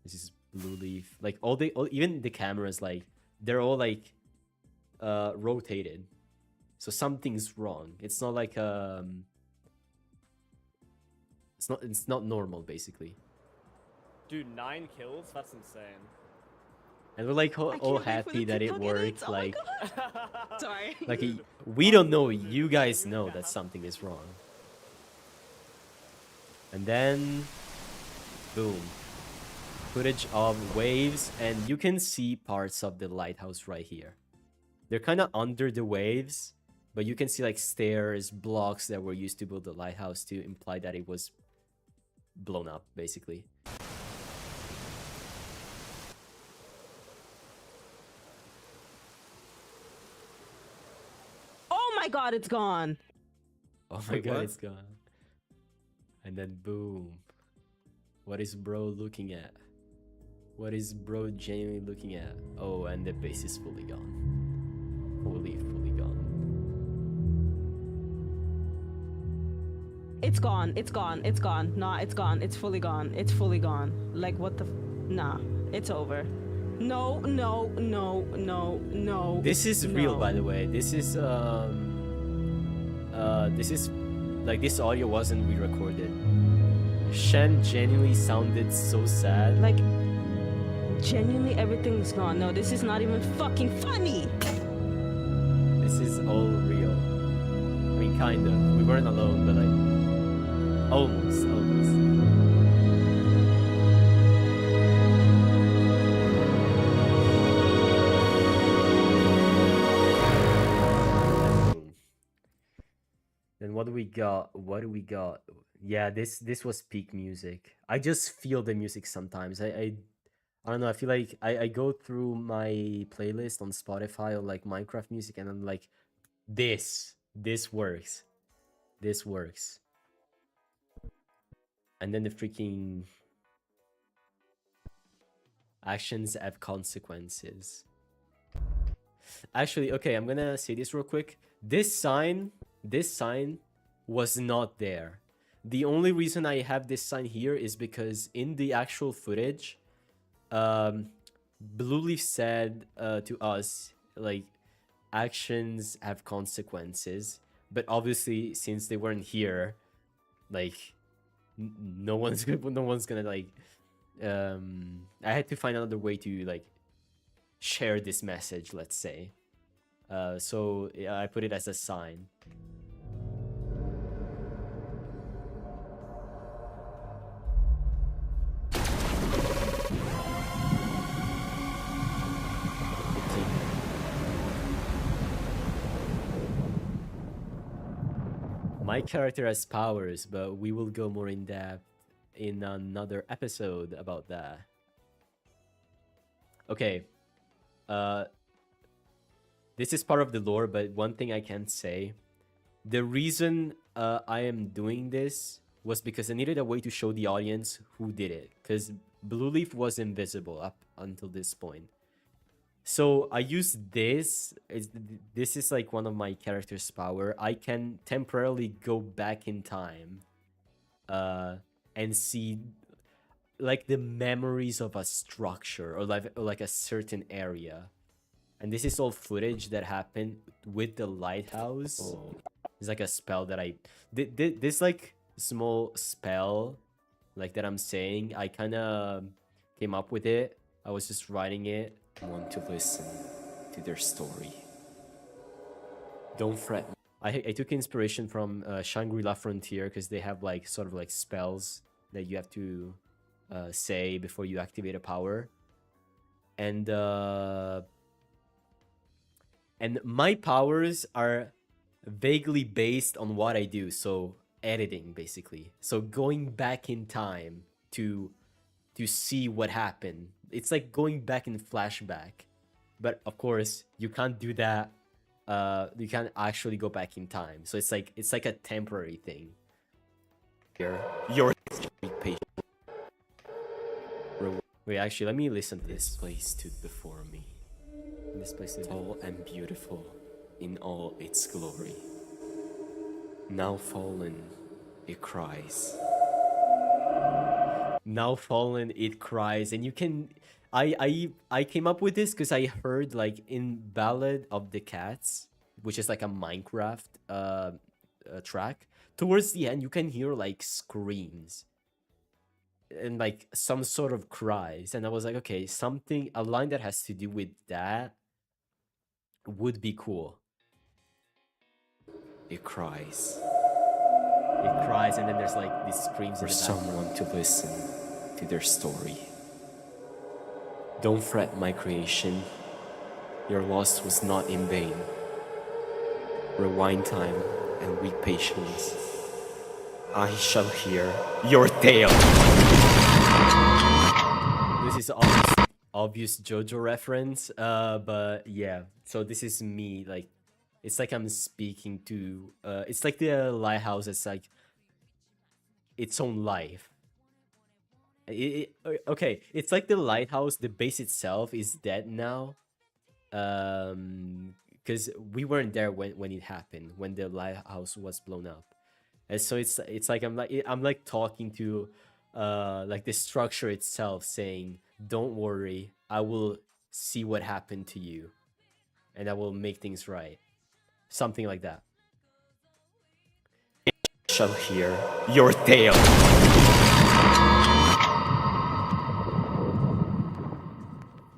Speaker 3: This is Blue Leaf. Like even the cameras, like they're all like rotated. So something's wrong. It's not like it's not normal, basically.
Speaker 7: Dude, 9 kills? That's insane.
Speaker 3: And we're like
Speaker 11: I
Speaker 3: all
Speaker 11: can't wait for
Speaker 3: happy
Speaker 11: the
Speaker 3: that it
Speaker 11: TikTok
Speaker 3: worked.
Speaker 11: edits. Oh my
Speaker 3: Like,
Speaker 11: God. Sorry.
Speaker 3: like we don't know. You guys know that something is wrong. And then, boom. Footage of waves, and you can see parts of the lighthouse right here. They're kind of under the waves, but you can see like stairs, blocks that were used to build the lighthouse to imply that it was blown up, basically.
Speaker 11: Oh my God, it's gone.
Speaker 3: Oh my
Speaker 4: Wait,
Speaker 3: god,
Speaker 4: what?
Speaker 3: it's gone. And then boom. What is bro looking at? What is bro genuinely looking at? Oh, and the base is fully gone. Fully gone.
Speaker 11: It's gone. It's gone. It's gone. Nah, it's gone. It's fully gone. It's fully gone. Like, what the? Nah, it's over. No, no, no, no, no.
Speaker 3: This is real,
Speaker 11: no.
Speaker 3: by the way. This is like, this audio wasn't re-recorded. Shen genuinely sounded so sad.
Speaker 11: Like, genuinely everything is gone. No, this is not even fucking funny.
Speaker 3: This is all real. I mean, kind of. We weren't alone, but like, almost. Then what do we got? Yeah, this was peak music. I just feel the music sometimes. I don't know, I feel like I go through my playlist on Spotify or like Minecraft music and I'm like, this works. This works. And then the freaking actions have consequences. Actually, okay, I'm gonna say this real quick. This sign was not there. The only reason I have this sign here is because in the actual footage, Blueleaf said to us, like, actions have consequences, but obviously since they weren't here, like, no one's gonna like, I had to find another way to like share this message, let's say. So yeah, I put it as a sign. My character has powers, but we will go more in depth in another episode about that. Okay. This is part of the lore, but one thing I can say. The reason I am doing this was because I needed a way to show the audience who did it. Because Blueleaf was invisible up until this point. So I used this. This is like one of my character's power. I can temporarily go back in time and see like the memories of a structure or like a certain area. And this is all footage that happened with the lighthouse. It's like a spell that I did. This like small spell like that I'm saying, I kind of came up with it. I was just writing it. I want to listen to their story. Don't fret. I took inspiration from Shangri-La Frontier because they have like sort of like spells that you have to say before you activate a power. And my powers are vaguely based on what I do. So editing, basically. So going back in time to see what happened. It's like going back in flashback. But of course, you can't do that. You can't actually go back in time. So it's like a temporary thing. Your patient. Wait, actually, let me listen to this. Place stood before me. This place is tall and beautiful in all its glory. Now fallen, it cries. Now fallen, it cries. And you can... I came up with this because I heard like in Ballad of the Cats, which is like a Minecraft track. Towards the end, you can hear like screams and like some sort of cries. And I was like, okay, a line that has to do with that would be cool. It cries. It cries, and then there's like these screams for someone to listen to their story. Don't fret, my creation. Your loss was not in vain. Rewind time and with patience, I shall hear your tale. This is obvious JoJo reference, but yeah. So this is me, like, it's like I'm speaking to. It's like the lighthouse. It's like its own life. Okay, it's like the lighthouse, the base itself is dead now. Because we weren't there when it happened, when the lighthouse was blown up. And so it's like I'm like talking to like the structure itself, saying, don't worry, I will see what happened to you and I will make things right. Something like that.
Speaker 9: Shall hear your tale.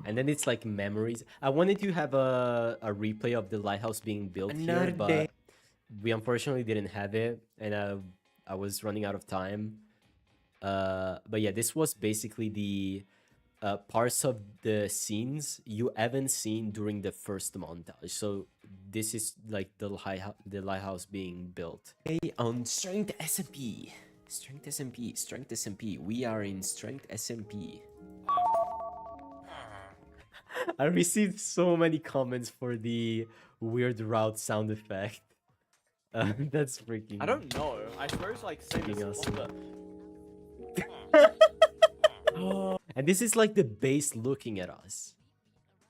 Speaker 3: And then it's like memories. I wanted to have a replay of the lighthouse being built here, but we unfortunately didn't have it, and I was running out of time. But yeah, this was basically the parts of the scenes you haven't seen during the first montage. So this is like the lighthouse being built.
Speaker 9: Okay, on Strength SMP. Strength SMP, Strength SMP. We are in Strength SMP.
Speaker 3: I received so many comments for the weird route sound effect. That's freaking.
Speaker 5: I don't know. I suppose like same as
Speaker 3: And this is like the base looking at us.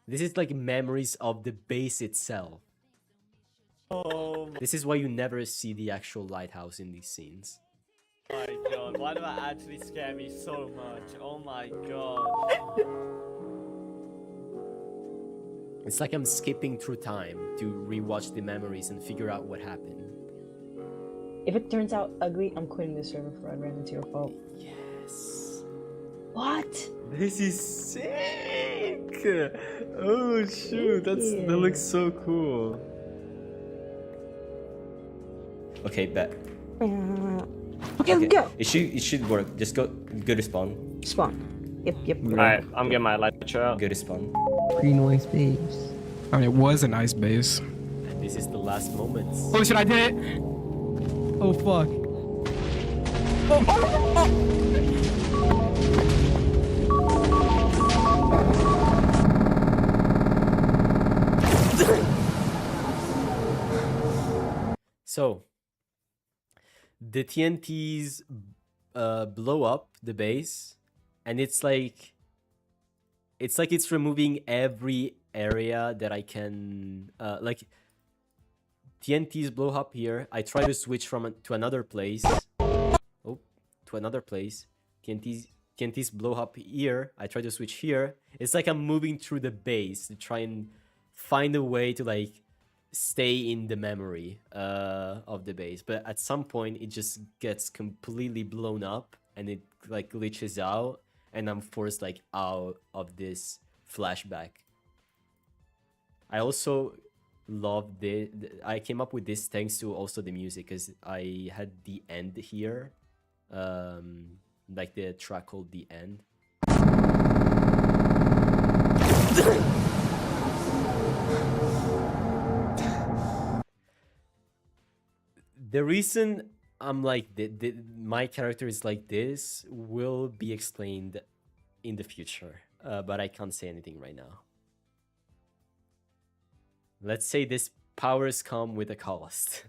Speaker 3: This is like memories of the base itself. This is why you never see the actual lighthouse in these scenes.
Speaker 5: Oh my god, why did that actually scare me so much? Oh my god.
Speaker 3: It's like I'm skipping through time to rewatch the memories and figure out what happened.
Speaker 12: If it turns out ugly, I'm quitting the server forever and it's your fault.
Speaker 3: Yes.
Speaker 12: What?
Speaker 3: This is sick! Oh shoot, that looks so cool.
Speaker 9: Okay, bet.
Speaker 12: Okay, go!
Speaker 9: It should work. Just go to spawn.
Speaker 12: Spawn. Yep.
Speaker 5: Alright, I'm getting my lecture out.
Speaker 9: Go to spawn.
Speaker 10: Nice base. I mean, it was a nice base.
Speaker 3: And this is the last moments.
Speaker 10: Holy shit, I did it! Oh fuck.
Speaker 3: So, the TNTs blow up the base, and it's like it's removing every area that I can like. TNTs blow up here. I try to switch to another place. Oh, to another place. TNTs blow up here. I try to switch here. It's like I'm moving through the base to try and find a way to like stay in the memory of the base. But at some point, it just gets completely blown up and it like glitches out, and I'm forced like out of this flashback. I also love this. I came up with this thanks to also the music, because I had the end here, like the track called The End. The reason I'm like my character is like this will be explained in the future, but I can't say anything right now. Let's say this powers come with a cost.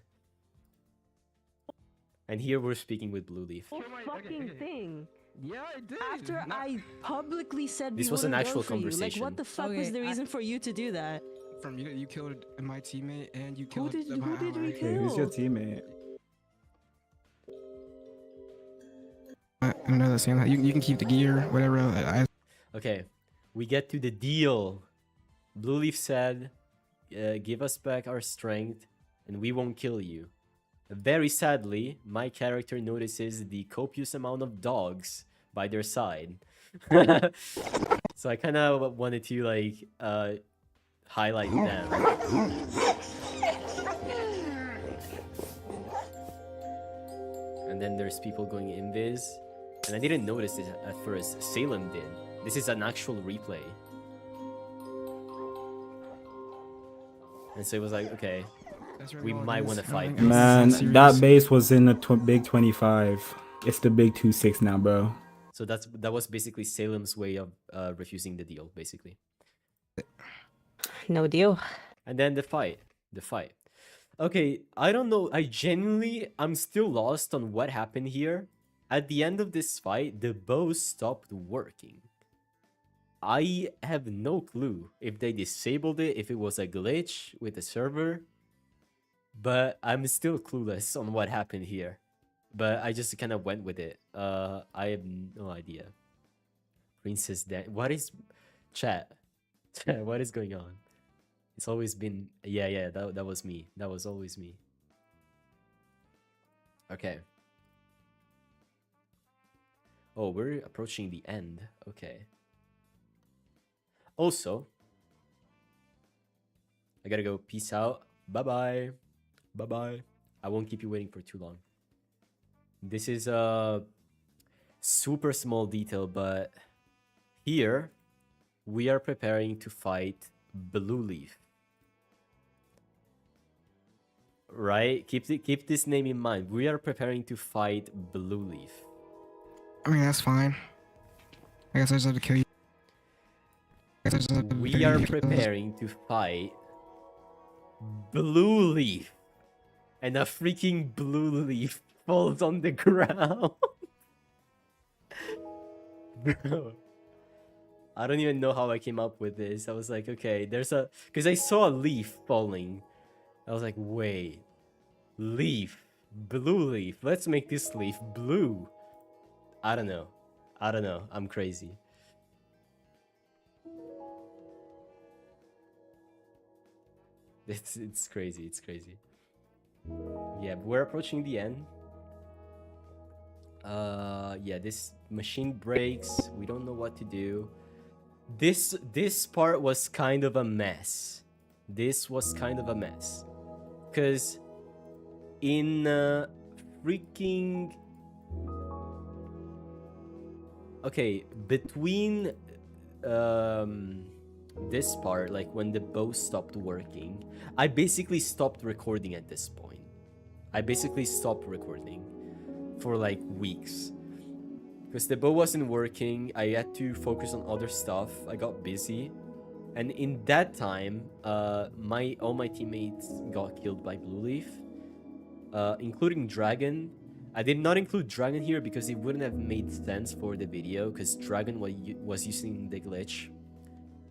Speaker 3: And here we're speaking with Blue Leaf.
Speaker 11: Fucking thing.
Speaker 10: Yeah, I did.
Speaker 11: After I publicly said
Speaker 3: This
Speaker 11: we
Speaker 3: was an
Speaker 11: wouldn't
Speaker 3: actual
Speaker 11: go for you. Like,
Speaker 3: conversation.
Speaker 11: what the fuck
Speaker 10: Okay,
Speaker 11: was the reason for you to do that?
Speaker 10: From you killed my teammate and you
Speaker 11: Who
Speaker 10: killed
Speaker 11: did
Speaker 10: my
Speaker 11: we
Speaker 10: ally.
Speaker 11: kill?
Speaker 7: Who's your teammate?
Speaker 10: I know that saying that. You can keep the gear, whatever.
Speaker 3: Okay, we get to the deal. Blue Leaf said, give us back our strength and we won't kill you. Very sadly, my character notices the copious amount of dogs by their side. So I kind of wanted to like highlight them. And then there's people going invis. And I didn't notice this at first. Salem did. This is an actual replay. And so it was like, okay, we might want to fight.
Speaker 7: Man, that base was in the big 25. It's the big 26 now, bro.
Speaker 3: So that was basically Salem's way of refusing the deal, basically.
Speaker 12: No deal.
Speaker 3: And then the fight. Okay, I don't know. I'm still lost on what happened here. At the end of this fight, the bow stopped working. I have no clue if they disabled it, if it was a glitch with the server, but I'm still clueless on what happened here. But I just kind of went with it. I have no idea. Princess Dan, what is chat? Chat, what is going on? It's always been yeah, that was me. That was always me. Okay. Oh, we're approaching the end. Okay. Also, I gotta go. Peace out. Bye-bye. Bye-bye. I won't keep you waiting for too long. This is a super small detail, but here we are preparing to fight Blue Leaf. Right? Keep this name in mind. We are preparing to fight Blue Leaf.
Speaker 5: I mean, that's fine. I guess I just have to kill you.
Speaker 3: We are preparing to fight Blue Leaf. And a freaking blue leaf falls on the ground. Bro. I don't even know how I came up with this. I was like, okay, there's a... Because I saw a leaf falling. I was like, wait. Leaf. Blue leaf. Let's make this leaf blue. I don't know. I don't know. I'm crazy. It's crazy. It's crazy. Yeah, we're approaching the end. Yeah, this machine breaks. We don't know what to do. This part was kind of a mess. This was kind of a mess. Cause in freaking... Okay, between this part, like when the bow stopped working, I basically stopped recording at this point. I basically stopped recording for like weeks. Because the bow wasn't working, I had to focus on other stuff. I got busy. And in that time, all my teammates got killed by Blue Leaf. Including Dragon. I did not include Dragon here because it wouldn't have made sense for the video, because Dragon was using the glitch.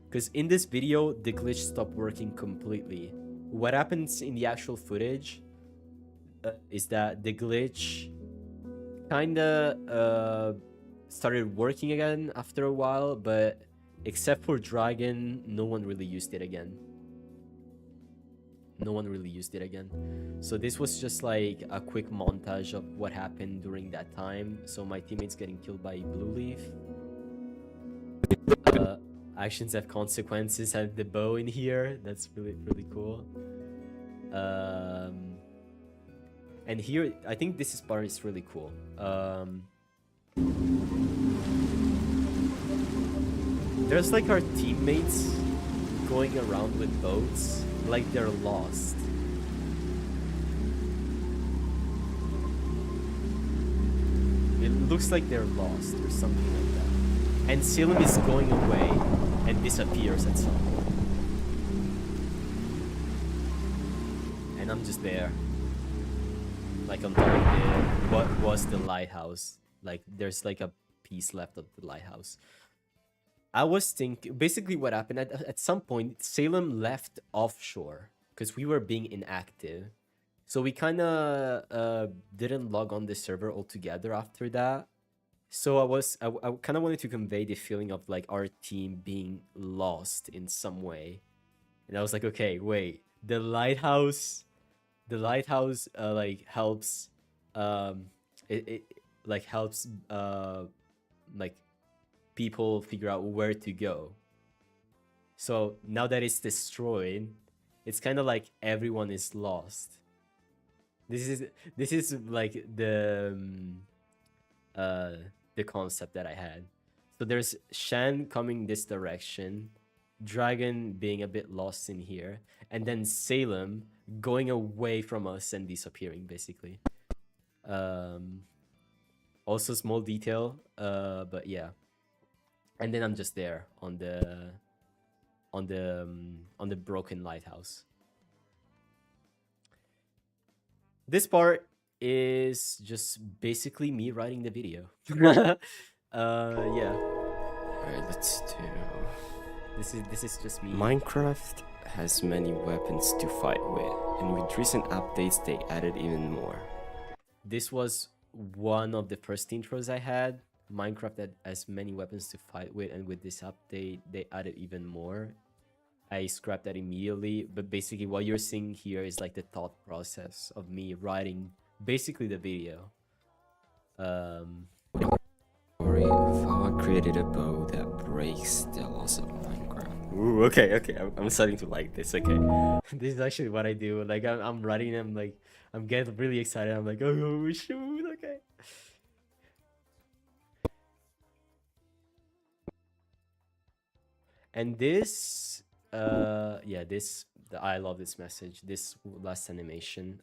Speaker 3: Because in this video, the glitch stopped working completely. What happens in the actual footage is that the glitch kinda started working again after a while, but except for Dragon, no one really used it again. No one really used it again. So this was just like a quick montage of what happened during that time. So my teammates getting killed by Blue Leaf. Actions have consequences, have the bow in here. That's really cool. And here, I think this part is really cool. There's like our teammates going around with boats like they're lost. It looks like they're lost or something like that. And Selim is going away and disappears at some point. And I'm just there. Like on top of what was the lighthouse. Like there's like a piece left of the lighthouse. I was thinking, basically what happened, at some point, Salem left offshore because we were being inactive. So we kind of didn't log on the server altogether after that. So I kind of wanted to convey the feeling of like our team being lost in some way. And I was like, okay, wait, the lighthouse like helps, it like helps like people figure out where to go. So now that it's destroyed, it's kind of like everyone is lost. This is like the concept that I had. So there's Shan coming this direction, Dragon being a bit lost in here, and then Salem going away from us and disappearing basically. Also small detail, but yeah. And then I'm just there on the broken lighthouse. This part is just basically me writing the video. Yeah.
Speaker 9: Alright, let's do.
Speaker 3: This is just me.
Speaker 9: Minecraft has many weapons to fight with, and with recent updates, they added even more.
Speaker 3: This was one of the first intros I had. Minecraft had as many weapons to fight with, and with this update, they added even more. I scrapped that immediately, but basically what you're seeing here is like the thought process of me writing basically the video.
Speaker 9: Sorry, Fawa created a bow that breaks the laws of Minecraft.
Speaker 3: Ooh, okay, I'm starting to like this. Okay, this is actually what I do. Like I'm writing them, like I'm getting really excited. I'm like, oh shoot, okay. And this, yeah, this, I love this message. This last animation.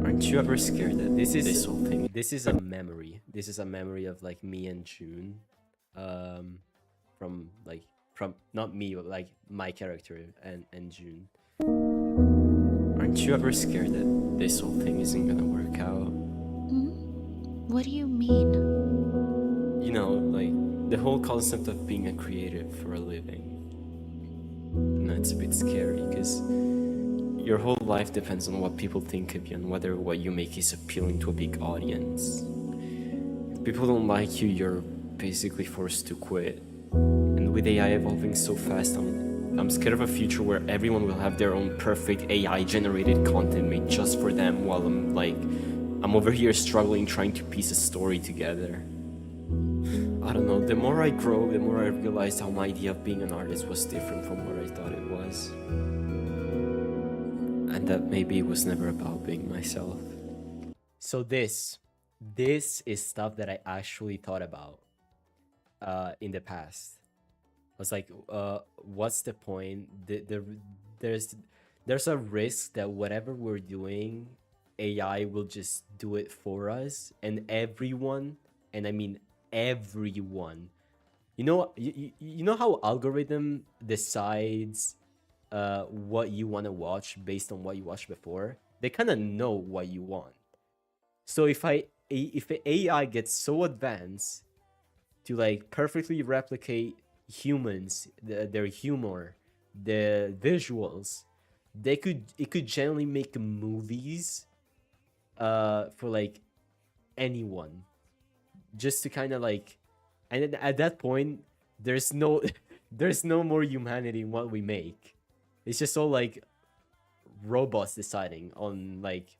Speaker 9: Aren't you ever scared that
Speaker 3: This
Speaker 9: whole thing?
Speaker 3: This is a memory. This is a memory of like me and June, from not me, but like my character and June.
Speaker 9: Aren't you ever scared that this whole thing isn't gonna work out?
Speaker 2: What do you mean?
Speaker 9: You know, like the whole concept of being a creative for a living. And that's a bit scary because your whole life depends on what people think of you and whether what you make is appealing to a big audience. If people don't like you, you're basically forced to quit. And with AI evolving so fast, I'm scared of a future where everyone will have their own perfect AI-generated content made just for them, while I'm over here struggling trying to piece a story together. I don't know, the more I grow, the more I realized how my idea of being an artist was different from what I thought it was. And that maybe it was never about being myself.
Speaker 3: So this is stuff that I actually thought about in the past. I was like, what's the point? There's a risk that whatever we're doing, AI will just do it for us, and everyone, and I mean everyone, you know how algorithm decides what you want to watch based on what you watched before? They kind of know what you want. So if AI gets so advanced to like perfectly replicate humans, their humor, the visuals, it could generally make movies for like anyone, just to kind of like, and then at that point there's no more humanity in what we make. It's just all like robots deciding on like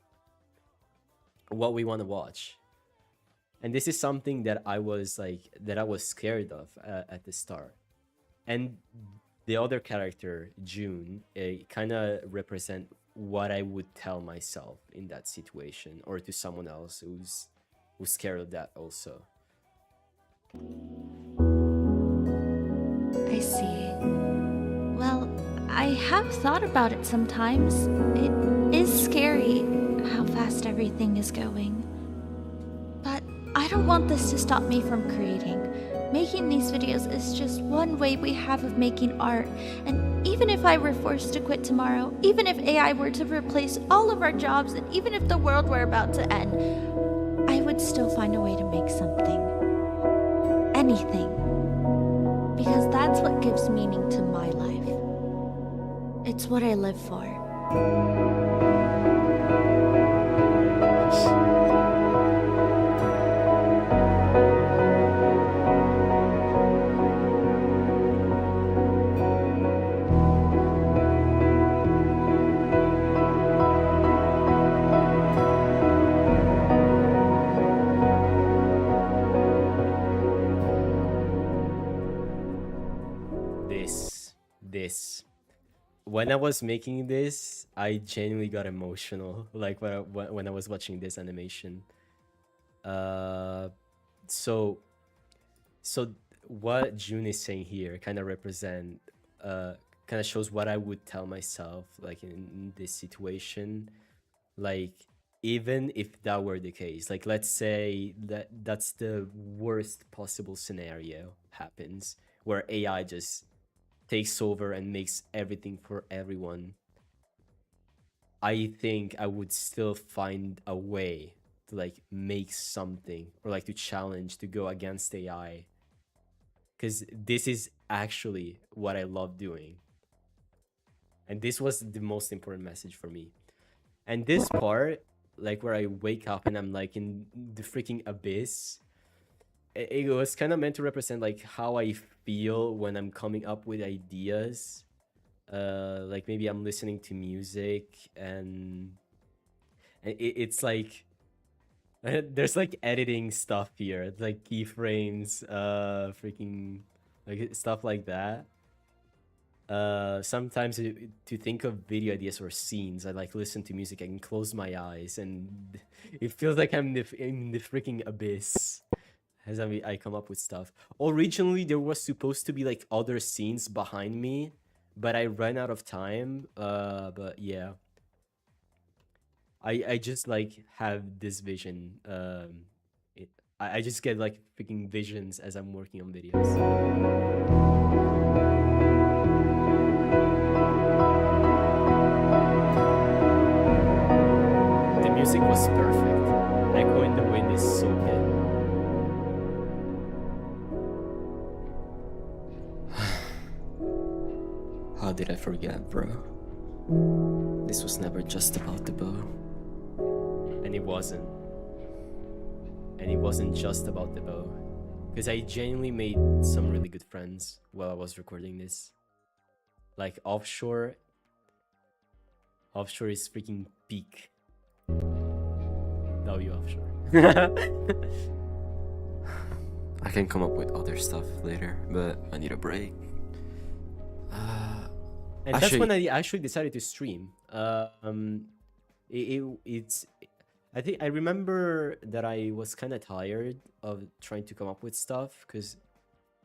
Speaker 3: what we want to watch. And this is something that I was scared of at the start. And the other character, June, kind of represent what I would tell myself in that situation, or to someone else who's scared of that also.
Speaker 2: I see. Well, I have thought about it sometimes. It is scary how fast everything is going. But I don't want this to stop me from creating. Making these videos is just one way we have of making art, and even if I were forced to quit tomorrow, even if AI were to replace all of our jobs, and even if the world were about to end, I would still find a way to make something. Anything. Because that's what gives meaning to my life. It's what I live for.
Speaker 3: When I was making this, I genuinely got emotional, like when I was watching this animation. So what June is saying here kind of shows what I would tell myself, like in this situation. Like, even if that were the case, like let's say that's the worst possible scenario happens, where AI just takes over and makes everything for everyone, I think I would still find a way to like make something, or like to challenge, to go against AI, because this is actually what I love doing. And this was the most important message for me. And this part, like where I wake up and I'm like in the freaking abyss, it was kind of meant to represent like how I feel when I'm coming up with ideas. Like maybe I'm listening to music and it's like there's like editing stuff here, like keyframes, freaking like stuff like that. Sometimes to think of video ideas or scenes, I like listen to music and close my eyes, and it feels like I'm in the freaking abyss as I come up with stuff. Originally, there was supposed to be like other scenes behind me, but I ran out of time. But yeah, I just like have this vision. I just get like freaking visions as I'm working on videos. The music was perfect. Echo in the Wind is so good. How did I forget, bro? This was never just about the bow. And it wasn't. And it wasn't just about the bow. Because I genuinely made some really good friends while I was recording this. Like Offshore. Offshore is freaking peak. W Offshore. I can come up with other stuff later, but I need a break. And that's when I actually decided to stream. It's I think I remember that I was kind of tired of trying to come up with stuff, because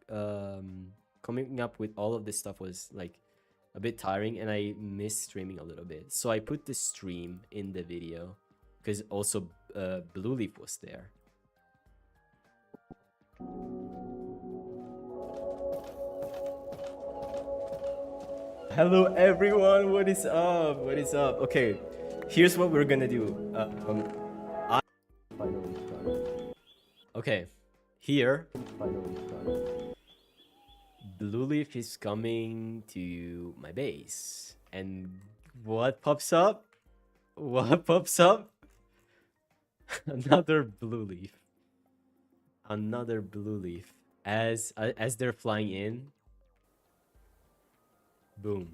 Speaker 3: coming up with all of this stuff was like a bit tiring, and I missed streaming a little bit. So I put the stream in the video, because also Blue Leaf was there. Hello everyone, what is up? What is up? Okay, here's what we're gonna do. Okay, here. Blue Leaf is coming to my base, and what pops up? What pops up? Another Blue Leaf. Another Blue Leaf. As they're flying in. Boom.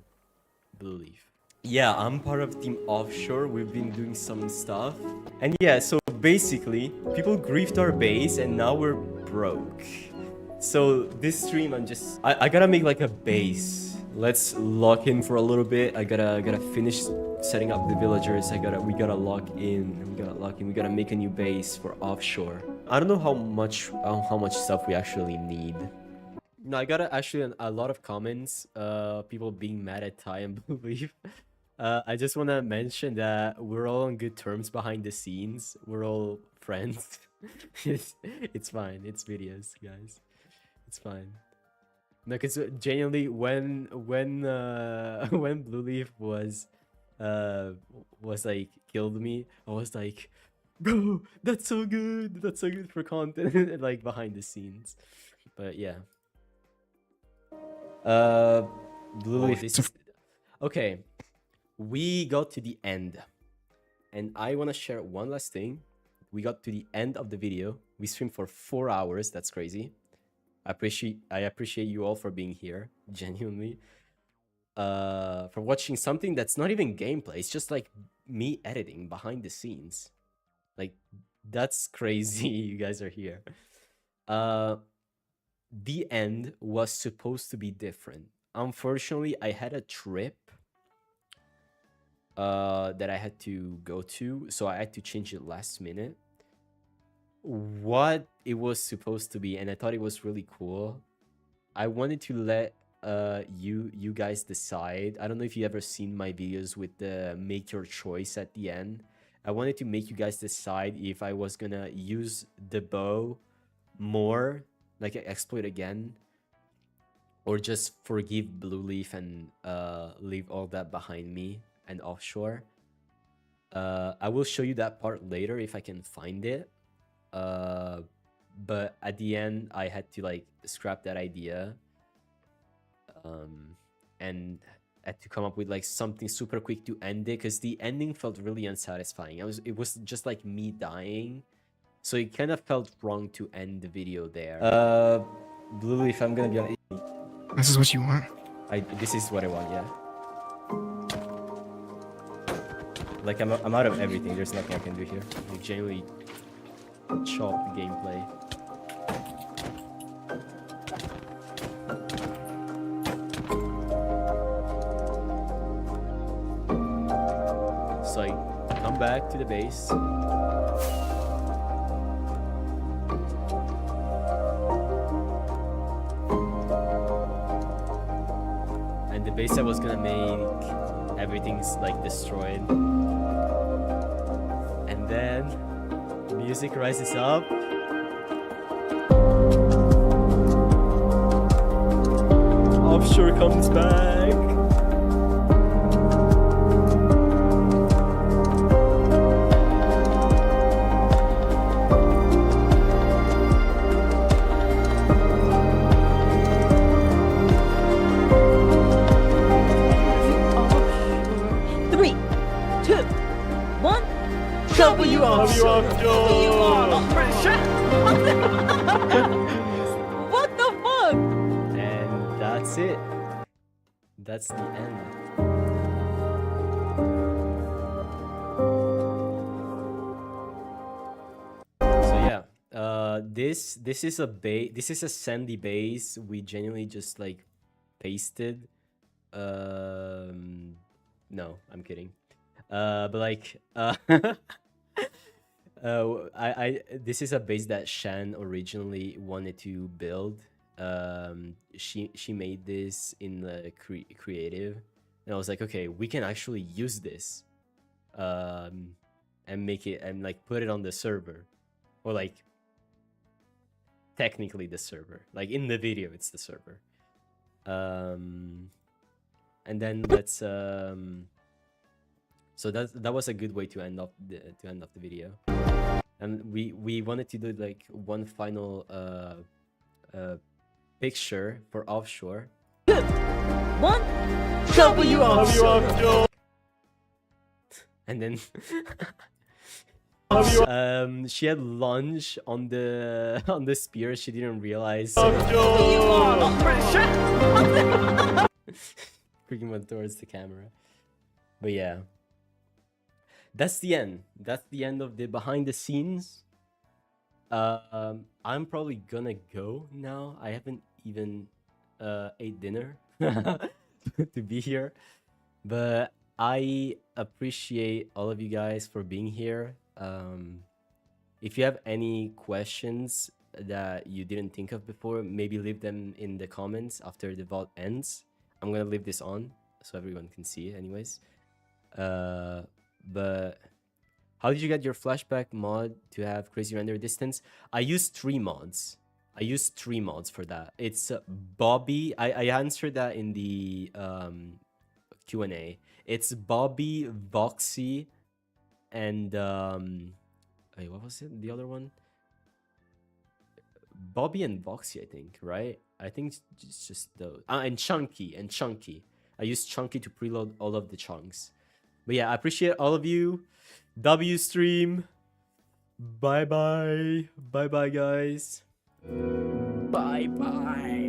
Speaker 3: Blue Leaf. Yeah, I'm part of Team Offshore. We've been doing some stuff. And yeah, so basically, people griefed our base and now we're broke. So this stream, I gotta make like a base. Let's lock in for a little bit. I gotta finish setting up the villagers. We gotta lock in. We gotta make a new base for Offshore. I don't know how much stuff we actually need. No, I got actually a lot of comments, people being mad at Ty and Blue Leaf. I just want to mention that we're all on good terms behind the scenes. We're all friends. It's fine. It's videos, guys. It's fine. No, because genuinely, when Blue Leaf was like killed me, I was like, bro, that's so good. That's so good for content, like behind the scenes. But yeah. Blue Leaf is... Okay, we got to the end, and I want to share one last thing. We got to the end of the video. We streamed for 4 hours. That's crazy. I appreciate you all for being here, genuinely. For watching something that's not even gameplay. It's just like me editing behind the scenes. Like, that's crazy. You guys are here. The end was supposed to be different. Unfortunately, I had a trip that I had to go to, so I had to change it last minute. What it was supposed to be, and I thought it was really cool. I wanted to let you guys decide. I don't know if you ever seen my videos with the make your choice at the end. I wanted to make you guys decide if I was gonna use the bow more, like exploit again, or just forgive Blue Leaf and leave all that behind me and Offshore. I will show you that part later if I can find it. But at the end, I had to like scrap that idea. And had to come up with like something super quick to end it, because the ending felt really unsatisfying. It was just like me dying, so it kind of felt wrong to end the video there. Blue, if I'm gonna be honest,
Speaker 5: This is what you want?
Speaker 3: This is what I want, yeah. Like I'm out of everything. There's nothing I can do here. Like genuinely chop the gameplay. So I come back to the base. And the base I was gonna make, everything's like destroyed. And then music rises up. Offshore comes back.
Speaker 6: W offshore. What the fuck?
Speaker 3: And that's it. That's the end. So yeah, this is a base. This is a sandy base. We genuinely just like pasted. No, I'm kidding. But like, this is a base that Shan originally wanted to build. She made this in the creative, and I was like, okay, we can actually use this, and make it and like put it on the server, or like technically the server. Like in the video, it's the server. And then let's So that was a good way to end off the video, and we wanted to do like one final picture for offshore.
Speaker 6: One W offshore.
Speaker 3: And then she had lunch on the spear. She didn't realize. Freaking went towards the camera. But yeah. That's the end. That's the end of the behind the scenes. I'm probably gonna go now. I haven't even ate dinner to be here. But I appreciate all of you guys for being here. If you have any questions that you didn't think of before, maybe leave them in the comments after the vault ends. I'm gonna leave this on so everyone can see it anyways. But how did you get your flashback mod to have crazy render distance? I used 3 mods. I used 3 mods for that. It's Bobby. I answered that in the Q&A. It's Bobby, Voxy, and wait, what was it? The other one? Bobby and Voxy, I think, right? I think it's just those. And Chunky. I used Chunky to preload all of the chunks. But yeah, I appreciate all of you. W stream. Bye bye. Bye bye, guys. Bye bye.